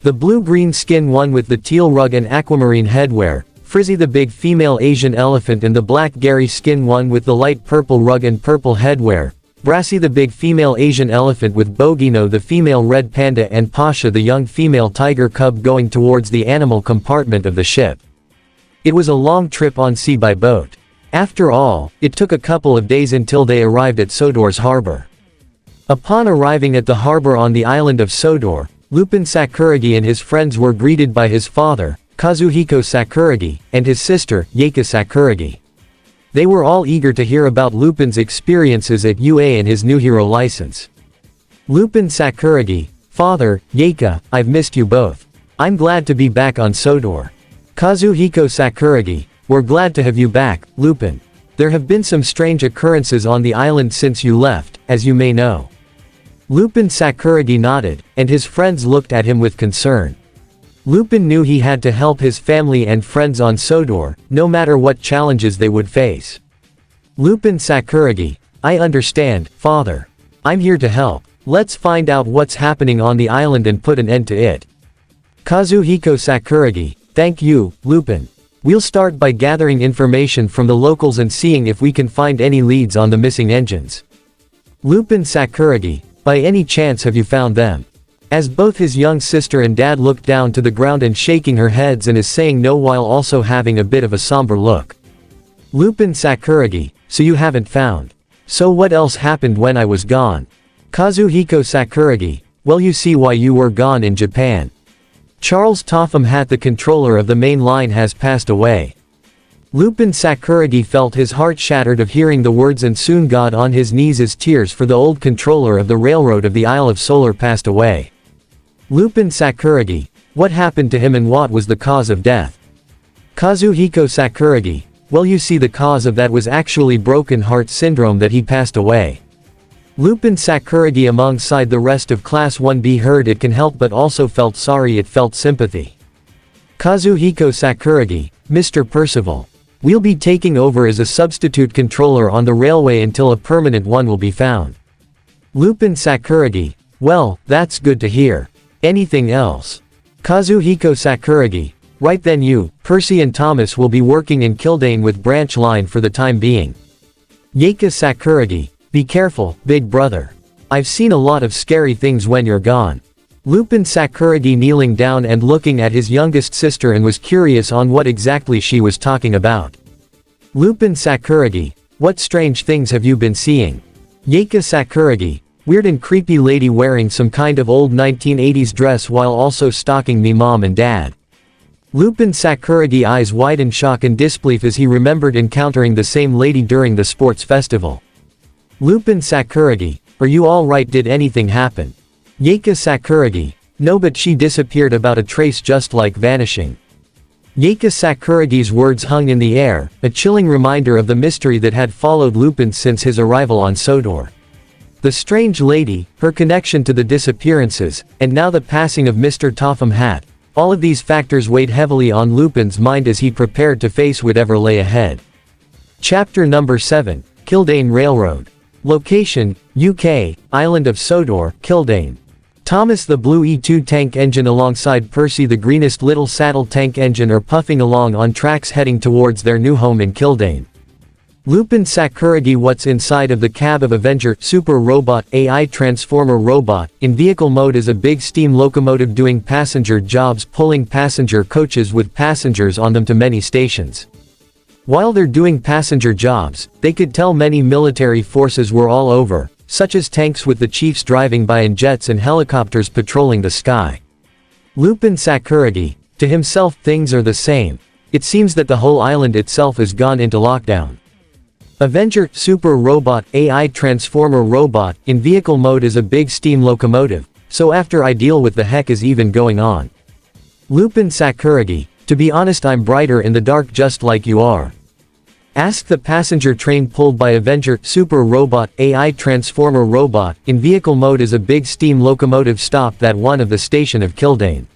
The blue-green skin one with the teal rug and aquamarine headwear, Frizzy the big female Asian elephant and the black Gary skin one with the light purple rug and purple headwear, Brassy the big female Asian elephant with Bogino the female red panda and Pasha the young female tiger cub going towards the animal compartment of the ship. It was a long trip on sea by boat. After all, it took a couple of days until they arrived at Sodor's harbor. Upon arriving at the harbor on the island of Sodor, Lupin. Sakuragi and his friends were greeted by his father, Kazuhiko Sakuragi, and his sister, Yeika Sakuragi. They were all eager to hear about Lupin's experiences at UA and his new hero license. Lupin. Sakuragi. Father, Yeika, I've missed you both. I'm glad to be back on Sodor. Kazuhiko Sakuragi. We're glad to have you back, Lupin. There have been some strange occurrences on the island since you left, as you may know. Lupin. Sakuragi nodded, and his friends looked at him with concern. Lupin knew he had to help his family and friends on Sodor, no matter what challenges they would face. Lupin. Sakuragi. I understand, father. I'm here to help. Let's find out what's happening on the island and put an end to it. Kazuhiko Sakuragi. Thank you, Lupin. We'll start by gathering information from the locals and seeing if we can find any leads on the missing engines. Lupin. Sakuragi. By any chance have you found them? As both his young sister and dad look down to the ground and shaking her heads and is saying no while also having a bit of a somber look. Lupin. Sakuragi. So you haven't found. So what else happened when I was gone? Kazuhiko Sakuragi. Well, you see why you were gone in Japan. Charles Topham Hatt, the controller of the main line, has passed away. Lupin. Sakuragi felt his heart shattered of hearing the words and soon got on his knees as tears for the old controller of the railroad of the Isle of Solar passed away. Lupin. Sakuragi. What happened to him and what was the cause of death? Kazuhiko Sakuragi. Well, you see, the cause of that was actually broken heart syndrome that he passed away. Lupin. Sakuragi alongside the rest of Class 1B heard it can help but also felt sorry, it felt sympathy. Kazuhiko Sakuragi. Mr. Percival. We'll be taking over as a substitute controller on the railway until a permanent one will be found. Lupin. Sakuragi. Well, that's good to hear. Anything else? Kazuhiko Sakuragi. Right then, you, Percy and Thomas will be working in Kildane with Branch Line for the time being. Yeika Sakuragi. Be careful, big brother. I've seen a lot of scary things when you're gone. Lupin. Sakuragi kneeling down and looking at his youngest sister and was curious on what exactly she was talking about. Lupin. Sakuragi. What strange things have you been seeing? Yeika Sakuragi. Weird and creepy lady wearing some kind of old 1980s dress while also stalking me mom and dad. Lupin. Sakuragi eyes wide in shock and disbelief as he remembered encountering the same lady during the sports festival. Lupin. Sakuragi. Are you alright? Did anything happen? Yeika Sakuragi. No, but she disappeared about a trace just like vanishing. Yeika Sakuragi's words hung in the air, a chilling reminder of the mystery that had followed Lupin since his arrival on Sodor. The strange lady, her connection to the disappearances, and now the passing of Mr. Topham Hatt, all of these factors weighed heavily on Lupin's mind as he prepared to face whatever lay ahead. Chapter number 7, Kildane Railroad. Location, UK, Island of Sodor, Kildane. Thomas the blue E2 tank engine alongside Percy the greenest little saddle tank engine are puffing along on tracks heading towards their new home in Kildane. Lupin Sakuragi. What's inside of the cab of Avenger Super Robot AI Transformer Robot in vehicle mode is a big steam locomotive doing passenger jobs, pulling passenger coaches with passengers on them to many stations. While they're doing passenger jobs, they could tell many military forces were all over, such as tanks with the chiefs driving by and jets and helicopters patrolling the sky. Lupin Sakuragi, to himself, things are the same. It seems that the whole island itself has gone into lockdown. Avenger Super Robot AI Transformer Robot in vehicle mode is a big steam locomotive, so after I deal with the heck is even going on. Lupin Sakuragi, to be honest, I'm brighter in the dark just like you are. Ask the passenger train pulled by Avenger Super Robot AI Transformer Robot in vehicle mode is a big steam locomotive stopped at one of the station of Kildane.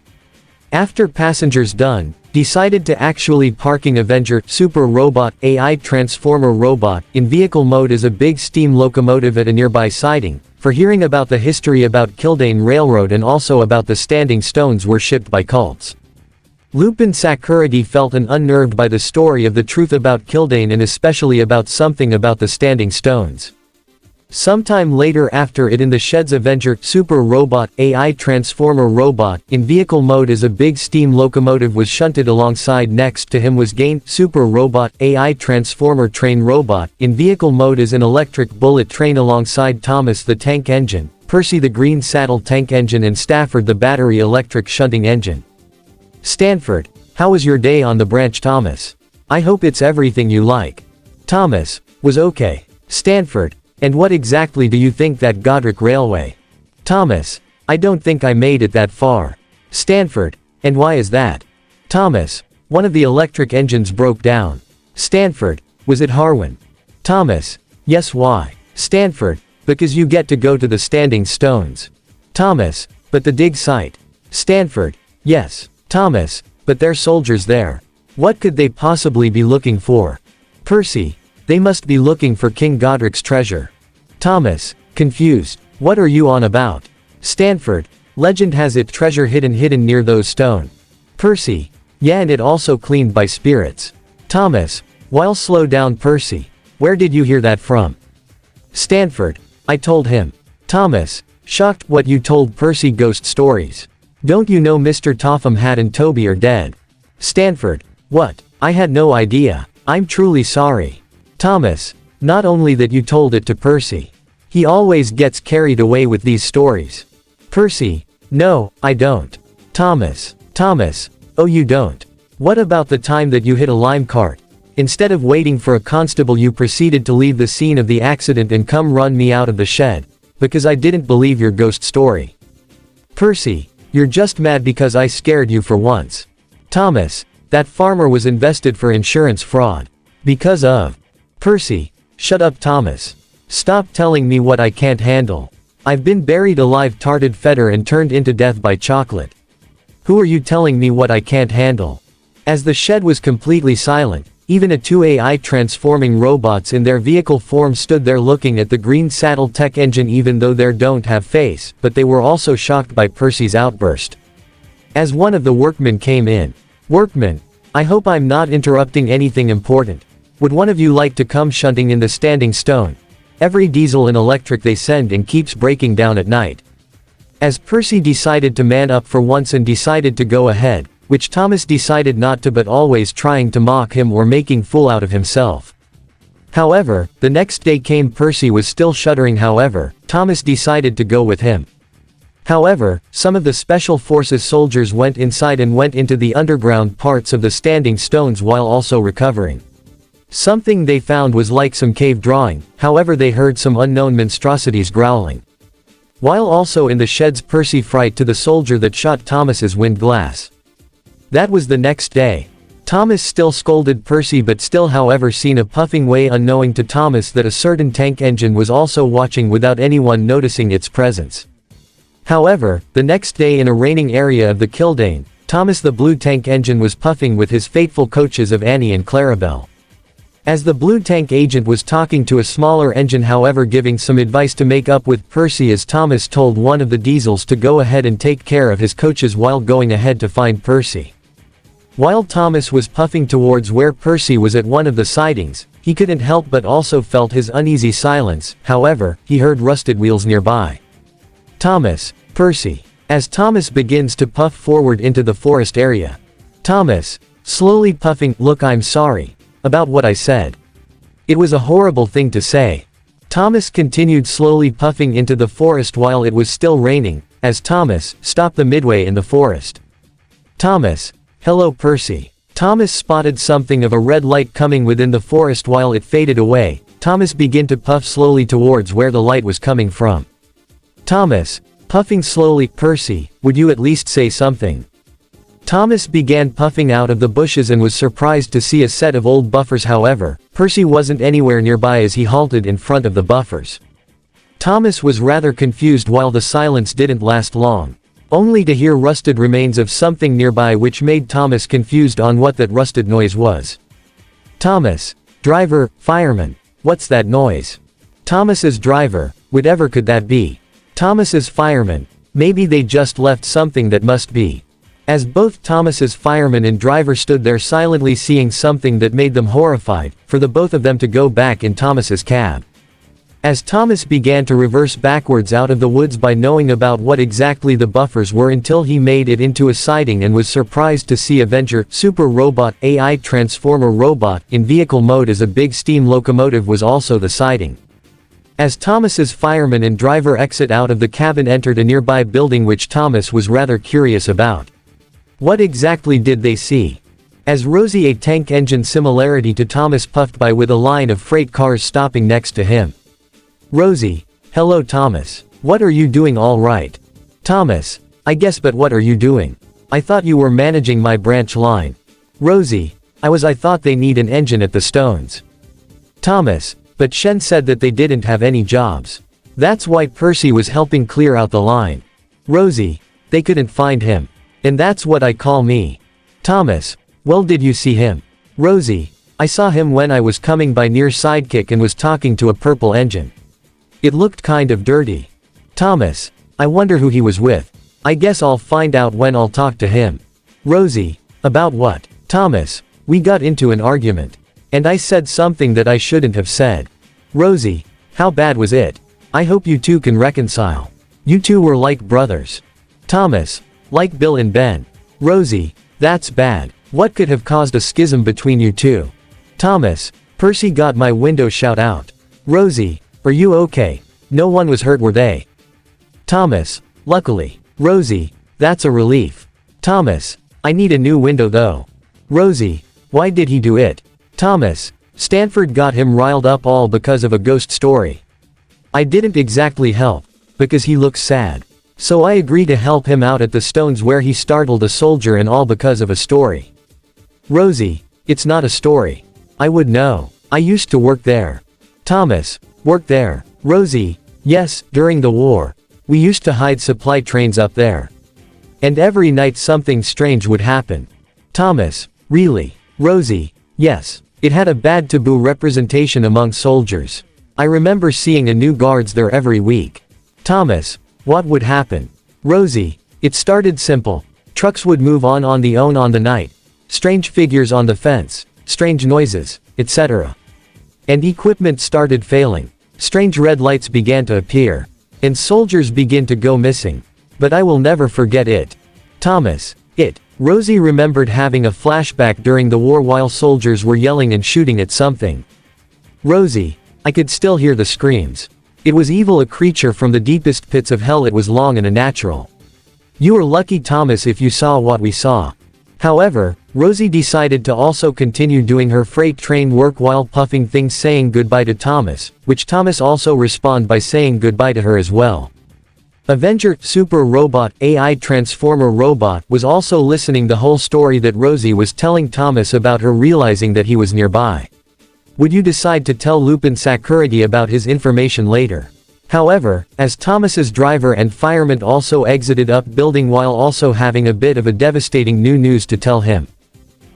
After passengers done, decided to actually parking Avenger Super Robot AI Transformer Robot in vehicle mode is a big steam locomotive at a nearby siding, for hearing about the history about Kildane Railroad and also about the standing stones were shipped by cults. Lupin Sakuragi felt unnerved by the story of the truth about Kildane and especially about something about the standing stones. Sometime later after it in the sheds Avenger Super Robot AI Transformer Robot in vehicle mode is a big steam locomotive was shunted alongside. Next to him was Gain Super Robot AI Transformer Train Robot in vehicle mode is an electric bullet train alongside Thomas the tank engine, Percy the green saddle tank engine and Stafford the battery electric shunting engine. Stanford, how was your day on the branch? Thomas, I hope it's everything you like. Thomas, was okay. Stanford, and what exactly do you think that Godric Railway? Thomas, I don't think I made it that far. Stanford, and why is that? Thomas, one of the electric engines broke down. Stanford, was it Harwin? Thomas, yes, why? Stanford, because you get to go to the standing stones. Thomas, but the dig site. Stanford, yes. Thomas, but they're soldiers there. What could they possibly be looking for? Percy, they must be looking for King Godric's treasure. Thomas, confused, what are you on about? Stanford, legend has it treasure hidden near those stone. Percy, yeah, and it also cleaned by spirits. Thomas, while slow down Percy, where did you hear that from? Stanford, I told him. Thomas, shocked, what you told Percy ghost stories? Don't you know Mr. Topham Hatt and Toby are dead? Stanford, what? I had no idea. I'm truly sorry. Thomas, not only that you told it to Percy. He always gets carried away with these stories. Percy, no, I don't. Thomas, oh you don't. What about the time that you hit a lime cart? Instead of waiting for a constable you proceeded to leave the scene of the accident and come run me out of the shed, because I didn't believe your ghost story. Percy, you're just mad because I scared you for once. Thomas, that farmer was invested for insurance fraud. Because of. Percy, shut up Thomas. Stop telling me what I can't handle. I've been buried alive, tarted fetter and turned into death by chocolate. Who are you telling me what I can't handle? As the shed was completely silent, even a two AI transforming robots in their vehicle form stood there looking at the green saddle tech engine even though they don't have face, but they were also shocked by Percy's outburst. As one of the workmen came in. Workman, I hope I'm not interrupting anything important. Would one of you like to come shunting in the standing stone? Every diesel and electric they send in keeps breaking down at night. As Percy decided to man up for once and decided to go ahead, which Thomas decided not to, but always trying to mock him or making fool out of himself. However, the next day came. Percy was still shuddering. However, Thomas decided to go with him. However, some of the Special Forces soldiers went inside and went into the underground parts of the standing stones while also recovering. Something they found was like some cave drawing, however they heard some unknown monstrosities growling. While also in the sheds, Percy fright to the soldier that shot Thomas's wind glass. That was the next day. Thomas still scolded Percy but still however seen a puffing way unknowing to Thomas that a certain tank engine was also watching without anyone noticing its presence. However, the next day in a raining area of the Kildane, Thomas the blue tank engine was puffing with his faithful coaches of Annie and Clarabelle. As the blue tank agent was talking to a smaller engine however giving some advice to make up with Percy as Thomas told one of the diesels to go ahead and take care of his coaches while going ahead to find Percy. While Thomas was puffing towards where Percy was at one of the sidings, He couldn't help but also felt his uneasy silence. However, he heard rusted wheels nearby. Thomas, Percy. As Thomas begins to puff forward into the forest area. Thomas, slowly puffing, look, I'm sorry. About what I said. It was a horrible thing to say. Thomas continued slowly puffing into the forest while it was still raining, as Thomas stopped the midway in the forest. Thomas, hello Percy. Thomas spotted something of a red light coming within the forest while it faded away. Thomas began to puff slowly towards where the light was coming from. Thomas, puffing slowly, Percy, would you at least say something? Thomas began puffing out of the bushes and was surprised to see a set of old buffers. However, Percy wasn't anywhere nearby as he halted in front of the buffers. Thomas was rather confused while the silence didn't last long. Only to hear rusted remains of something nearby which made Thomas confused on what that rusted noise was. Thomas, driver, fireman, what's that noise? Thomas's driver, whatever could that be? Thomas's fireman, maybe they just left something that must be. As both Thomas's fireman and driver stood there silently seeing something that made them horrified, for the both of them to go back in Thomas's cab. As Thomas began to reverse backwards out of the woods by knowing about what exactly the buffers were until he made it into a siding and was surprised to see Avenger, Super Robot, AI Transformer Robot, in vehicle mode as a big steam locomotive was also the siding. As Thomas's fireman and driver exit out of the cabin entered a nearby building which Thomas was rather curious about. What exactly did they see? As Rosie, a tank engine similarity to Thomas, puffed by with a line of freight cars stopping next to him. Rosie, hello Thomas. What are you doing? All right. Thomas, I guess, but what are you doing? I thought you were managing my branch line. Rosie, I thought they need an engine at the Stones. Thomas, but Shen said that they didn't have any jobs. That's why Percy was helping clear out the line. Rosie, they couldn't find him. And that's what I call me. Thomas, well, did you see him? Rosie, I saw him when I was coming by near Sidekick and was talking to a purple engine. It looked kind of dirty. Thomas, I wonder who he was with. I guess I'll find out when I'll talk to him. Rosie, about what? Thomas, we got into an argument. And I said something that I shouldn't have said. Rosie, how bad was it? I hope you two can reconcile. You two were like brothers. Thomas, like Bill and Ben. Rosie, that's bad. What could have caused a schism between you two? Thomas, Percy got my window shout out. Rosie, are you okay? No one was hurt, were they? Thomas, luckily. Rosie, that's a relief. Thomas, I need a new window though. Rosie, why did he do it? Thomas, Stanford got him riled up all because of a ghost story. I didn't exactly help, because he looks sad. So I agreed to help him out at the Stones where he startled a soldier and all because of a story. Rosie, it's not a story. I would know. I used to work there. Thomas, work there. Rosie, yes, during the war. We used to hide supply trains up there. And every night something strange would happen. Thomas, really? Rosie, yes. It had a bad taboo representation among soldiers. I remember seeing a new guards there every week. Thomas, what would happen? Rosie, it started simple. Trucks would move on the own on the night. Strange figures on the fence, strange noises, etc. And equipment started failing. Strange red lights began to appear. And soldiers began to go missing. But I will never forget it. Thomas, it. Rosie remembered having a flashback during the war while soldiers were yelling and shooting at something. Rosie, I could still hear the screams. It was evil, a creature from the deepest pits of hell. It was long and unnatural. You were lucky, Thomas, if you saw what we saw. However, Rosie decided to also continue doing her freight train work while puffing things, saying goodbye to Thomas, which Thomas also responded by saying goodbye to her as well. Avenger, Super Robot, AI Transformer Robot was also listening the whole story that Rosie was telling Thomas about her realizing that he was nearby. Would you decide to tell Lupin Sakuragi about his information later? However, as Thomas's driver and fireman also exited up building while also having a bit of a devastating new news to tell him.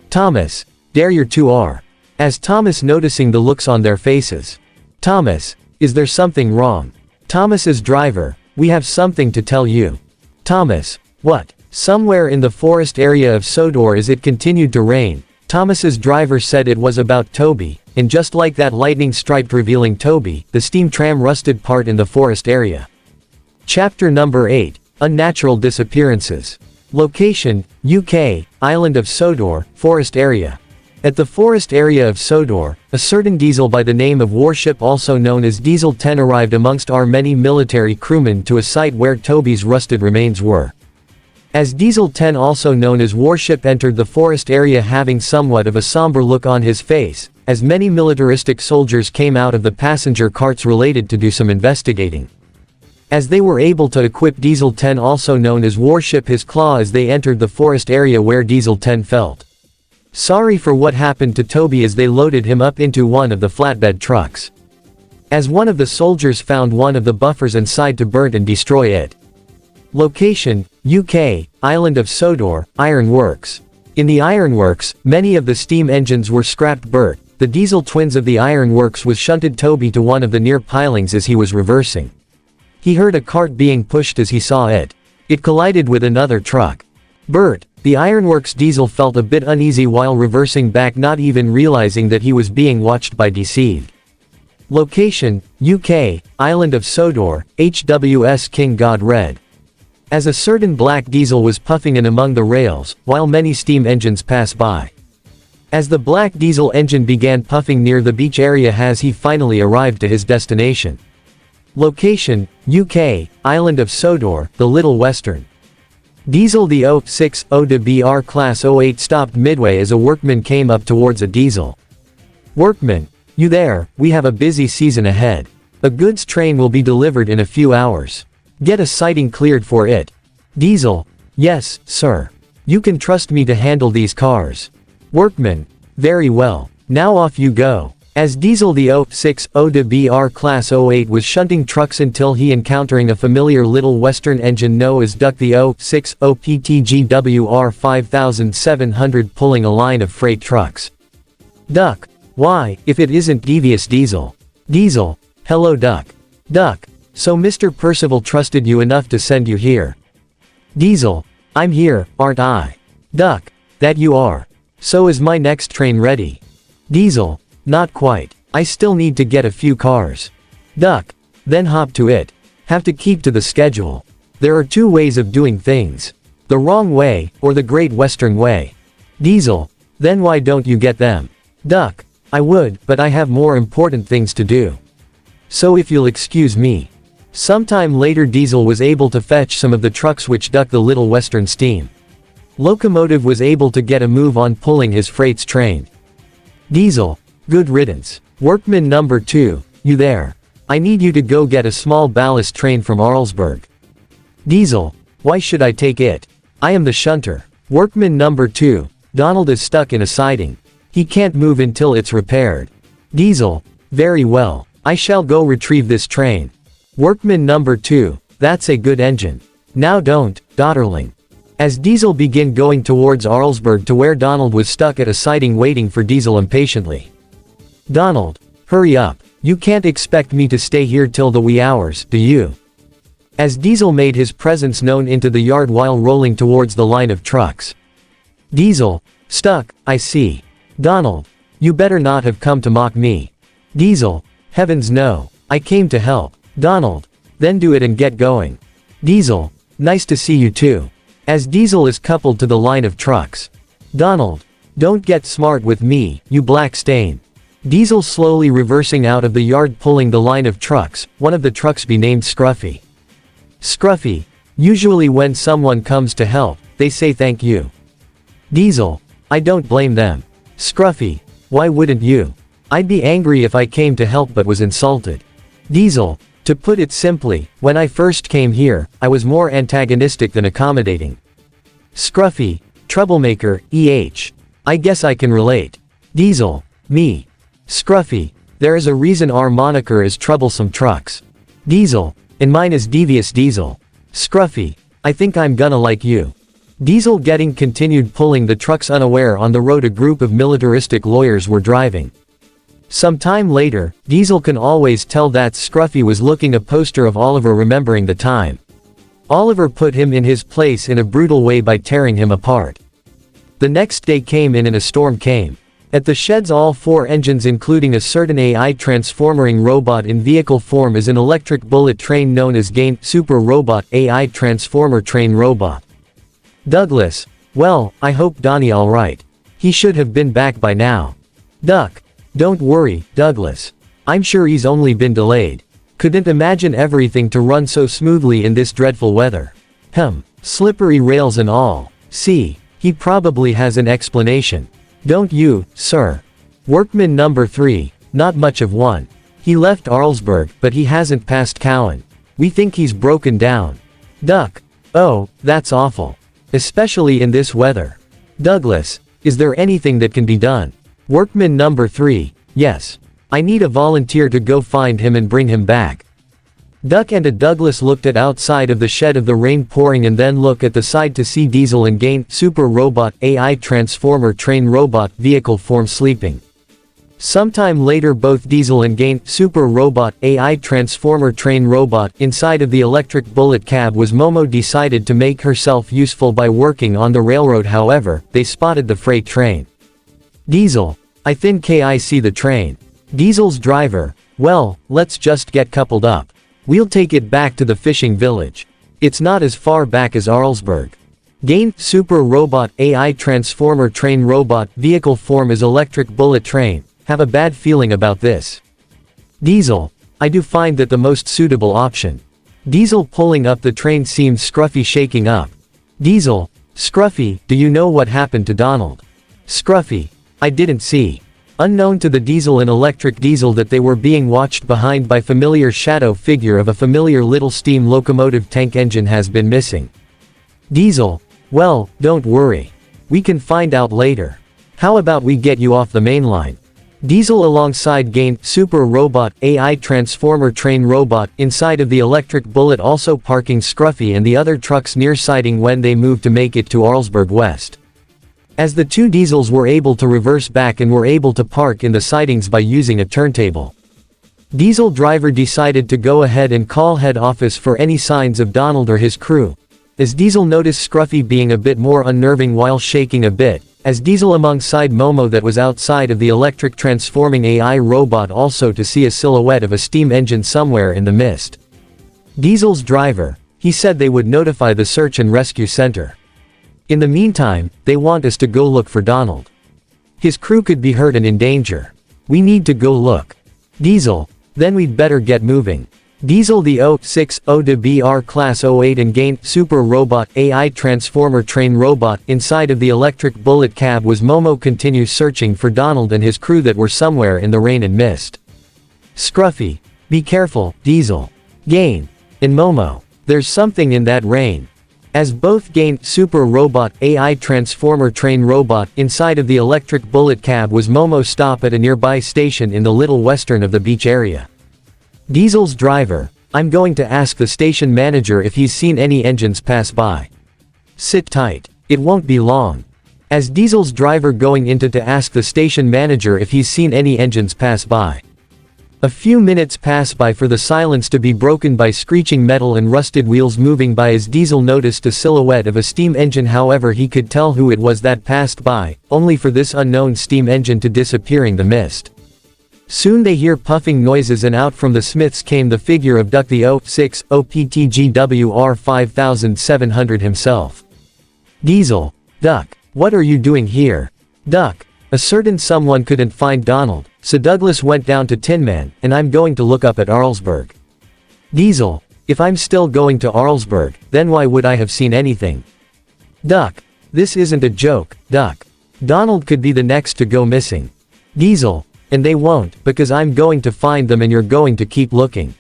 Thomas, there you two are. As Thomas noticing the looks on their faces. Thomas, is there something wrong? Thomas's driver, we have something to tell you. Thomas, what? Somewhere in the forest area of Sodor as it continued to rain. Thomas's driver said it was about Toby, and just like that lightning striped revealing Toby, the steam tram rusted part in the forest area. Chapter number 8, Unnatural Disappearances. Location, UK, Island of Sodor, Forest Area. At the forest area of Sodor, a certain Diesel by the name of Warship also known as Diesel 10 arrived amongst our many military crewmen to a site where Toby's rusted remains were. As Diesel 10 also known as Warship entered the forest area having somewhat of a somber look on his face, as many militaristic soldiers came out of the passenger carts related to do some investigating. As they were able to equip Diesel 10 also known as Warship his claw as they entered the forest area where Diesel 10 felt sorry for what happened to Toby as they loaded him up into one of the flatbed trucks. As one of the soldiers found one of the buffers inside to burn and destroy it. Location, UK, Island of Sodor, Iron Works. In the Iron Works, many of the steam engines were scrapped. Bert, the diesel twins of the Iron Works was shunted Toby to one of the near pilings as he was reversing. He heard a cart being pushed as he saw it. It collided with another truck. Bert, the Ironworks Diesel felt a bit uneasy while reversing back not even realizing that he was being watched by Deceived. Location, UK, Island of Sodor, HWS King God Red. As a certain black diesel was puffing in among the rails, while many steam engines pass by. As the black diesel engine began puffing near the beach area as he finally arrived to his destination. Location, UK, Island of Sodor, the Little Western. Diesel the 060 to BR Class 08 stopped midway as a workman came up towards a diesel. Workman, you there, we have a busy season ahead. A goods train will be delivered in a few hours. Get a sighting cleared for it. Diesel, yes, sir. You can trust me to handle these cars. Workman, very well. Now off you go. As Diesel the 060 to BR Class 08 was shunting trucks until he encountering a familiar Little Western engine known as Duck the 060 PTGWR 5700 pulling a line of freight trucks. Duck. Why, if it isn't Devious Diesel. Diesel. Hello Duck. Duck. So Mr. Percival trusted you enough to send you here. Diesel. I'm here, aren't I? Duck. That you are. So is my next train ready? Diesel. Not quite. I still need to get a few cars. Duck. Then hop to it. Have to keep to the schedule. There are two ways of doing things. The wrong way, or the Great Western way. Diesel. Then why don't you get them? Duck. I would, but I have more important things to do. So if you'll excuse me. Sometime later Diesel was able to fetch some of the trucks which Duck the Little Western steam locomotive was able to get a move on pulling his freight's train. Diesel. Good riddance. Workman number 2, you there. I need you to go get a small ballast train from Arlsberg. Diesel. Why should I take it? I am the shunter. Workman number 2, Donald is stuck in a siding. He can't move until it's repaired. Diesel. Very well. I shall go retrieve this train. Workman number 2, that's a good engine. Now don't, Dotterling. As Diesel began going towards Arlsberg to where Donald was stuck at a siding waiting for Diesel impatiently. Donald. Hurry up. You can't expect me to stay here till the wee hours, do you? As Diesel made his presence known into the yard while rolling towards the line of trucks. Diesel. Stuck, I see. Donald. You better not have come to mock me. Diesel. Heavens no. I came to help. Donald. Then do it and get going. Diesel. Nice to see you too. As Diesel is coupled to the line of trucks. Donald. Don't get smart with me, you black stain. Diesel slowly reversing out of the yard pulling the line of trucks, one of the trucks be named Scruffy. Scruffy. Usually when someone comes to help, they say thank you. Diesel. I don't blame them. Scruffy. Why wouldn't you? I'd be angry if I came to help but was insulted. Diesel. To put it simply, when I first came here, I was more antagonistic than accommodating. Scruffy. Troublemaker, I guess I can relate. Diesel. Me. Scruffy. There is a reason our moniker is Troublesome Trucks. Diesel. And mine is Devious Diesel. Scruffy. I think I'm gonna like you. Diesel getting continued pulling the trucks unaware on the road a group of militaristic lawyers were driving. Some time later, Diesel can always tell that Scruffy was looking a poster of Oliver remembering the time. Oliver put him in his place in a brutal way by tearing him apart. The next day came in and a storm came. At the sheds all 4 engines including a certain AI transforming robot in vehicle form is an electric bullet train known as Gain Super Robot AI Transformer Train Robot. Douglas, well, I hope Donnie alright. He should have been back by now. Duck, don't worry, Douglas. I'm sure he's only been delayed. Couldn't imagine everything to run so smoothly in this dreadful weather. Slippery rails and all. See, he probably has an explanation. Don't you, sir? Workman number 3, not much of one. He left Arlsburg, but he hasn't passed Cowan. We think he's broken down. Duck, oh, that's awful. Especially in this weather. Douglas, is there anything that can be done? Workman number 3, yes. I need a volunteer to go find him and bring him back. Duck and a Douglas looked at outside of the shed of the rain pouring and then look at the side to see Diesel and Gain Super Robot AI Transformer Train Robot vehicle form sleeping. Sometime later both Diesel and Gain Super Robot AI Transformer Train Robot inside of the electric bullet cab was Momo decided to make herself useful by working on the railroad. However, they spotted the freight train. Diesel, I think I see the train. Diesel's driver, well, let's just get coupled up. We'll take it back to the fishing village. It's not as far back as Arlsburg. Gain Super Robot AI Transformer Train Robot vehicle form is electric bullet train. Have a bad feeling about this. Diesel, I do find that the most suitable option. Diesel pulling up the train seems Scruffy shaking up. Diesel, Scruffy, do you know what happened to Donald? Scruffy, I didn't see. Unknown to the Diesel and electric Diesel that they were being watched behind by familiar shadow figure of a familiar little steam locomotive tank engine has been missing. Diesel, well, don't worry. We can find out later. How about we get you off the main line? Diesel alongside Gain Super Robot AI Transformer Train Robot inside of the electric bullet also parking Scruffy and the other trucks near siding when they moved to make it to Arlsburg West. As the 2 Diesels were able to reverse back and were able to park in the sidings by using a turntable. Diesel driver decided to go ahead and call head office for any signs of Donald or his crew. As Diesel noticed Scruffy being a bit more unnerving while shaking a bit, as Diesel alongside Momo that was outside of the electric transforming AI robot also to see a silhouette of a steam engine somewhere in the mist. Diesel's driver, he said they would notify the search and rescue center. In the meantime, they want us to go look for Donald. His crew could be hurt and in danger. We need to go look. Diesel, then we'd better get moving. Diesel the 060 to BR Class 08 and Gain Super Robot AI Transformer Train Robot inside of the electric bullet cab was Momo continues searching for Donald and his crew that were somewhere in the rain and mist. Scruffy, be careful, Diesel. Gain, and Momo, there's something in that rain. As both Gain Super Robot AI Transformer Train Robot inside of the electric bullet cab was Momo stop at a nearby station in the little western of the beach area. Diesel's driver, I'm going to ask the station manager if he's seen any engines pass by. Sit tight, it won't be long. As Diesel's driver going into to ask the station manager if he's seen any engines pass by. A few minutes pass by for the silence to be broken by screeching metal and rusted wheels moving by as Diesel noticed a silhouette of a steam engine. However, he could tell who it was that passed by, only for this unknown steam engine to disappearing the mist. Soon they hear puffing noises and out from the Smiths came the figure of Duck the 060 PTGWR 5700 himself. Diesel, Duck, what are you doing here? Duck, a certain someone couldn't find Donald, so Douglas went down to Tin Man, and I'm going to look up at Arlsburg. Diesel, if I'm still going to Arlsburg, then why would I have seen anything? Duck, this isn't a joke, Duck. Donald could be the next to go missing. Diesel, and they won't, because I'm going to find them and you're going to keep looking.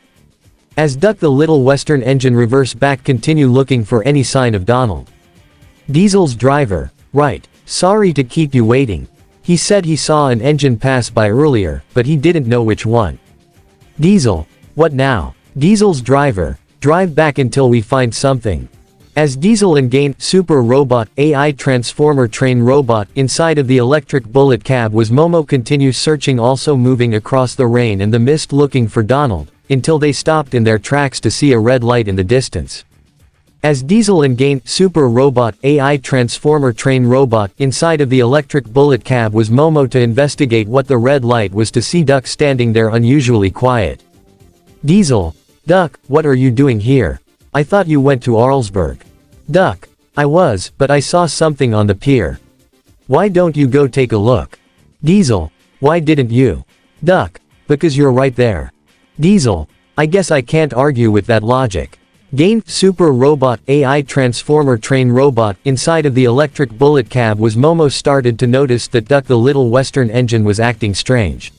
As Duck the little western engine reverse back continue looking for any sign of Donald. Diesel's driver, right, sorry to keep you waiting. He said he saw an engine pass by earlier, but he didn't know which one. Diesel, what now? Diesel's driver, drive back until we find something. As Diesel and Gain Super Robot AI Transformer Train Robot inside of the electric bullet cab was Momo continues searching also moving across the rain and the mist looking for Donald, until they stopped in their tracks to see a red light in the distance. As Diesel and Super Robot AI Transformer Train Robot inside of the electric bullet cab was Momo to investigate what the red light was to see Duck standing there unusually quiet. Diesel: Duck, what are you doing here? I thought you went to Arlsberg. Duck: I was, but I saw something on the pier. Why don't you go take a look? Diesel: Why didn't you? Duck: Because you're right there. Diesel: I guess I can't argue with that logic. Super Robot AI Transformer Train Robot inside of the electric bullet cab was Momo started to notice that Duck the little Western engine was acting strange.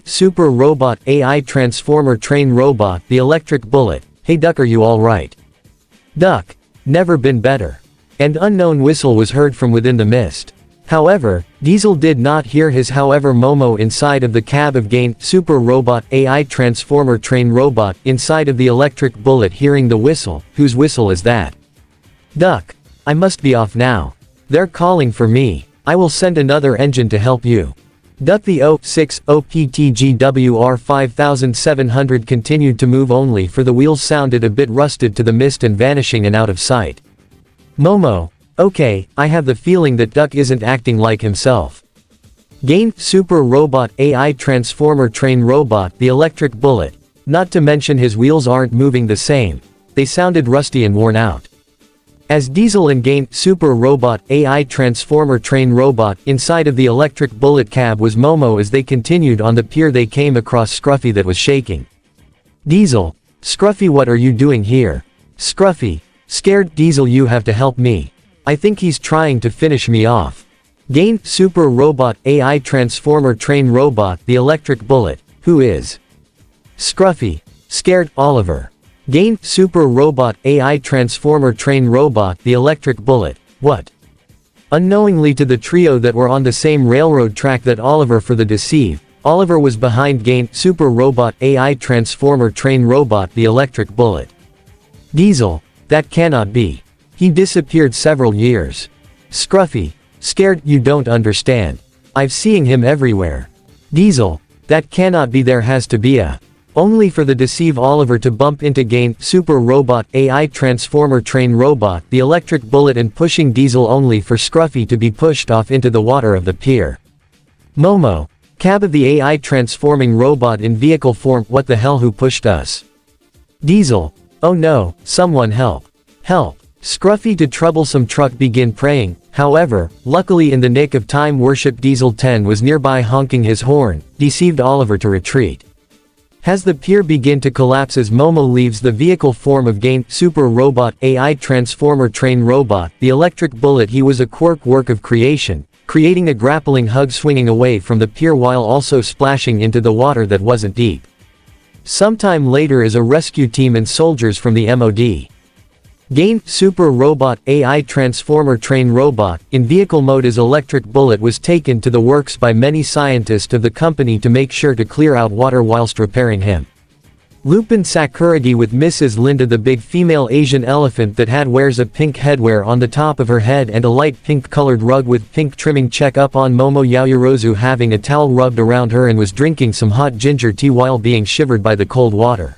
Super Robot AI Transformer Train Robot the electric bullet: Hey Duck, are you alright? Duck: Never been better. An unknown whistle was heard from within the mist. However, Diesel did not hear his. However, Momo inside of the cab of Super Robot AI Transformer Train Robot inside of the electric bullet hearing the whistle. Whose whistle is that? Duck: I must be off now. They're calling for me. I will send another engine to help you. Duck the 06 OPTGWR 5700 continued to move only for the wheels sounded a bit rusted to the mist and vanishing and out of sight. Momo: Okay, I have the feeling that Duck isn't acting like himself. Super Robot AI Transformer Train Robot the electric bullet. Not to mention his wheels aren't moving the same. They sounded rusty and worn out. As Diesel and Super Robot AI Transformer Train Robot inside of the electric bullet cab was Momo. As they continued on the pier they came across Scruffy that was shaking. Diesel: Scruffy, what are you doing here? Scruffy: Scared. Diesel: You have to help me. I think he's trying to finish me off. Super Robot AI Transformer Train Robot the electric bullet. Who is? Scruffy: Scared. Oliver. Super Robot AI Transformer Train Robot the electric bullet. What? Unknowingly to the trio that were on the same railroad track that Oliver for the deceive, Oliver was behind Super Robot AI Transformer Train Robot the electric bullet. Diesel: That cannot be. He disappeared several years. Scruffy: Scared. You don't understand. I've seen him everywhere. Diesel: That cannot be. There has to be a. Only for the deceive Oliver to bump into Super Robot AI Transformer Train Robot the electric bullet and pushing Diesel only for Scruffy to be pushed off into the water of the pier. Momo: Cab of the AI transforming robot in vehicle form. What the hell, who pushed us? Diesel: Oh no, someone help. Help. Scruffy to troublesome truck begin praying. However, luckily in the nick of time Worship Diesel 10 was nearby honking his horn, deceived Oliver to retreat. Has the pier begin to collapse as Momo leaves the vehicle form of Super Robot AI Transformer Train Robot the electric bullet. He was a quirk work of creation, creating a grappling hug swinging away from the pier while also splashing into the water that wasn't deep. Sometime later as a rescue team and soldiers from the MOD. Super Robot AI Transformer Train Robot in vehicle mode as electric bullet was taken to the works by many scientists of the company to make sure to clear out water whilst repairing him. Lupin Sakuragi with Mrs. Linda the big female Asian elephant that wears a pink headwear on the top of her head and a light pink colored rug with pink trimming. Check up on Momo Yaoyorozu having a towel rubbed around her and was drinking some hot ginger tea while being shivered by the cold water.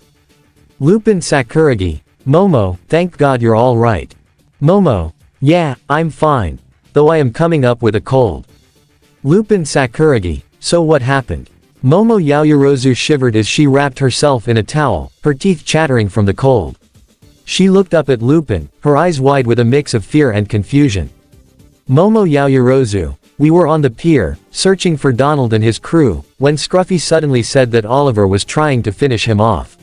Lupin Sakuragi: Momo, thank God you're all right. Momo: Yeah, I'm fine. Though I am coming up with a cold. Lupin Sakuragi: So what happened? Momo Yaoyorozu shivered as she wrapped herself in a towel, her teeth chattering from the cold. She looked up at Lupin, her eyes wide with a mix of fear and confusion. Momo Yaoyorozu: We were on the pier, searching for Donald and his crew, when Scruffy suddenly said that Oliver was trying to finish him off.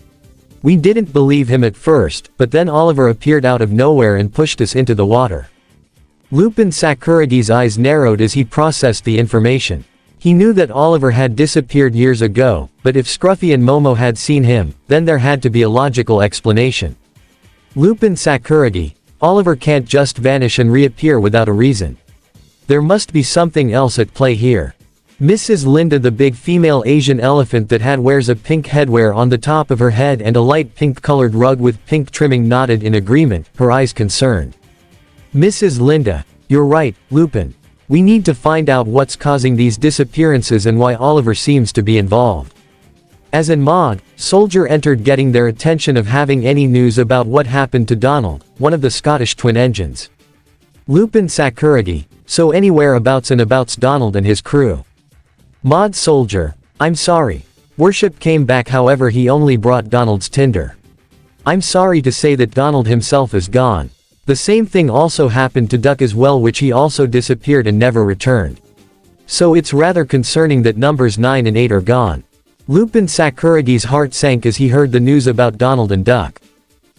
We didn't believe him at first, but then Oliver appeared out of nowhere and pushed us into the water. Lupin Sakuragi's eyes narrowed as he processed the information. He knew that Oliver had disappeared years ago, but if Scruffy and Momo had seen him, then there had to be a logical explanation. Lupin Sakuragi: Oliver can't just vanish and reappear without a reason. There must be something else at play here. Mrs. Linda the big female Asian elephant that wears a pink headwear on the top of her head and a light pink colored rug with pink trimming nodded in agreement, her eyes concerned. Mrs. Linda: You're right, Lupin. We need to find out what's causing these disappearances and why Oliver seems to be involved. As in Maud, Soldier entered, getting their attention of having any news about what happened to Donald, one of the Scottish twin engines. Lupin Sakuragi, so any whereabouts and abouts Donald and his crew. Maud Soldier, I'm sorry. Worship came back, however he only brought Donald's tinder. I'm sorry to say that Donald himself is gone. The same thing also happened to Duck as well, which he also disappeared and never returned. So it's rather concerning that numbers 9 and 8 are gone. Lupin Sakuragi's heart sank as he heard the news about Donald and Duck.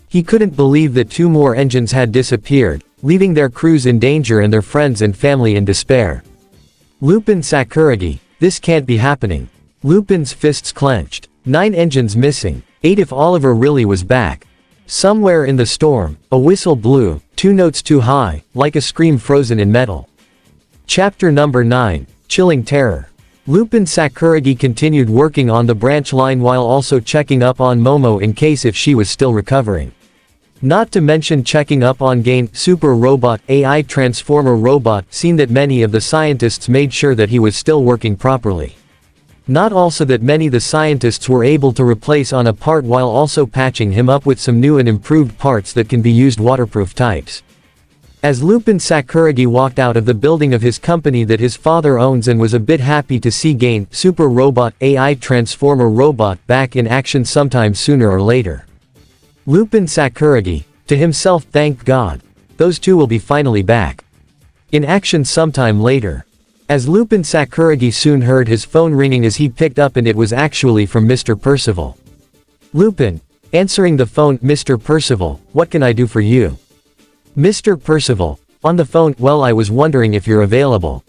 He couldn't believe that 2 more engines had disappeared, leaving their crews in danger and their friends and family in despair. Lupin Sakuragi, this can't be happening. Lupin's fists clenched. 9 engines missing. 8 if Oliver really was back. Somewhere in the storm, a whistle blew, 2 notes too high, like a scream frozen in metal. Chapter number 9, Chilling Terror. Lupin Sakuragi continued working on the branch line while also checking up on Momo in case if she was still recovering. Not to mention checking up on Gain, Super Robot, AI Transformer Robot, seen that many of the scientists made sure that he was still working properly. Not also that many the scientists were able to replace on a part while also patching him up with some new and improved parts that can be used waterproof types. As Lupin Sakuragi walked out of the building of his company that his father owns and was a bit happy to see Gain, Super Robot, AI Transformer Robot back in action sometime sooner or later. Lupin Sakuragi, to himself, thank God. Those 2 will be finally back in action sometime later. As Lupin Sakuragi soon heard his phone ringing as he picked up, and it was actually from Mr. Percival. Lupin, answering the phone, Mr. Percival, what can I do for you? Mr. Percival, on the phone, well, I was wondering if you're available.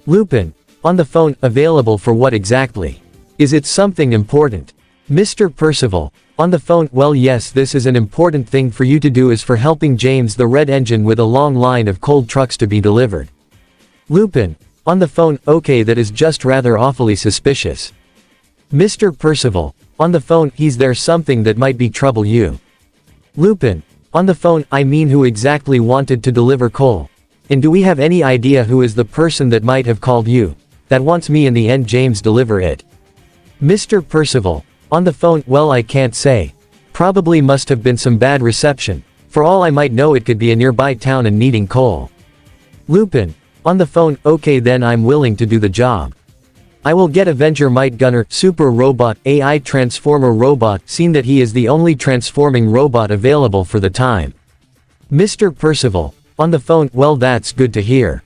Lupin, on the phone, available for what exactly? Is it something important? Mr. Percival, on the phone, well yes, this is an important thing for you to do, is for helping James the Red Engine with a long line of cold trucks to be delivered. Lupin, on the phone, okay, that is just rather awfully suspicious. Mr. Percival, on the phone, he's there something that might be trouble you. Lupin, on the phone, I mean who exactly wanted to deliver coal? And do we have any idea who is the person that might have called you, that wants me in the end James deliver it? Mr. Percival, on the phone, well I can't say. Probably must have been some bad reception. For all I might know it could be a nearby town and needing coal. Lupin, on the phone, okay then I'm willing to do the job. I will get Avenger Might Gunner, Super Robot, AI Transformer Robot, seen that he is the only transforming robot available for the time. Mr. Percival, on the phone, well that's good to hear.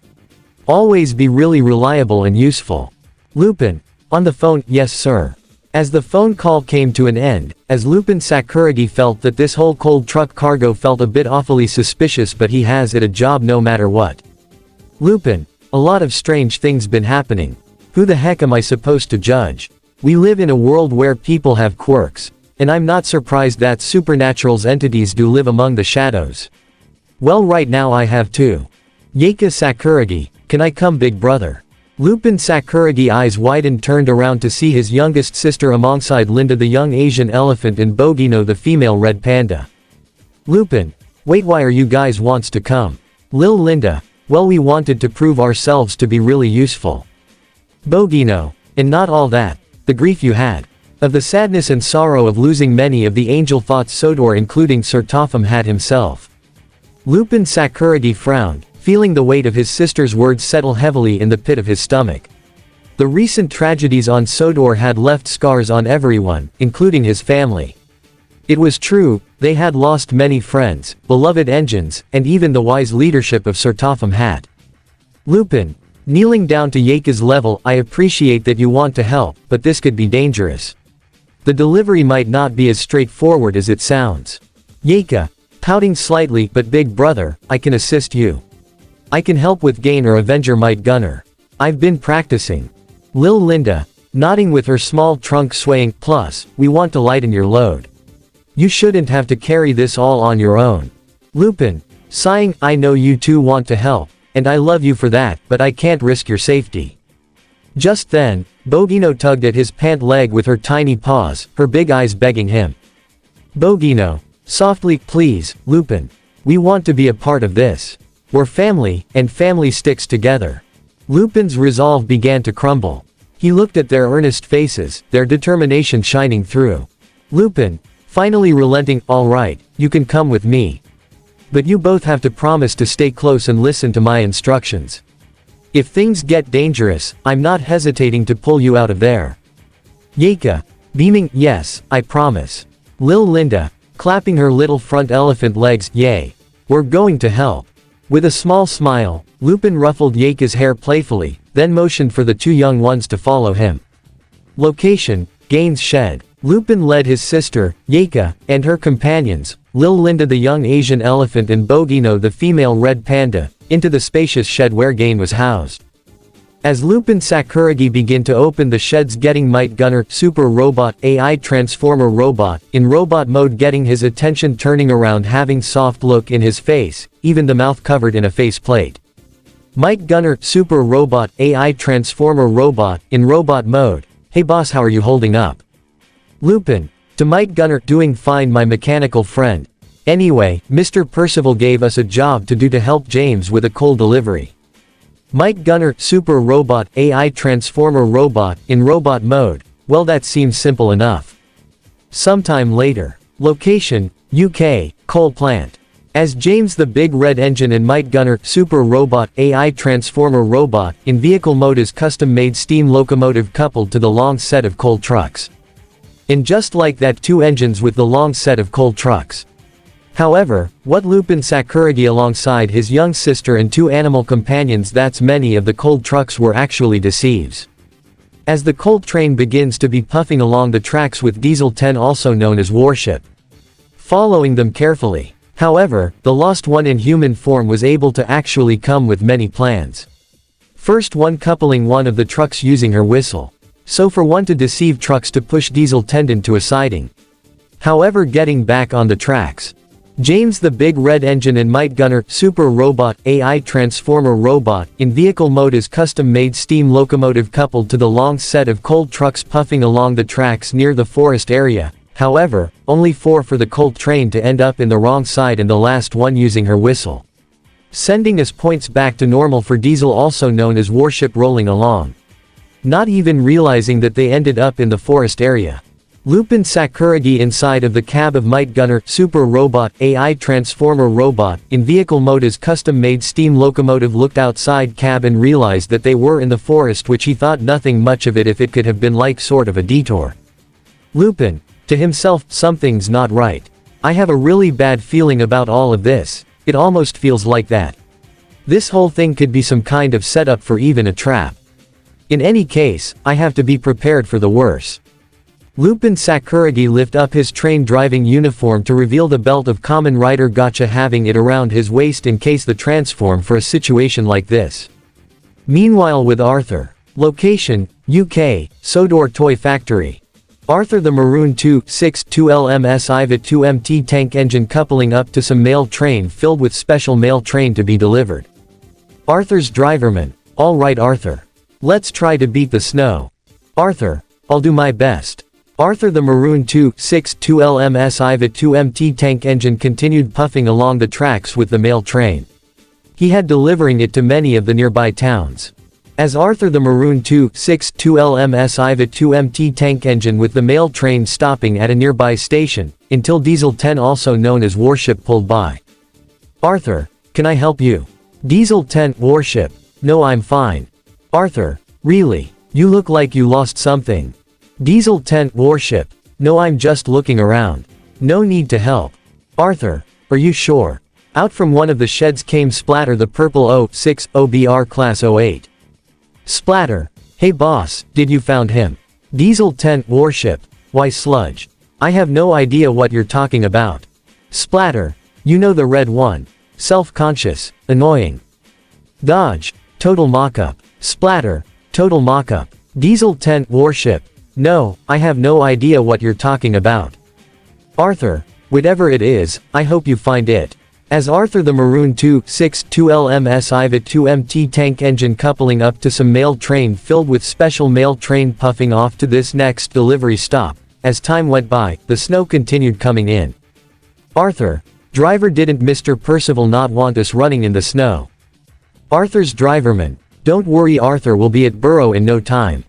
Always be really reliable and useful. Lupin, on the phone, yes sir. As the phone call came to an end, as Lupin Sakuragi felt that this whole cold truck cargo felt a bit awfully suspicious, but he has it a job no matter what. Lupin, a lot of strange things been happening. Who the heck am I supposed to judge? We live in a world where people have quirks, and I'm not surprised that supernatural's entities do live among the shadows. Well, right now I have too. Yaika Sakuragi, can I come, big brother? Lupin Sakuragi eyes widened, turned around to see his youngest sister alongside Linda the young Asian elephant and Bogino the female red panda. Lupin, wait, why are you guys wants to come? Lil Linda, well we wanted to prove ourselves to be really useful. Bogino, and not all that, the grief you had. Of the sadness and sorrow of losing many of the angel thoughts Sodor including Sir Topham had himself. Lupin Sakuragi frowned, feeling the weight of his sister's words settle heavily in the pit of his stomach. The recent tragedies on Sodor had left scars on everyone, including his family. It was true, they had lost many friends, beloved engines, and even the wise leadership of Sir Topham had. Lupin, kneeling down to Yaika's level, I appreciate that you want to help, but this could be dangerous. The delivery might not be as straightforward as it sounds. Yaika, pouting slightly, but big brother, I can assist you. I can help with Gain or Avenger Might Gunner. I've been practicing. Lil Linda, nodding with her small trunk swaying, plus, we want to lighten your load. You shouldn't have to carry this all on your own. Lupin, sighing, I know you two want to help, and I love you for that, but I can't risk your safety. Just then, Bogino tugged at his pant leg with her tiny paws, her big eyes begging him. Bogino, softly, please, Lupin. We want to be a part of this. We're family, and family sticks together. Lupin's resolve began to crumble. He looked at their earnest faces, their determination shining through. Lupin, finally relenting, all right, you can come with me. But you both have to promise to stay close and listen to my instructions. If things get dangerous, I'm not hesitating to pull you out of there. Yeka, beaming, yes, I promise. Lil Linda, clapping her little front elephant legs, yay. We're going to help. With a small smile, Lupin ruffled Yeka's hair playfully, then motioned for the two young ones to follow him. Location, Gaines' shed. Lupin led his sister, Yeka, and her companions, Lil Linda the young Asian elephant and Bogino the female red panda, into the spacious shed where Gain was housed. As Lupin Sakuragi began to open the shed's getting Might Gunner Super Robot AI Transformer Robot, in robot mode getting his attention turning around having soft look in his face, even the mouth covered in a face plate. Might Gunner Super Robot AI Transformer Robot, in robot mode, hey boss how are you holding up? Lupin, to Might Gunner, doing fine my mechanical friend. Anyway, Mr. Percival gave us a job to do to help James with a coal delivery. Might Gunner Super Robot AI Transformer Robot, in robot mode, well that seems simple enough. Sometime later. Location, UK, coal plant. As James the Big Red Engine and Might Gunner Super Robot AI Transformer Robot, in vehicle mode is custom-made steam locomotive coupled to the long set of coal trucks. And just like that, two engines with the long set of coal trucks. However, what Lupin Sakuragi alongside his young sister and two animal companions, that's many of the coal trucks were actually deceives. As the coal train begins to be puffing along the tracks with Diesel 10 also known as Warship, following them carefully. However, the lost one in human form was able to actually come with many plans. First one coupling one of the trucks using her whistle. So for one to deceive trucks to push Diesel 10 into a siding. However, getting back on the tracks. James the Big Red Engine and Might Gunner Super Robot AI Transformer Robot, in vehicle mode is custom-made steam locomotive coupled to the long set of coal trucks puffing along the tracks near the forest area. However, only 4 for the coal train to end up in the wrong side and the last one using her whistle. Sending us points back to normal for Diesel also known as Warship rolling along. Not even realizing that they ended up in the forest area. Lupin Sakuragi inside of the cab of Might Gunner Super Robot AI Transformer Robot, in vehicle mode is custom-made steam locomotive looked outside cab and realized that they were in the forest, which he thought nothing much of it if it could have been like sort of a detour. Lupin, to himself, something's not right. I have a really bad feeling about all of this. It almost feels like that. This whole thing could be some kind of setup for even a trap. In any case, I have to be prepared for the worst. Lupin Sakuragi lift up his train driving uniform to reveal the belt of Kamen Rider Gotcha, having it around his waist in case the transform for a situation like this. Meanwhile with Arthur. Location, UK, Sodor Toy Factory. Arthur the Maroon 262LMS IVA 2MT tank engine coupling up to some mail train filled with special mail train to be delivered. Arthur's driverman. All right Arthur. Let's try to beat the snow. Arthur, I'll do my best. Arthur the Maroon 262LMS IVA 2MT tank engine continued puffing along the tracks with the mail train. He had delivering it to many of the nearby towns. As Arthur the Maroon 262LMS IVA 2MT tank engine with the mail train stopping at a nearby station, until Diesel 10 also known as Warship pulled by. Arthur, can I help you? Diesel 10, Warship. No, I'm fine. Arthur, really? You look like you lost something. Diesel 10, Warship. No, I'm just looking around. No need to help. Arthur, are you sure? Out from one of the sheds came Splatter the purple 06 OBR class 08. Splatter, hey boss, did you found him? Diesel 10, Warship. Why Sludge? I have no idea what you're talking about. Splatter, you know the red one. Self-conscious, annoying. Dodge, total mock-up. Splatter, total mock-up. Diesel 10, Warship. No, I have no idea what you're talking about. Arthur, whatever it is, I hope you find it. As Arthur the Maroon 262LMS IVA 2MT tank engine coupling up to some mail train filled with special mail train puffing off to this next delivery stop. As time went by, the snow continued coming in. Arthur, driver, didn't Mr. Percival not want us running in the snow? Arthur's driverman, don't worry, Arthur will be at Burrow in no time.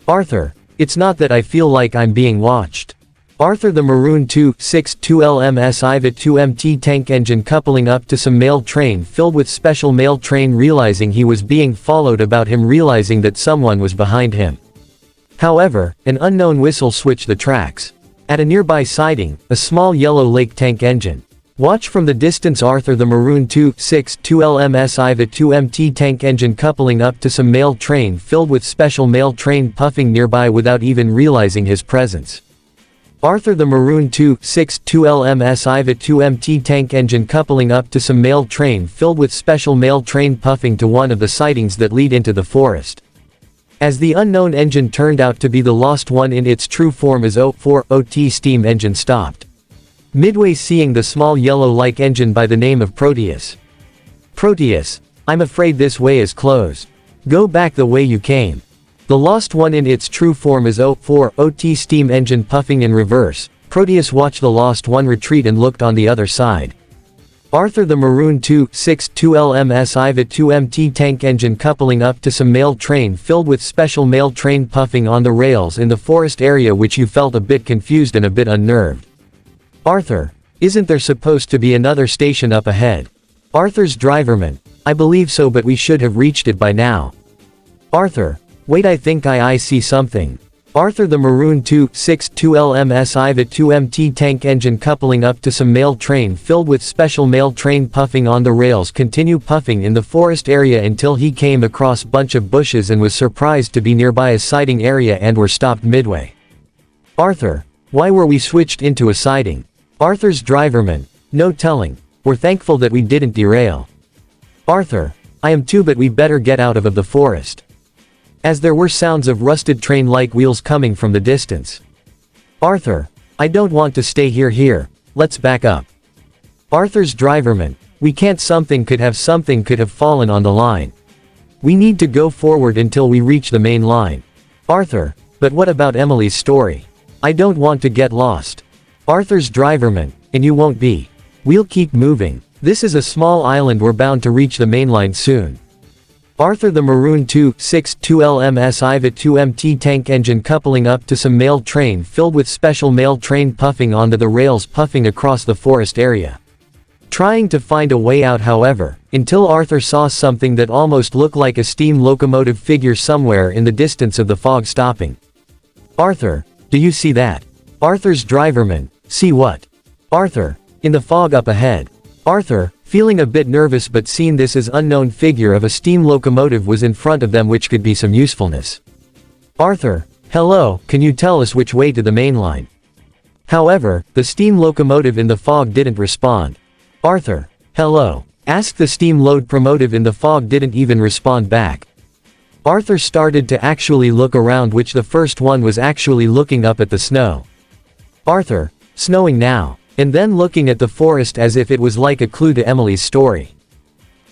Arthur, it's not that I feel like I'm being watched. Arthur the Maroon 262LMS IVA 2MT tank engine coupling up to some mail train filled with special mail train realizing he was being followed about him realizing that someone was behind him. However, an unknown whistle switched the tracks. At a nearby siding, a small yellow lake tank engine. Watch from the distance Arthur the Maroon 262LMS IVA 2MT tank engine coupling up to some mail train filled with special mail train puffing nearby without even realizing his presence. Arthur the Maroon 262LMS IVA 2MT tank engine coupling up to some mail train filled with special mail train puffing to one of the sidings that lead into the forest. As the unknown engine turned out to be the lost one in its true form as 04OT steam engine stopped. Midway seeing the small yellow-like engine by the name of Proteus. Proteus, I'm afraid this way is closed. Go back the way you came. The lost one in its true form is 04OT steam engine puffing in reverse. Proteus watched the lost one retreat and looked on the other side. Arthur the Maroon 262LMS IVA 2MT tank engine coupling up to some mail train filled with special mail train puffing on the rails in the forest area which you felt a bit confused and a bit unnerved. Arthur, isn't there supposed to be another station up ahead? Arthur's driverman, I believe so but we should have reached it by now. Arthur, wait I think I see something. Arthur the Maroon 262LMS IVA 2MT tank engine coupling up to some mail train filled with special mail train puffing on the rails continue puffing in the forest area until he came across bunch of bushes and was surprised to be nearby a siding area and were stopped midway. Arthur, why were we switched into a siding? Arthur's driverman, no telling. We're thankful that we didn't derail. Arthur, I am too but we better get out of the forest. As there were sounds of rusted train-like wheels coming from the distance. Arthur, I don't want to stay here, let's back up. Arthur's driverman, we can't something could have fallen on the line. We need to go forward until we reach the main line. Arthur, but what about Emily's story? I don't want to get lost. Arthur's driverman, and you won't be. We'll keep moving. This is a small island we're bound to reach the main line soon. Arthur the Maroon 262LMS IVA 2MT tank engine coupling up to some mail train filled with special mail train puffing onto the rails puffing across the forest area. Trying to find a way out however, until Arthur saw something that almost looked like a steam locomotive figure somewhere in the distance of the fog stopping. Arthur, do you see that? Arthur's driverman, see what? Arthur, in the fog up ahead. Arthur, feeling a bit nervous but seeing this as unknown figure of a steam locomotive was in front of them which could be some usefulness. Arthur, hello, can you tell us which way to the main line? However, the steam locomotive in the fog didn't respond. Arthur, hello. Asked the steam locomotive in the fog didn't even respond back. Arthur started to actually look around which the first one was actually looking up at the snow. Arthur, snowing now. And then looking at the forest as if it was like a clue to Emily's story.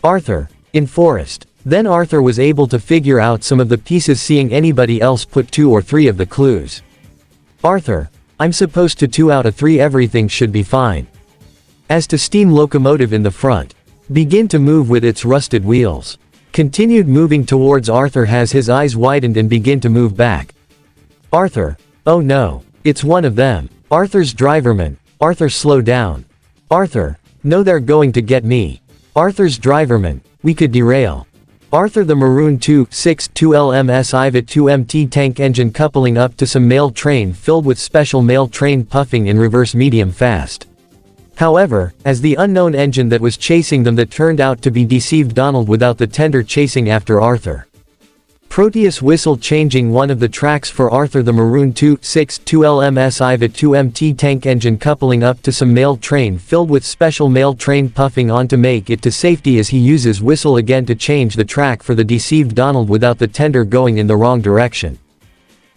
Arthur, in forest. Then Arthur was able to figure out some of the pieces seeing anybody else put 2 or 3 of the clues. Arthur, I'm supposed to 2 out of 3 everything should be fine. As to steam locomotive in the front. Begin to move with its rusted wheels. Continued moving towards Arthur has his eyes widened and begin to move back. Arthur, oh no, it's one of them. Arthur's driverman. Arthur slow down. Arthur, no they're going to get me. Arthur's driverman, we could derail. Arthur the Maroon 262LMS IVA 2MT tank engine coupling up to some mail train filled with special mail train puffing in reverse medium fast. However, as the unknown engine that was chasing them that turned out to be deceived Donald without the tender chasing after Arthur. Proteus whistle changing one of the tracks for Arthur the Maroon 262LMS IVA 2MT tank engine coupling up to some mail train filled with special mail train puffing on to make it to safety as he uses whistle again to change the track for the deceived Donald without the tender going in the wrong direction.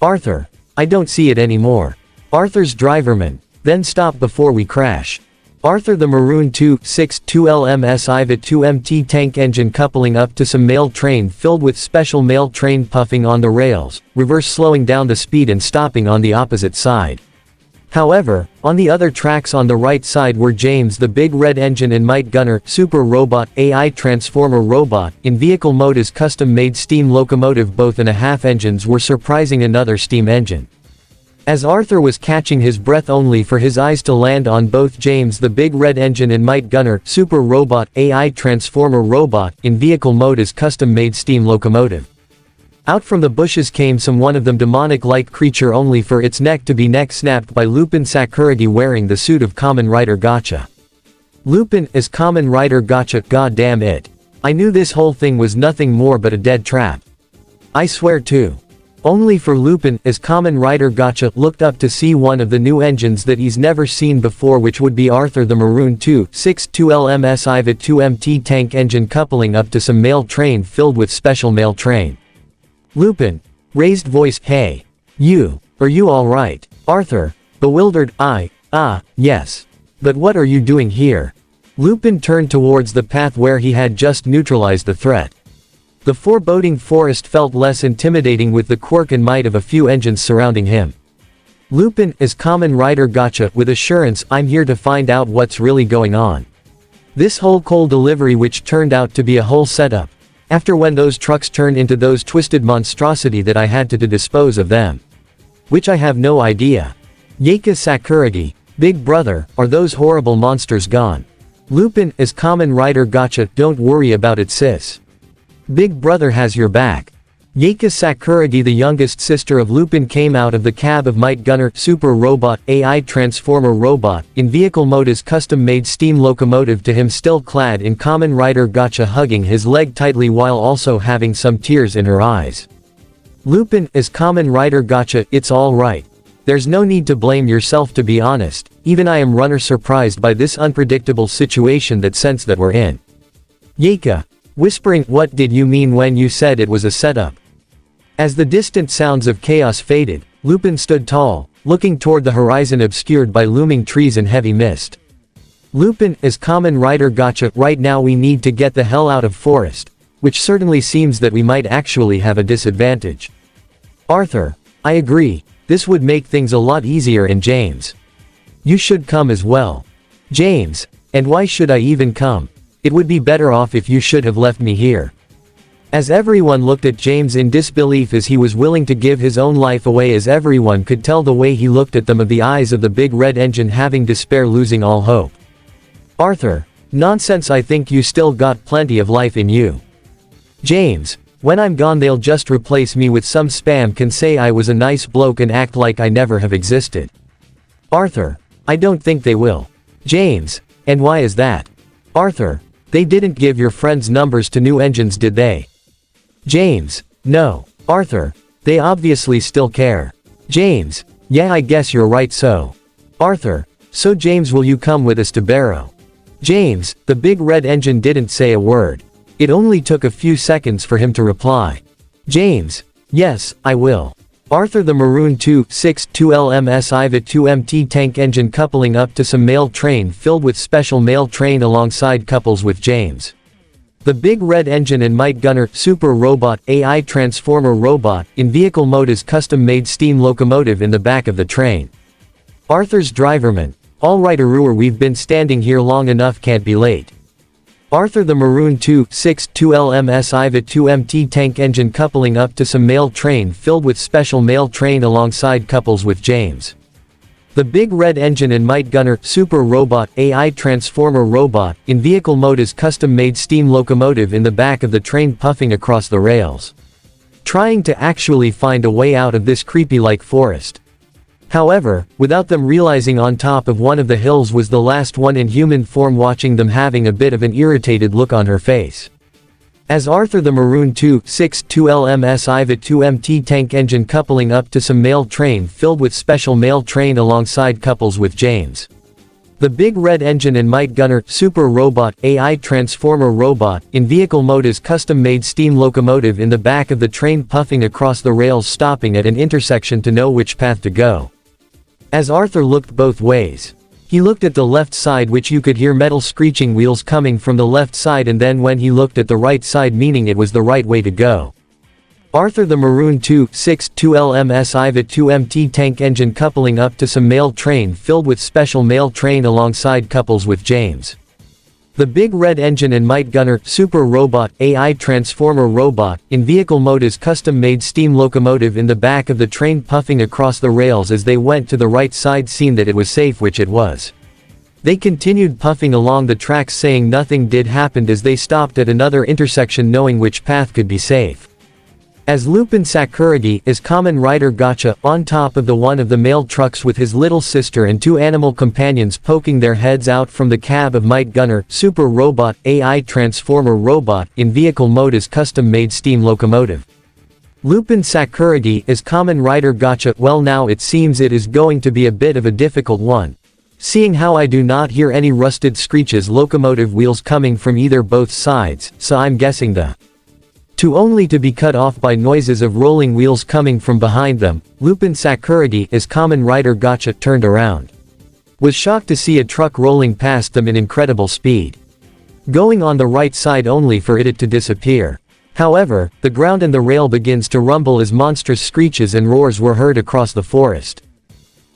Arthur, I don't see it anymore. Arthur's driverman, then stop before we crash. Arthur the Maroon 262LMS IVA 2MT tank engine coupling up to some mail train filled with special mail train puffing on the rails, reverse slowing down the speed and stopping on the opposite side. However, on the other tracks on the right side were James the Big Red Engine and Might Gunner Super Robot AI Transformer Robot in vehicle mode as custom-made steam locomotive. Both and a half engines were surprising another steam engine. As Arthur was catching his breath only for his eyes to land on both James the Big Red Engine and Might Gunner Super Robot AI Transformer Robot in vehicle mode as custom-made steam locomotive. Out from the bushes came one of them demonic-like creature only for its neck to be neck-snapped by Lupin Sakuragi wearing the suit of Kamen Rider Gotcha. Lupin as Kamen Rider Gotcha, god damn it. I knew this whole thing was nothing more but a dead trap. I swear to. Only for Lupin as Kamen Rider Gotcha looked up to see one of the new engines that he's never seen before, which would be Arthur the Maroon 262LMSI 2MT tank engine coupling up to some mail train filled with special mail train. Lupin. Raised voice, hey. Are you alright? Arthur. Bewildered, yes. But what are you doing here? Lupin turned towards the path where he had just neutralized the threat. The foreboding forest felt less intimidating with the quirk and might of a few engines surrounding him. Lupin as Kamen Rider Gotcha with assurance, I'm here to find out what's really going on. This whole coal delivery, which turned out to be a whole setup. After when those trucks turned into those twisted monstrosity that I had to dispose of them. Which I have no idea. Yaka Sakuragi, Big Brother, are those horrible monsters gone? Lupin as Kamen Rider Gotcha, don't worry about it sis. Big Brother has your back. Yaka Sakuragi, the youngest sister of Lupin, came out of the cab of Might Gunner Super Robot AI Transformer Robot in vehicle mode as custom-made steam locomotive to him, still clad in Kamen Rider Gotcha, hugging his leg tightly while also having some tears in her eyes. Lupin as Kamen Rider Gotcha, it's all right. There's no need to blame yourself, to be honest. Even I am runner surprised by this unpredictable situation that sense that we're in. Yaka. Whispering, what did you mean when you said it was a setup? As the distant sounds of chaos faded, Lupin stood tall, looking toward the horizon obscured by looming trees and heavy mist. Lupin as Kamen Rider Gotcha, right now we need to get the hell out of forest, which certainly seems that we might actually have a disadvantage. Arthur. I agree, this would make things a lot easier. And James. You should come as well. James. And why should I even come? It would be better off if you should have left me here. As everyone looked at James in disbelief as he was willing to give his own life away, as everyone could tell the way he looked at them, of the eyes of the Big Red Engine having despair, losing all hope. Arthur. Nonsense, I think you still got plenty of life in you. James. When I'm gone they'll just replace me with some spam can say I was a nice bloke and act like I never have existed. Arthur. I don't think they will. James. And why is that? Arthur. They didn't give your friends numbers to new engines, did they? James. No. Arthur. They obviously still care. James. Yeah, I guess you're right. So. Arthur. So James, will you come with us to Barrow? James. The Big Red Engine didn't say a word. It only took a few seconds for him to reply. James. Yes, I will. Arthur the Maroon 262LMSI 2MT tank engine coupling up to some mail train filled with special mail train alongside couples with James. The Big Red Engine and Might Gunner Super Robot AI Transformer Robot in vehicle mode as custom-made steam locomotive in the back of the train. Arthur's driverman. Alright Arur, we've been standing here long enough, can't be late. Arthur the Maroon 262LMSI 2MT tank engine coupling up to some mail train filled with special mail train alongside couples with James. The Big Red Engine and Might Gunner Super Robot AI Transformer Robot in vehicle mode as custom-made steam locomotive in the back of the train, puffing across the rails. Trying to actually find a way out of this creepy-like forest. However, without them realizing, on top of one of the hills was the last one in human form, watching them, having a bit of an irritated look on her face. As Arthur the Maroon 262LMSI 2MT tank engine coupling up to some mail train filled with special mail train alongside couples with James. The Big Red Engine and Might Gunner Super Robot AI Transformer Robot in vehicle mode as custom-made steam locomotive in the back of the train, puffing across the rails, stopping at an intersection to know which path to go. As Arthur looked both ways. He looked at the left side, which you could hear metal screeching wheels coming from the left side, and then when he looked at the right side, meaning it was the right way to go. Arthur the Maroon 262LMS IVA 2MT tank engine coupling up to some mail train filled with special mail train alongside couples with James. The big red engine and Might Gunner Super Robot AI Transformer Robot in vehicle mode is custom-made steam locomotive in the back of the train puffing across the rails as they went to the right side, seen that it was safe, which it was. They continued puffing along the tracks saying nothing did happen as they stopped at another intersection knowing which path could be safe. As Lupin Sakuragi is Kamen Rider Gotcha on top of one of the mail trucks with his little sister and two animal companions poking their heads out from the cab of Might Gunner Super Robot AI Transformer Robot in vehicle mode is custom-made steam locomotive. Lupin Sakuragi is Kamen Rider Gotcha. Well, now it seems it is going to be a bit of a difficult one. Seeing how I do not hear any rusted screeches locomotive wheels coming from either both sides, so I'm guessing the only to be cut off by noises of rolling wheels coming from behind them. Lupin Sakuragi as Kamen Rider Gotcha turned around. Was shocked to see a truck rolling past them in incredible speed. Going on the right side only for it to disappear. However, the ground and the rail begins to rumble as monstrous screeches and roars were heard across the forest.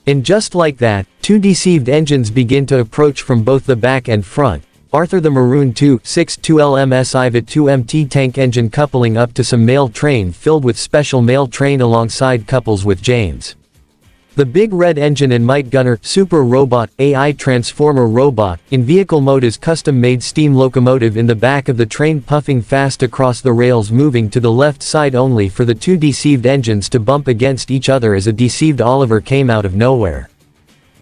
And just like that, two deceived engines begin to approach from both the back and front. Arthur the Maroon 262LMS IVA 2MT tank engine coupling up to some mail train filled with special mail train alongside couples with James. The big red engine and Might Gunner Super Robot AI Transformer Robot in vehicle mode is custom-made steam locomotive in the back of the train puffing fast across the rails, moving to the left side only for the two deceived engines to bump against each other as a deceived Oliver came out of nowhere.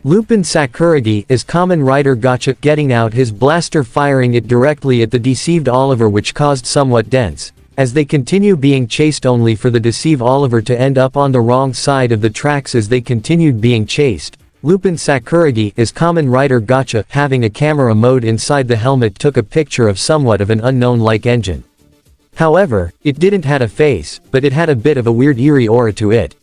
Lupin Sakuragi is Kamen Rider Gotcha getting out his blaster, firing it directly at the deceived Oliver, which caused somewhat dense, as they continue being chased only for the deceived Oliver to end up on the wrong side of the tracks as they continued being chased. Lupin Sakuragi is Kamen Rider Gotcha having a camera mode inside the helmet took a picture of somewhat of an unknown-like engine. However, it didn't had a face, but it had a bit of a weird eerie aura to it.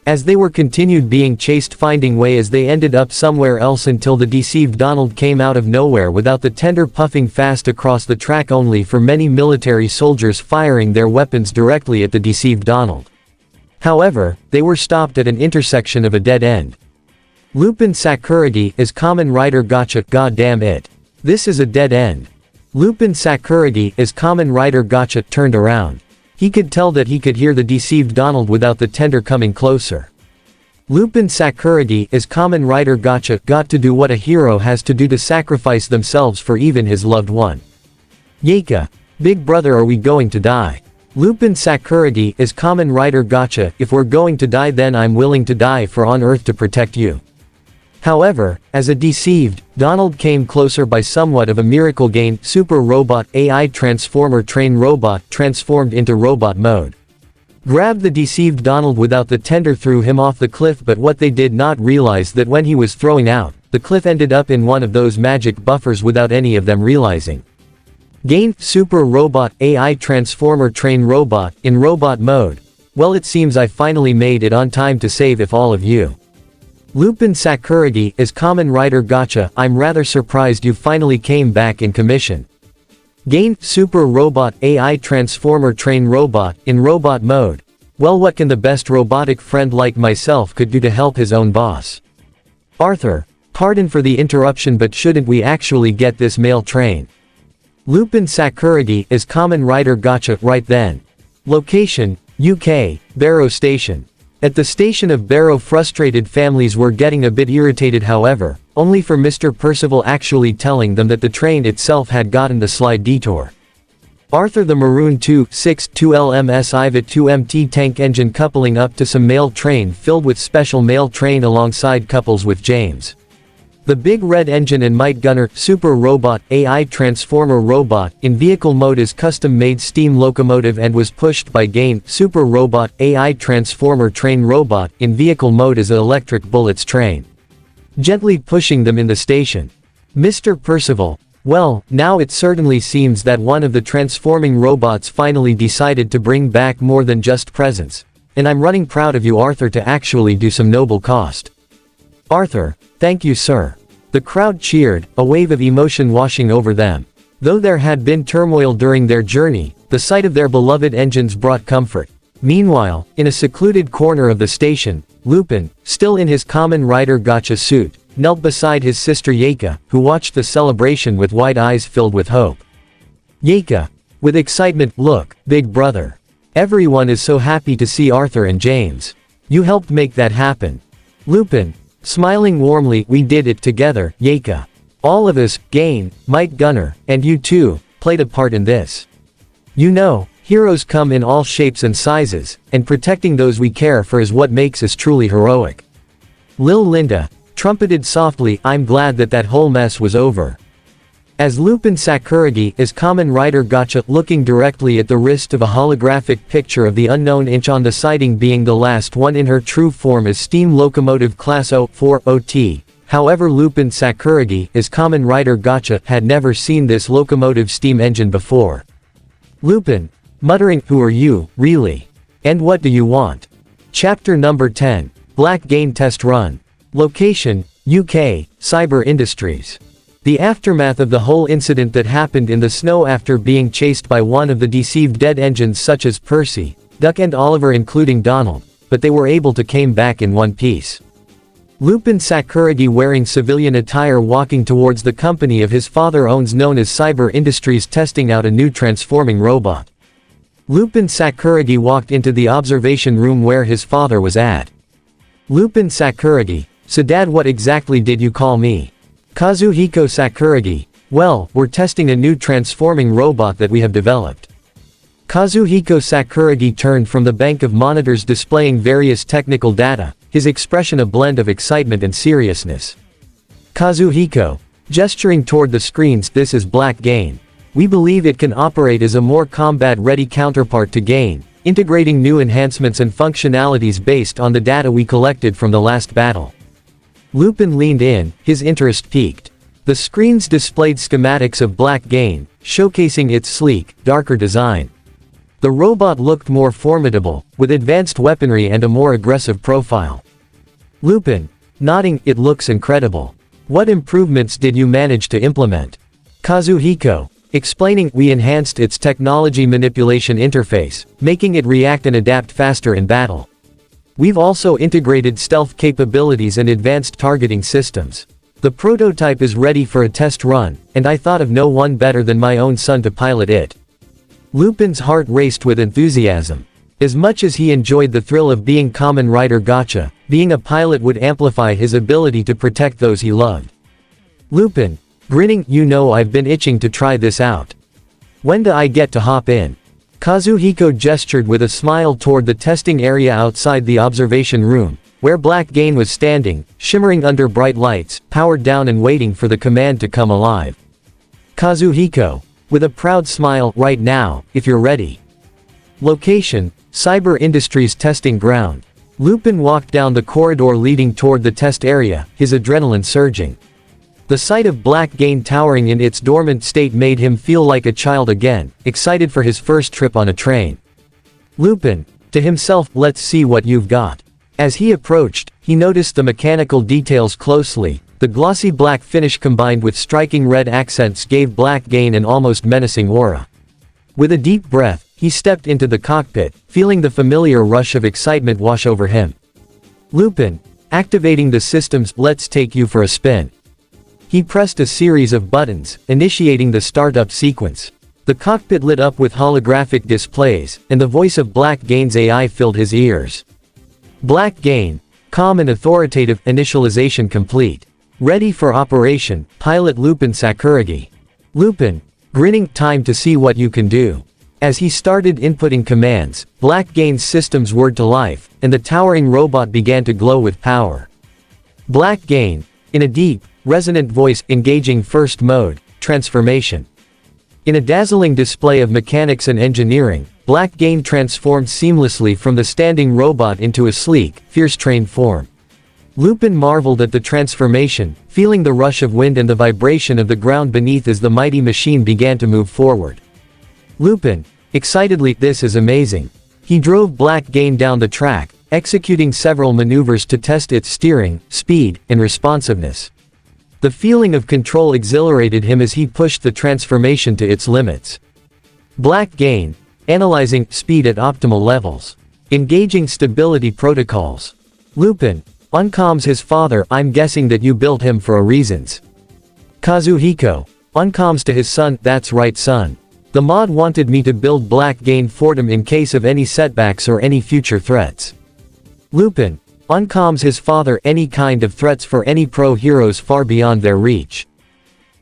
As they were continued being chased, finding way as they ended up somewhere else until the deceived Donald came out of nowhere without the tender puffing fast across the track only for many military soldiers firing their weapons directly at the deceived Donald. However, they were stopped at an intersection of a dead end. Lupin Sakuragi is Kamen Rider Gotcha. God damn it. This is a dead end. Lupin Sakuragi is Kamen Rider Gotcha turned around. He could tell that he could hear the deceived Donald without the tender coming closer. Lupin Sakuragi is Kamen Rider Gotcha got to do what a hero has to do to sacrifice themselves for even his loved one. Yeka. Big brother, are we going to die? Lupin Sakuragi is Kamen Rider Gotcha. If we're going to die, then I'm willing to die for on Earth to protect you. However, as a deceived Donald came closer by somewhat of a miracle, gain Super Robot AI Transformer Train Robot transformed into robot mode. Grabbed the deceived Donald without the tender, threw him off the cliff, but what they did not realize that when he was throwing out, the cliff ended up in one of those magic buffers without any of them realizing. Gain Super Robot AI Transformer Train Robot in robot mode. Well, it seems I finally made it on time to save if all of you. Lupin Sakuragi is Kamen Rider Gotcha. I'm rather surprised you finally came back in commission. Gain Super Robot AI Transformer Train Robot in robot mode. Well, what can the best robotic friend like myself could do to help his own boss? Arthur, pardon for the interruption, but shouldn't we actually get this mail train? Lupin Sakuragi is Kamen Rider Gotcha right then. Location, UK, Barrow Station. At the station of Barrow, frustrated families were getting a bit irritated, however, only for Mr. Percival actually telling them that the train itself had gotten the slight detour. Arthur the Maroon 262LMS IVA 2MT tank engine coupling up to some mail train filled with special mail train alongside couples with James. The big red engine and Might Gunner Super Robot AI Transformer Robot in vehicle mode is custom-made steam locomotive and was pushed by Gain Super Robot AI Transformer Train Robot in vehicle mode as an electric bullets train, gently pushing them in the station. Mr. Percival. Well, now it certainly seems that one of the transforming robots finally decided to bring back more than just presents, and I'm running proud of you, Arthur, to actually do some noble cost. Arthur, thank you, sir. The crowd cheered, a wave of emotion washing over them. Though there had been turmoil during their journey, the sight of their beloved engines brought comfort. Meanwhile, in a secluded corner of the station, Lupin, still in his Kamen Rider Gacha suit, knelt beside his sister Yeika, who watched the celebration with wide eyes filled with hope. Yeika, with excitement, look, big brother. Everyone is so happy to see Arthur and James. You helped make that happen. Lupin, smiling warmly, we did it together, Yeika. All of us, Gain, Mike Gunner, and you too, played a part in this. You know, heroes come in all shapes and sizes, and protecting those we care for is what makes us truly heroic. Lil Linda trumpeted softly, I'm glad that whole mess was over. As Lupin Sakuragi is Kamen Rider Gacha, looking directly at the wrist of a holographic picture of the unknown inch on the siding being the last one in her true form as Steam Locomotive Class 04 OT. However, Lupin Sakuragi is Kamen Rider Gacha had never seen this locomotive steam engine before. Lupin, muttering, who are you, really? And what do you want? Chapter number 10. Black Gain Test Run. Location, UK, Cyber Industries. The aftermath of the whole incident that happened in the snow after being chased by one of the deceived dead engines such as Percy, Duck and Oliver including Donald, but they were able to came back in one piece. Lupin Sakuragi wearing civilian attire walking towards the company of his father owns known as Cyber Industries testing out a new transforming robot. Lupin Sakuragi walked into the observation room where his father was at. Lupin Sakuragi, so dad, what exactly did you call me? Kazuhiko Sakuragi, well, we're testing a new transforming robot that we have developed. Kazuhiko Sakuragi turned from the bank of monitors displaying various technical data, his expression a blend of excitement and seriousness. Kazuhiko, gesturing toward the screens, this is Black Gain. We believe it can operate as a more combat-ready counterpart to Gain, integrating new enhancements and functionalities based on the data we collected from the last battle. Lupin leaned in, his interest piqued. The screens displayed schematics of Black Gain, showcasing its sleek, darker design. The robot looked more formidable, with advanced weaponry and a more aggressive profile. Lupin, nodding, it looks incredible. What improvements did you manage to implement? Kazuhiko, explaining, we enhanced its technology manipulation interface, making it react and adapt faster in battle. We've also integrated stealth capabilities and advanced targeting systems. The prototype is ready for a test run, and I thought of no one better than my own son to pilot it. Lupin's heart raced with enthusiasm. As much as he enjoyed the thrill of being Kamen Rider Gacha, being a pilot would amplify his ability to protect those he loved. Lupin, grinning, you know I've been itching to try this out. When do I get to hop in? Kazuhiko gestured with a smile toward the testing area outside the observation room, where Black Gain was standing, shimmering under bright lights, powered down and waiting for the command to come alive. Kazuhiko, with a proud smile, right now, if you're ready. Location, Cyber Industries Testing Ground. Lupin walked down the corridor leading toward the test area, his adrenaline surging. The sight of Black Gain towering in its dormant state made him feel like a child again, excited for his first trip on a train. Lupin, to himself, let's see what you've got. As he approached, he noticed the mechanical details closely. The glossy black finish combined with striking red accents gave Black Gain an almost menacing aura. With a deep breath, he stepped into the cockpit, feeling the familiar rush of excitement wash over him. Lupin, activating the systems, let's take you for a spin. He pressed a series of buttons, initiating the startup sequence. The cockpit lit up with holographic displays, and the voice of Black Gain's AI filled his ears. Black Gain, calm and authoritative, initialization complete. Ready for operation, pilot Lupin Sakuragi. Lupin, grinning, time to see what you can do. As he started inputting commands, Black Gain's systems whirred to life, and the towering robot began to glow with power. Black Gain, in a deep, resonant voice, engaging first mode, transformation. In a dazzling display of mechanics and engineering, Black Gain transformed seamlessly from the standing robot into a sleek, fierce-trained form. Lupin marveled at the transformation, feeling the rush of wind and the vibration of the ground beneath as the mighty machine began to move forward. Lupin, excitedly, this is amazing. He drove Black Gain down the track, executing several maneuvers to test its steering, speed, and responsiveness. The feeling of control exhilarated him as he pushed the transformation to its limits. Black Gain, analyzing speed at optimal levels. Engaging stability protocols. Lupin uncoms his father. I'm guessing that you built him for a reasons. Kazuhiko uncoms to his son. That's right, son. The mod wanted me to build Black Gain Fortum in case of any setbacks or any future threats. Lupin uncoms his father. Any kind of threats for any pro heroes far beyond their reach.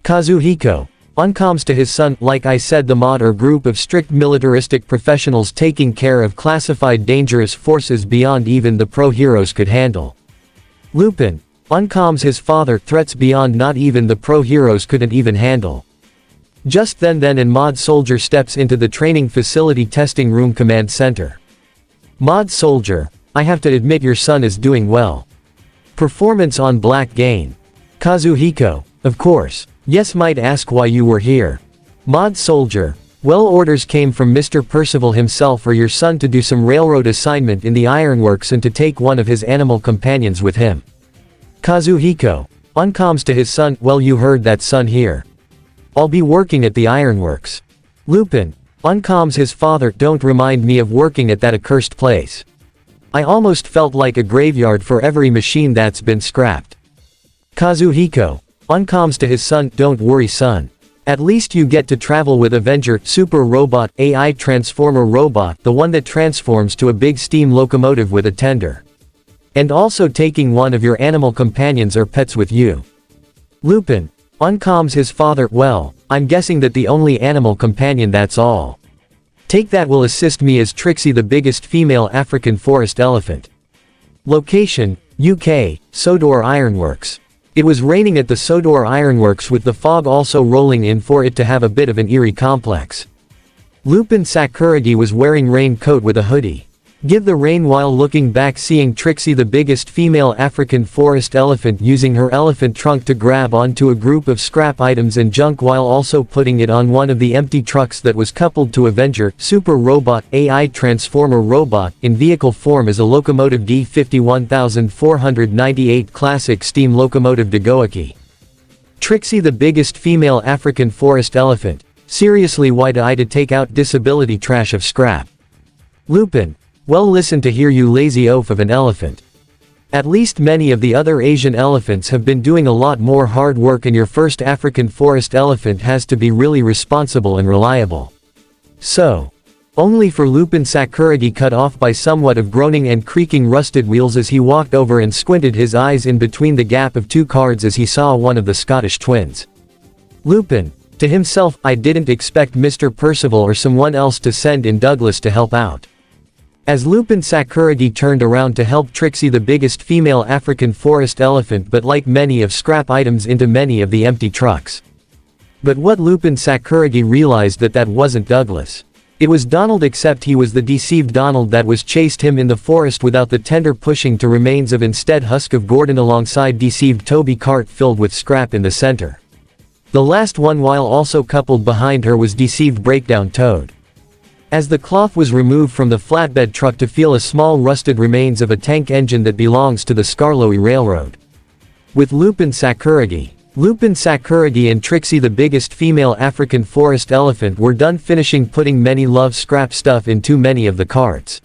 Kazuhiko uncoms to his son. Like I said, the mod are group of strict militaristic professionals taking care of classified dangerous forces beyond even the pro heroes could handle. Lupin uncoms his father. Threats beyond not even the pro heroes couldn't even handle. Just then and Mod Soldier steps into the training facility testing room command center. Mod Soldier, I have to admit your son is doing well. Performance on Black Gain. Kazuhiko, of course. Yes, might ask why you were here. Mod Soldier, well, orders came from Mr. Percival himself for your son to do some railroad assignment in the ironworks and to take one of his animal companions with him. Kazuhiko uncoms to his son. Well, you heard that, son. Here I'll be working at the ironworks. Lupin uncoms his father. Don't remind me of working at that accursed place. I almost felt like a graveyard for every machine that's been scrapped. Kazuhiko uncoms to his son. Don't worry, son. At least you get to travel with Avenger, Super Robot, AI Transformer Robot, the one that transforms to a big steam locomotive with a tender. And also taking one of your animal companions or pets with you. Lupin uncoms his father. Well, I'm guessing that the only animal companion, that's all. Take that will assist me is Trixie, the biggest female African forest elephant. Location, UK, Sodor Ironworks. It was raining at the Sodor Ironworks with the fog also rolling in for it to have a bit of an eerie complex. Lupin Sakuragi was wearing raincoat with a hoodie. Give the rain while looking back, seeing Trixie, the biggest female African forest elephant, using her elephant trunk to grab onto a group of scrap items and junk while also putting it on one of the empty trucks that was coupled to Avenger, Super Robot, AI Transformer Robot, in vehicle form as a locomotive D51498 classic steam locomotive Dagoaki. Trixie, the biggest female African forest elephant. Seriously, why do I to take out disability trash of scrap? Lupin. Well, listen to hear, you lazy oaf of an elephant. At least many of the other Asian elephants have been doing a lot more hard work, and your first African forest elephant has to be really responsible and reliable. So, only for Lupin Sakuragi cut off by somewhat of groaning and creaking rusted wheels as he walked over and squinted his eyes in between the gap of two cards as he saw one of the Scottish twins. Lupin, to himself, I didn't expect Mr. Percival or someone else to send in Douglas to help out. As Lupin Sakuragi turned around to help Trixie, the biggest female African forest elephant, but like many of scrap items into many of the empty trucks. But what Lupin Sakuragi realized that wasn't Douglas. It was Donald, except he was the deceived Donald that was chased him in the forest without the tender pushing to remains of instead Husk of Gordon alongside deceived Toby cart filled with scrap in the center. The last one, while also coupled behind her, was deceived Breakdown Toad. As the cloth was removed from the flatbed truck to feel a small rusted remains of a tank engine that belongs to the Skarloey Railroad. With Lupin Sakuragi and Trixie, the biggest female African forest elephant, were done finishing putting many love scrap stuff in too many of the carts.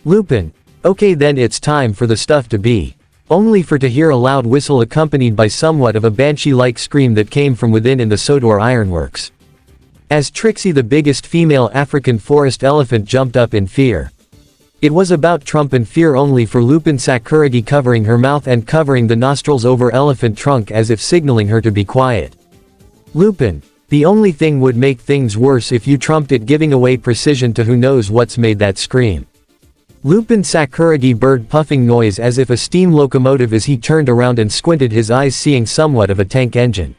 Lupin, okay, then it's time for the stuff to be. Only for to hear a loud whistle accompanied by somewhat of a banshee-like scream that came from within in the Sodor Ironworks. As Trixie, the biggest female African forest elephant, jumped up in fear. It was about Trump and fear only for Lupin Sakuragi, covering her mouth and covering the nostrils over elephant trunk as if signaling her to be quiet. Lupin, the only thing would make things worse if you trumped it, giving away precision to who knows what's made that scream. Lupin Sakuragi bird puffing noise as if a steam locomotive as he turned around and squinted his eyes, seeing somewhat of a tank engine.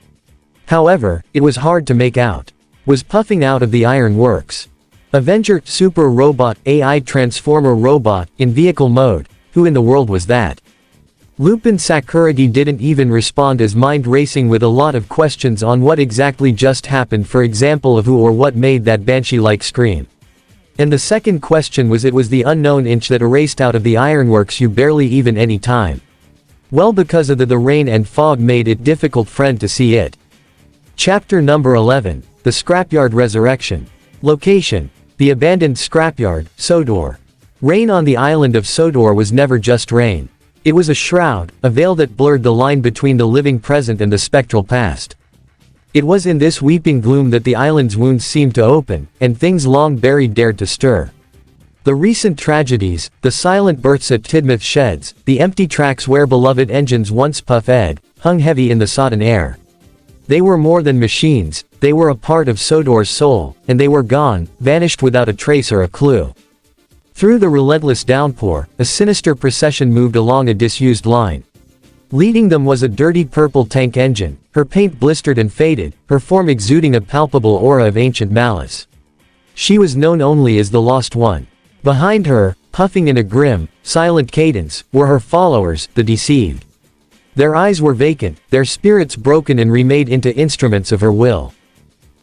However, it was hard to make out. Was puffing out of the iron works. Avenger, Super Robot, AI Transformer Robot, in vehicle mode. Who in the world was that? Lupin Sakuragi didn't even respond, as mind racing with a lot of questions on what exactly just happened, for example of who or what made that banshee-like scream. And the second question was, it was the unknown inch that erased out of the ironworks you barely even any time. Well, because of the rain and fog made it difficult friend to see it. Chapter number 11. The Scrapyard Resurrection. Location: the abandoned scrapyard, Sodor. Rain on the island of Sodor was never just rain. It was a shroud, a veil that blurred the line between the living present and the spectral past. It was in this weeping gloom that the island's wounds seemed to open, and things long buried dared to stir. The recent tragedies, the silent births at Tidmouth Sheds, the empty tracks where beloved engines once puffed, hung heavy in the sodden air. They were more than machines, they were a part of Sodor's soul, and they were gone, vanished without a trace or a clue. Through the relentless downpour, a sinister procession moved along a disused line. Leading them was a dirty purple tank engine, her paint blistered and faded, her form exuding a palpable aura of ancient malice. She was known only as the Lost One. Behind her, puffing in a grim, silent cadence, were her followers, the Deceived. Their eyes were vacant, their spirits broken and remade into instruments of her will.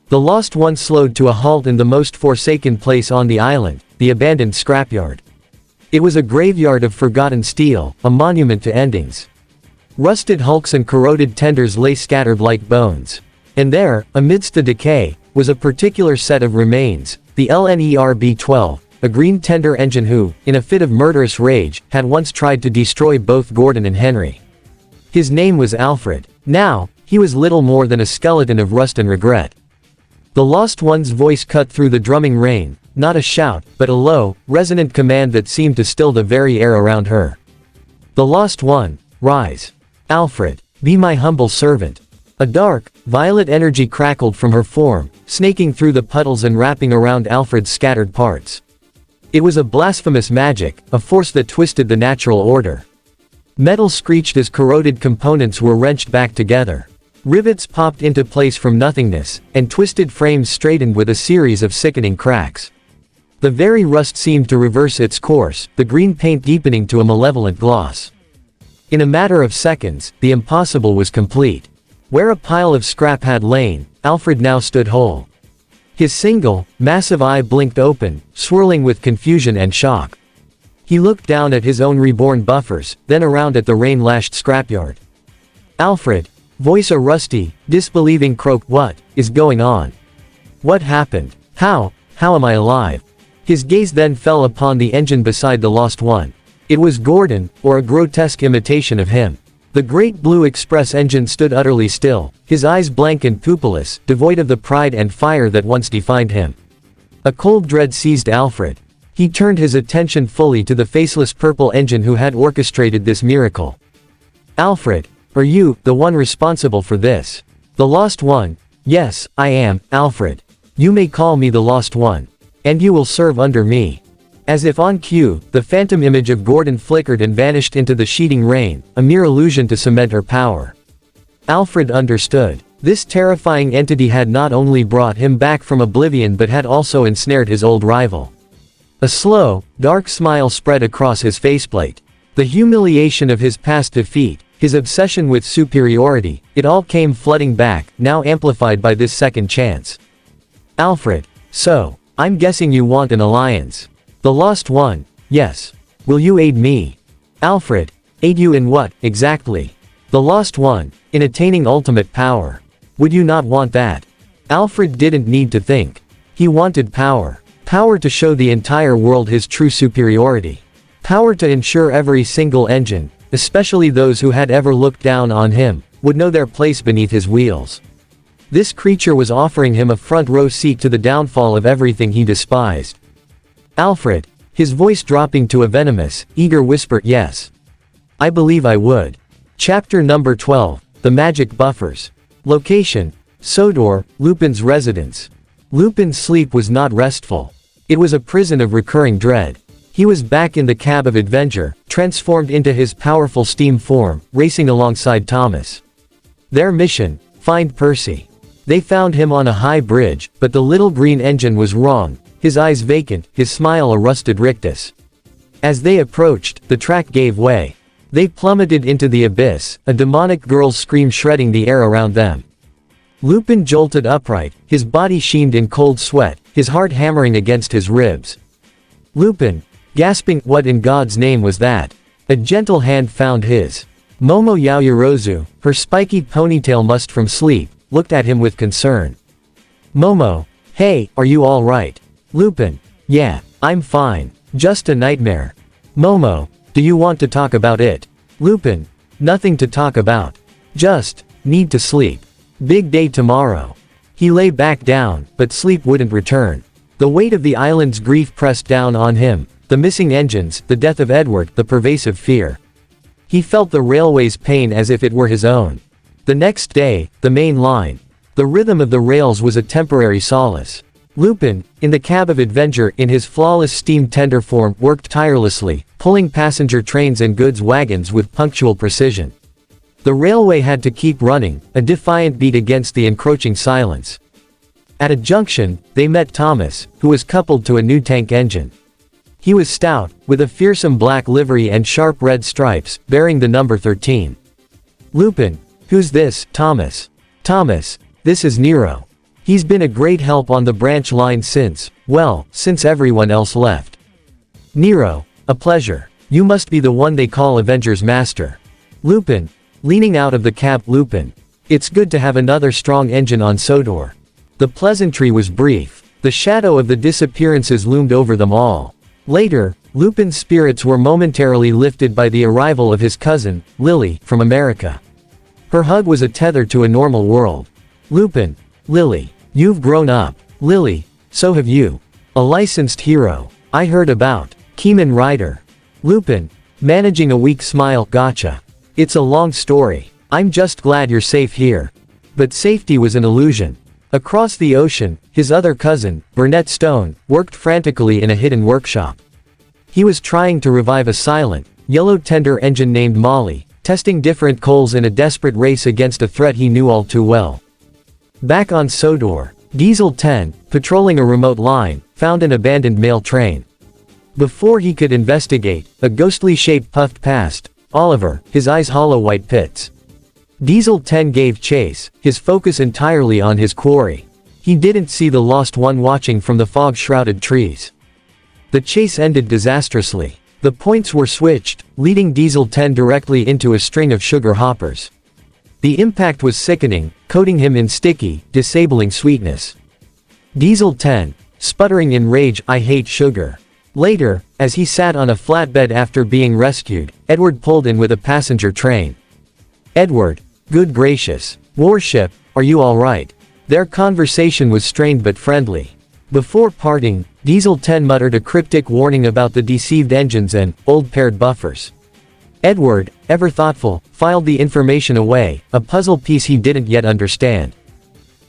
The Lost One slowed to a halt in the most forsaken place on the island, the abandoned scrapyard. It was a graveyard of forgotten steel, a monument to endings. Rusted hulks and corroded tenders lay scattered like bones. And there, amidst the decay, was a particular set of remains, the LNERB-12, a green tender engine who, in a fit of murderous rage, had once tried to destroy both Gordon and Henry. His name was Alfred. Now, he was little more than a skeleton of rust and regret. The Lost One's voice cut through the drumming rain, not a shout, but a low, resonant command that seemed to still the very air around her. The Lost One, rise. Alfred, be my humble servant. A dark, violet energy crackled from her form, snaking through the puddles and wrapping around Alfred's scattered parts. It was a blasphemous magic, a force that twisted the natural order. Metal screeched as corroded components were wrenched back together. Rivets popped into place from nothingness, and twisted frames straightened with a series of sickening cracks. The very rust seemed to reverse its course, the green paint deepening to a malevolent gloss. In a matter of seconds, the impossible was complete. Where a pile of scrap had lain, Alfred now stood whole. His single, massive eye blinked open, swirling with confusion and shock. He looked down at his own reborn buffers, then around at the rain-lashed scrapyard. Alfred, voice a rusty, disbelieving croak, what is going on? What happened? How am I alive? His gaze then fell upon the engine beside the Lost One. It was Gordon, or a grotesque imitation of him. The great blue express engine stood utterly still, his eyes blank and pupilless, devoid of the pride and fire that once defined him. A cold dread seized Alfred. He turned his attention fully to the faceless purple engine who had orchestrated this miracle. Alfred, are you the one responsible for this? The Lost One? Yes, I am, Alfred. You may call me the Lost One. And you will serve under me. As if on cue, the phantom image of Gordon flickered and vanished into the sheeting rain, a mere illusion to cement her power. Alfred understood. This terrifying entity had not only brought him back from oblivion but had also ensnared his old rival. A slow, dark smile spread across his faceplate. The humiliation of his past defeat, his obsession with superiority, it all came flooding back, now amplified by this second chance. Alfred, so, I'm guessing you want an alliance. The Lost One, yes. Will you aid me? Alfred, aid you in what, exactly? The Lost One, in attaining ultimate power. Would you not want that? Alfred didn't need to think. He wanted power. Power to show the entire world his true superiority. Power to ensure every single engine, especially those who had ever looked down on him, would know their place beneath his wheels. This creature was offering him a front-row seat to the downfall of everything he despised. Alfred, his voice dropping to a venomous, eager whisper, yes. I believe I would. Chapter number 12, The Magic Buffers. Location, Sodor, Lupin's residence. Lupin's sleep was not restful. It was a prison of recurring dread. He was back in the cab of adventure, transformed into his powerful steam form, racing alongside Thomas. Their mission, find Percy. They found him on a high bridge, but the little green engine was wrong. His eyes vacant, his smile a rusted rictus. As they approached, the track gave way. They plummeted into the abyss, a demonic girl's scream shredding the air around them. Lupin jolted upright, his body sheened in cold sweat, his heart hammering against his ribs. Lupin, gasping, what in God's name was that? A gentle hand found his. Momo Yaoyorozu, her spiky ponytail mussed from sleep, looked at him with concern. Momo, hey, are you all right? Lupin, yeah, I'm fine. Just a nightmare. Momo, do you want to talk about it? Lupin, nothing to talk about. Just, need to sleep. Big day tomorrow. He lay back down, but sleep wouldn't return. The weight of the island's grief pressed down on him, the missing engines, the death of Edward, the pervasive fear. He felt the railway's pain as if it were his own. The next day, the main line. The rhythm of the rails was a temporary solace. Lupin, in the cab of adventure in his flawless steam tender form, worked tirelessly, pulling passenger trains and goods wagons with punctual precision. The railway had to keep running, a defiant beat against the encroaching silence. At a junction, they met Thomas, who was coupled to a new tank engine. He was stout, with a fearsome black livery and sharp red stripes, bearing the number 13. Lupin, who's this, Thomas? Thomas, this is Nero. He's been a great help on the branch line since everyone else left. Nero, a pleasure. You must be the one they call Avengers Master. Lupin, leaning out of the cab. Lupin, it's good to have another strong engine on Sodor. The pleasantry was brief. The shadow of the disappearances loomed over them all. Later, Lupin's spirits were momentarily lifted by the arrival of his cousin, Lily, from America. Her hug was a tether to a normal world. Lupin, Lily, you've grown up. Lily, so have you. A licensed hero. I heard about. Kamen Rider. Lupin, managing a weak smile. Gotcha. It's a long story. I'm just glad you're safe here. But safety was an illusion. Across the ocean, his other cousin, Burnett Stone, worked frantically in a hidden workshop. He was trying to revive a silent, yellow tender engine named Molly, testing different coals in a desperate race against a threat he knew all too well. Back on Sodor, Diesel 10, patrolling a remote line, found an abandoned mail train. Before he could investigate, a ghostly shape puffed past. Oliver, his eyes hollow white pits. Diesel 10 gave chase, his focus entirely on his quarry. He didn't see the lost one watching from the fog-shrouded trees. The chase ended disastrously. The points were switched, leading Diesel 10 directly into a string of sugar hoppers. The impact was sickening, coating him in sticky, disabling sweetness. Diesel 10, sputtering in rage, I hate sugar. Later, as he sat on a flatbed after being rescued, Edward pulled in with a passenger train. Edward, good gracious. Warship, are you alright? Their conversation was strained but friendly. Before parting, Diesel 10 muttered a cryptic warning about the deceived engines and old paired buffers. Edward, ever thoughtful, filed the information away, a puzzle piece he didn't yet understand.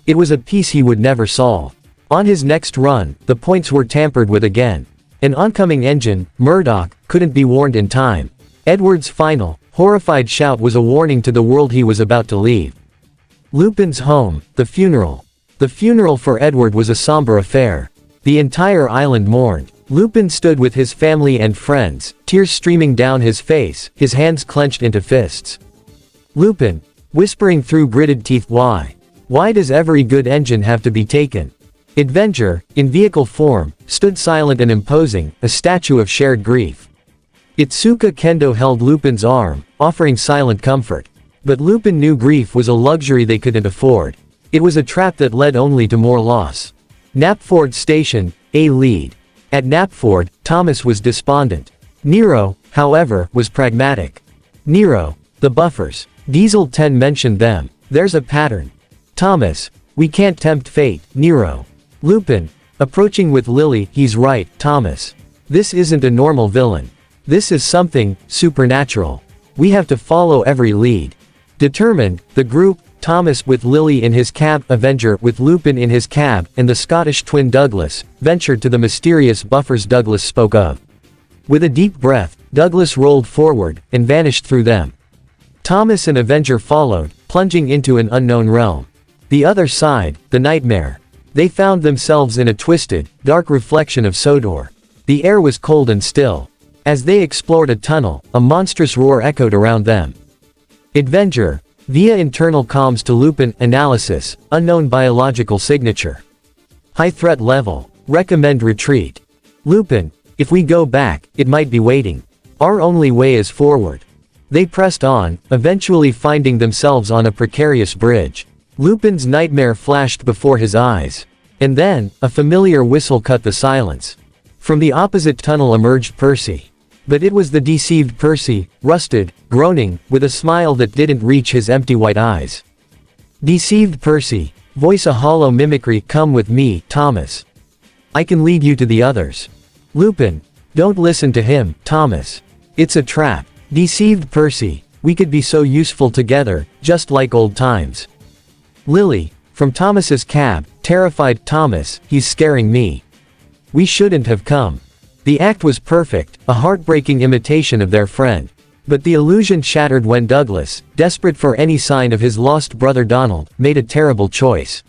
It was a piece he would never solve. On his next run, the points were tampered with again. An oncoming engine, Murdoch, couldn't be warned in time. Edward's final, horrified shout was a warning to the world he was about to leave. Lupin's home, the funeral. The funeral for Edward was a somber affair. The entire island mourned. Lupin stood with his family and friends, tears streaming down his face, his hands clenched into fists. Lupin, whispering through gritted teeth, why? Why does every good engine have to be taken? Adventure, in vehicle form, stood silent and imposing, a statue of shared grief. Itsuka Kendo held Lupin's arm, offering silent comfort. But Lupin knew grief was a luxury they couldn't afford. It was a trap that led only to more loss. Knapford Station, A lead. At Knapford, Thomas was despondent. Nero, however, was pragmatic. Nero, the buffers. Diesel 10 mentioned them. There's a pattern. Thomas, we can't tempt fate. Nero. Lupin, approaching with Lily, he's right, Thomas. This isn't a normal villain. This is something supernatural. We have to follow every lead. Determined, the group, Thomas with Lily in his cab, Avenger with Lupin in his cab, and the Scottish twin Douglas, ventured to the mysterious buffers Douglas spoke of. With a deep breath, Douglas rolled forward, and vanished through them. Thomas and Avenger followed, plunging into an unknown realm. The other side, the nightmare. They found themselves in a twisted, dark reflection of Sodor. The air was cold and still. As they explored a tunnel, a monstrous roar echoed around them. Adventure. Via internal comms to Lupin, analysis, unknown biological signature. High threat level. Recommend retreat. Lupin, if we go back, it might be waiting. Our only way is forward. They pressed on, eventually finding themselves on a precarious bridge. Lupin's nightmare flashed before his eyes. And then, a familiar whistle cut the silence. From the opposite tunnel emerged Percy. But it was the deceived Percy, rusted, groaning, with a smile that didn't reach his empty white eyes. Deceived Percy, voice a hollow mimicry, come with me, Thomas. I can lead you to the others. Lupin, don't listen to him, Thomas. It's a trap. Deceived Percy, we could be so useful together, just like old times. Lily, from Thomas's cab, terrified, Thomas, he's scaring me. We shouldn't have come. The act was perfect, a heartbreaking imitation of their friend. But the illusion shattered when Douglas, desperate for any sign of his lost brother Donald, made a terrible choice.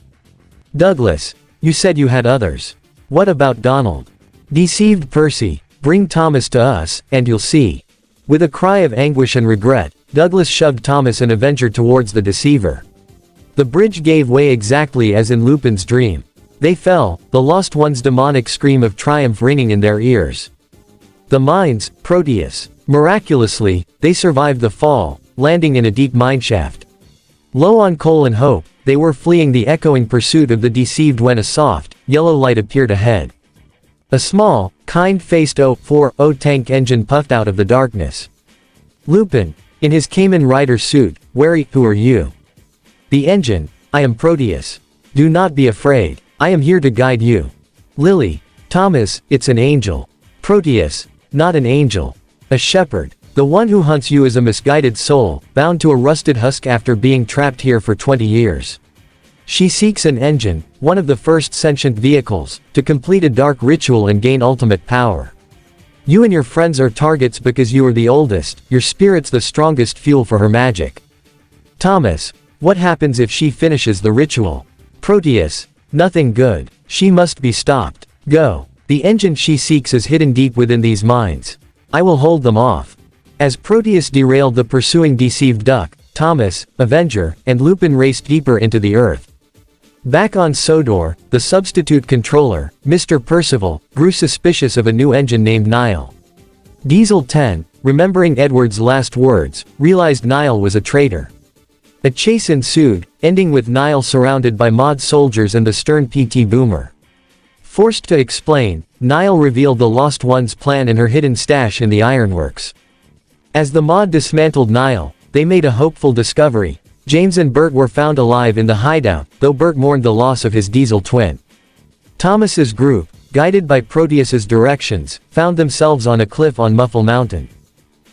Douglas, you said you had others. What about Donald? Deceived Percy, bring Thomas to us, and you'll see. With a cry of anguish and regret, Douglas shoved Thomas and Avenger towards the deceiver. The bridge gave way exactly as in Lupin's dream. They fell, the lost one's demonic scream of triumph ringing in their ears. The mines, Proteus. Miraculously, they survived the fall, landing in a deep mineshaft. Low on coal and hope, they were fleeing the echoing pursuit of the deceived when a soft, yellow light appeared ahead. A small, kind-faced O-40 tank engine puffed out of the darkness. Lupin, in his Kamen rider suit, wary, who are you? The engine, I am Proteus. Do not be afraid. I am here to guide you. Lily, Thomas, it's an angel. Proteus, not an angel. A shepherd. The one who hunts you is a misguided soul, bound to a rusted husk after being trapped here for 20 years. She seeks an engine, one of the first sentient vehicles, to complete a dark ritual and gain ultimate power. You and your friends are targets because you are the oldest, your spirit's the strongest fuel for her magic. Thomas, what happens if she finishes the ritual? Proteus, nothing good. She must be stopped. Go. The engine she seeks is hidden deep within these mines. I will hold them off. As Proteus derailed the pursuing deceived duck, Thomas, Avenger, and Lupin raced deeper into the earth. Back on Sodor, the substitute controller, Mr. Percival, grew suspicious of a new engine named Nile. Diesel 10, remembering Edward's last words, realized Nile was a traitor. A chase ensued, ending with Nile surrounded by mod soldiers and the stern PT Boomer. Forced to explain, Nile revealed the Lost One's plan in her hidden stash in the ironworks. As the mod dismantled Nile, they made a hopeful discovery. James and Bert were found alive in the hideout, though Bert mourned the loss of his diesel twin. Thomas's group, guided by Proteus's directions, found themselves on a cliff on Muffle Mountain.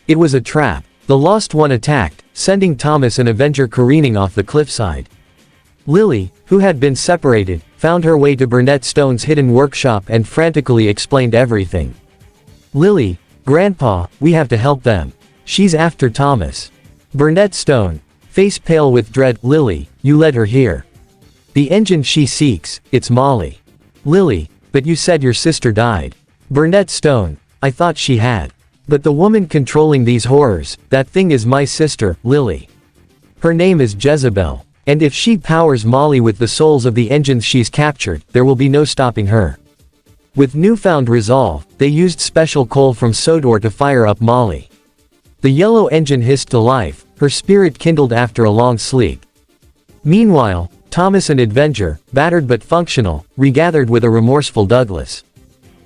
It was a trap. The Lost One attacked, sending Thomas and Avenger careening off the cliffside. Lily, who had been separated, found her way to Burnett Stone's hidden workshop and frantically explained everything. Lily, Grandpa, we have to help them. She's after Thomas. Burnett Stone, face pale with dread, Lily, you led her here. The engine she seeks, it's Molly. Lily, but you said your sister died. Burnett Stone, I thought she had. But the woman controlling these horrors, that thing is my sister, Lily. Her name is Jezebel, and if she powers Molly with the souls of the engines she's captured, there will be no stopping her. With newfound resolve, they used special coal from Sodor to fire up Molly. The yellow engine hissed to life, her spirit kindled after a long sleep. Meanwhile, Thomas and Avenger, battered but functional, regathered with a remorseful Douglas.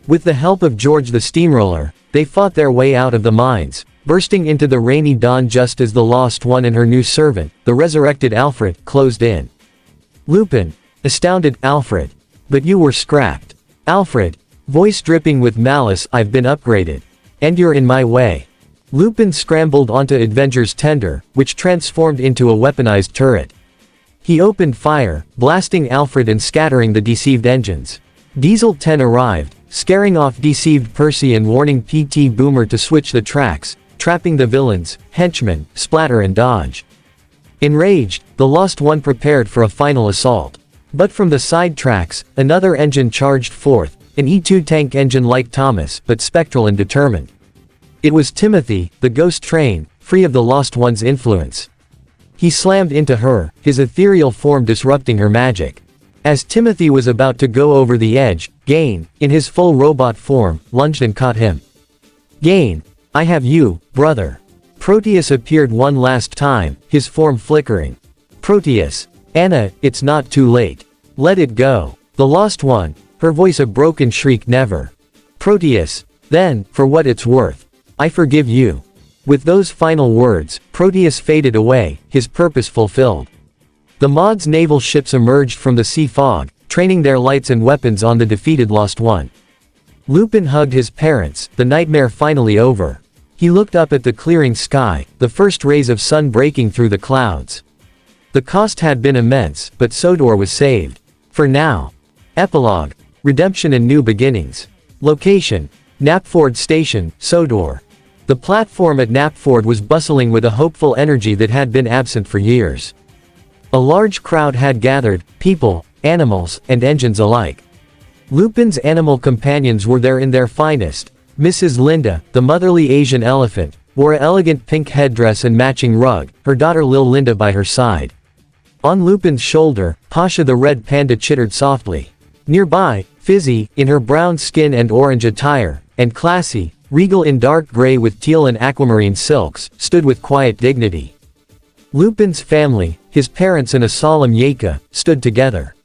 With the help of George the Steamroller, they fought their way out of the mines, bursting into the rainy dawn just as the Lost One and her new servant, the resurrected Alfred, closed in. Lupin, astounded, Alfred. But you were scrapped. Alfred, voice dripping with malice, I've been upgraded. And you're in my way. Lupin scrambled onto Avenger's tender, which transformed into a weaponized turret. He opened fire, blasting Alfred and scattering the deceived engines. Diesel 10 arrived, scaring off deceived Percy and warning PT Boomer to switch the tracks, trapping the villains, henchmen, Splatter and Dodge. Enraged, the Lost One prepared for a final assault. But from the side tracks, another engine charged forth, an E2 tank engine like Thomas, but spectral and determined. It was Timothy, the ghost train, free of the Lost One's influence. He slammed into her, his ethereal form disrupting her magic. As Timothy was about to go over the edge, Gain, in his full robot form, lunged and caught him. Gain, I have you, brother. Proteus appeared one last time, his form flickering. Proteus, Anna, it's not too late. Let it go. The Lost One, her voice a broken shriek, never. Proteus, then, for what it's worth, I forgive you." With those final words, Proteus faded away, his purpose fulfilled. The Maud's naval ships emerged from the sea fog, training their lights and weapons on the defeated Lost One. Lupin hugged his parents, the nightmare finally over. He looked up at the clearing sky, the first rays of sun breaking through the clouds. The cost had been immense, but Sodor was saved. For now. Epilogue. Redemption and New Beginnings. Location: Knapford Station, Sodor. The platform at Knapford was bustling with a hopeful energy that had been absent for years. A large crowd had gathered, people, animals, and engines alike. Lupin's animal companions were there in their finest. Mrs. Linda, the motherly Asian elephant, wore an elegant pink headdress and matching rug, her daughter Lil Linda by her side. On Lupin's shoulder, Pasha the red panda chittered softly. Nearby, Fizzy, in her brown skin and orange attire, and Classy, regal in dark gray with teal and aquamarine silks, stood with quiet dignity. Lupin's family, his parents and a solemn Yeka, stood together.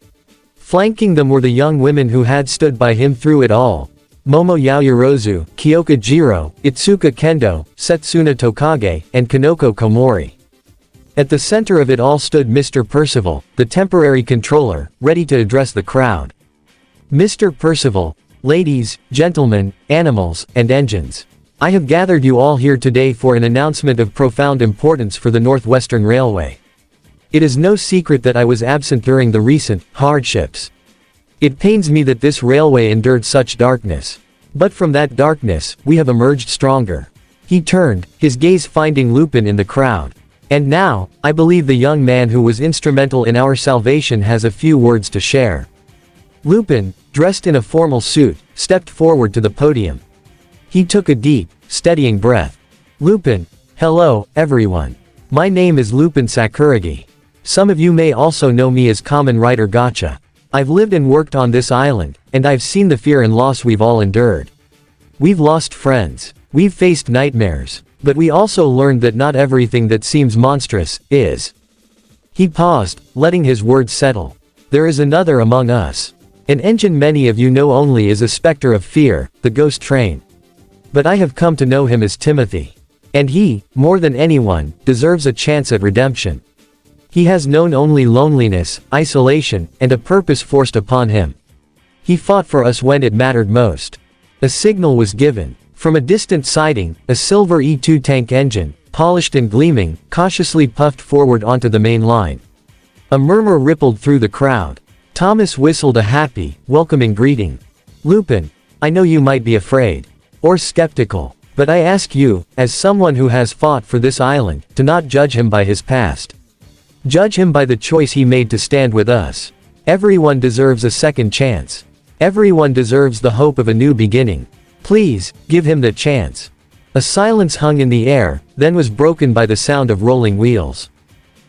Flanking them were the young women who had stood by him through it all. Momo Yaoyorozu, Kyoka Jiro, Itsuka Kendo, Setsuna Tokage, and Kanoko Komori. At the center of it all stood Mr. Percival, the temporary controller, ready to address the crowd. Mr. Percival, ladies, gentlemen, animals, and engines. I have gathered you all here today for an announcement of profound importance for the Northwestern Railway. It is no secret that I was absent during the recent hardships. It pains me that this railway endured such darkness. But from that darkness, we have emerged stronger. He turned, his gaze finding Lupin in the crowd. And now, I believe the young man who was instrumental in our salvation has a few words to share. Lupin, dressed in a formal suit, stepped forward to the podium. He took a deep, steadying breath. Lupin, hello, everyone. My name is Lupin Sakuragi. Some of you may also know me as Kamen Rider Gacha. I've lived and worked on this island, and I've seen the fear and loss we've all endured. We've lost friends. We've faced nightmares. But we also learned that not everything that seems monstrous, is. He paused, letting his words settle. There is another among us. An engine many of you know only as a specter of fear, the ghost train. But I have come to know him as Timothy. And he, more than anyone, deserves a chance at redemption. He has known only loneliness, isolation, and a purpose forced upon him. He fought for us when it mattered most. A signal was given. From a distant siding, a silver E2 tank engine, polished and gleaming, cautiously puffed forward onto the main line. A murmur rippled through the crowd. Thomas whistled a happy, welcoming greeting. Lupin, I know you might be afraid. Or skeptical. But I ask you, as someone who has fought for this island, to not judge him by his past. Judge him by the choice he made to stand with us. Everyone deserves a second chance. Everyone deserves the hope of a new beginning. Please, give him the chance. A silence hung in the air, then was broken by the sound of rolling wheels.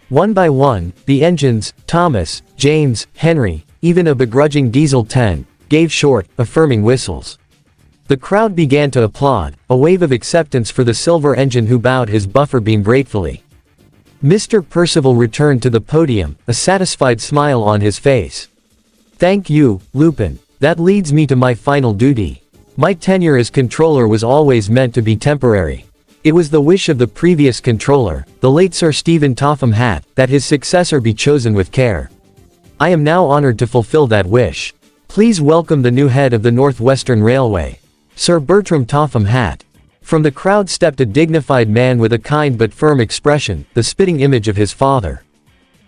One by one, the engines, Thomas, James, Henry, even a begrudging Diesel 10, gave short, affirming whistles. The crowd began to applaud, a wave of acceptance for the silver engine who bowed his buffer beam gratefully. Mr. Percival returned to the podium, a satisfied smile on his face. Thank you, Lupin. That leads me to my final duty. My tenure as controller was always meant to be temporary. It was the wish of the previous controller, the late Sir Stephen Topham Hatt, that his successor be chosen with care. I am now honored to fulfill that wish. Please welcome the new head of the Northwestern Railway, Sir Bertram Topham Hatt. From the crowd stepped a dignified man with a kind but firm expression, the spitting image of his father.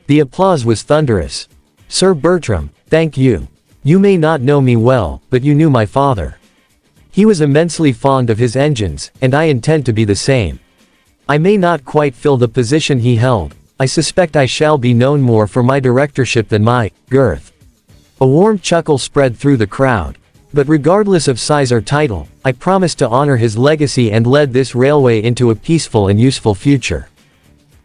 The applause was thunderous. Sir Bertram, thank you. You may not know me well, but you knew my father. He was immensely fond of his engines, and I intend to be the same. I may not quite fill the position he held. I suspect I shall be known more for my directorship than my girth. A warm chuckle spread through the crowd. But regardless of size or title, I promised to honor his legacy and lead this railway into a peaceful and useful future.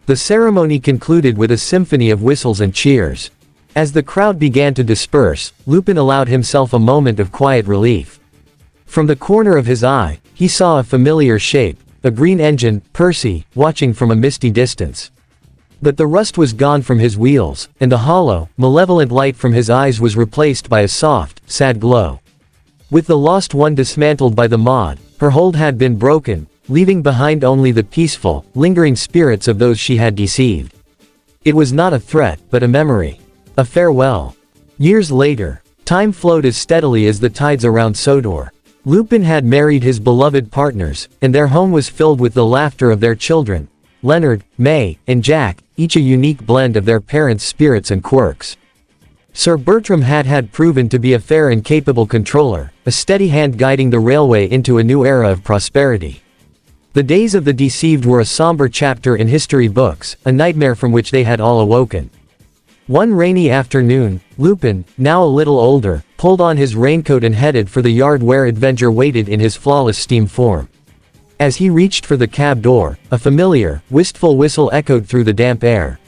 The ceremony concluded with a symphony of whistles and cheers. As the crowd began to disperse, Lupin allowed himself a moment of quiet relief. From the corner of his eye, he saw a familiar shape, a green engine, Percy, watching from a misty distance. But the rust was gone from his wheels, and the hollow, malevolent light from his eyes was replaced by a soft, sad glow. With the lost one dismantled by the mod, her hold had been broken, leaving behind only the peaceful, lingering spirits of those she had deceived. It was not a threat, but a memory. A farewell. Years later, time flowed as steadily as the tides around Sodor. Lupin had married his beloved partners, and their home was filled with the laughter of their children, Leonard, May, and Jack, each a unique blend of their parents' spirits and quirks. Sir Bertram had proven to be a fair and capable controller, a steady hand guiding the railway into a new era of prosperity. The days of the deceived were a somber chapter in history books, a nightmare from which they had all awoken. One rainy afternoon, Lupin, now a little older, pulled on his raincoat and headed for the yard where adventure waited in his flawless steam form. As he reached for the cab door, a familiar, wistful whistle echoed through the damp air.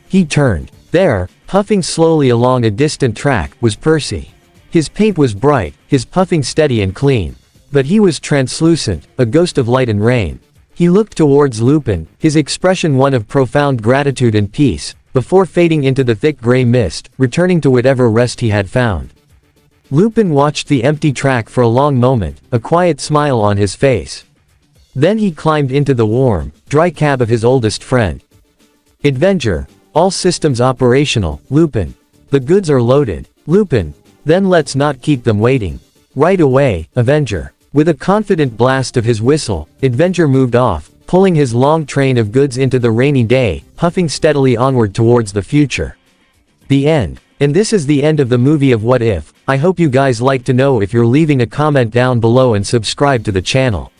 He turned. There, puffing slowly along a distant track, was Percy. His paint was bright, his puffing steady and clean. But he was translucent, a ghost of light and rain. He looked towards Lupin, his expression one of profound gratitude and peace, before fading into the thick gray mist, returning to whatever rest he had found. Lupin watched the empty track for a long moment, a quiet smile on his face. Then he climbed into the warm, dry cab of his oldest friend. Adventure. All systems operational, Lupin. The goods are loaded, Lupin. Then let's not keep them waiting. Right away, Avenger. With a confident blast of his whistle, Avenger moved off, pulling his long train of goods into the rainy day, puffing steadily onward towards the future. The end. And this is the end of the movie of What If. I hope you guys like to know if you're leaving a comment down below and subscribe to the channel.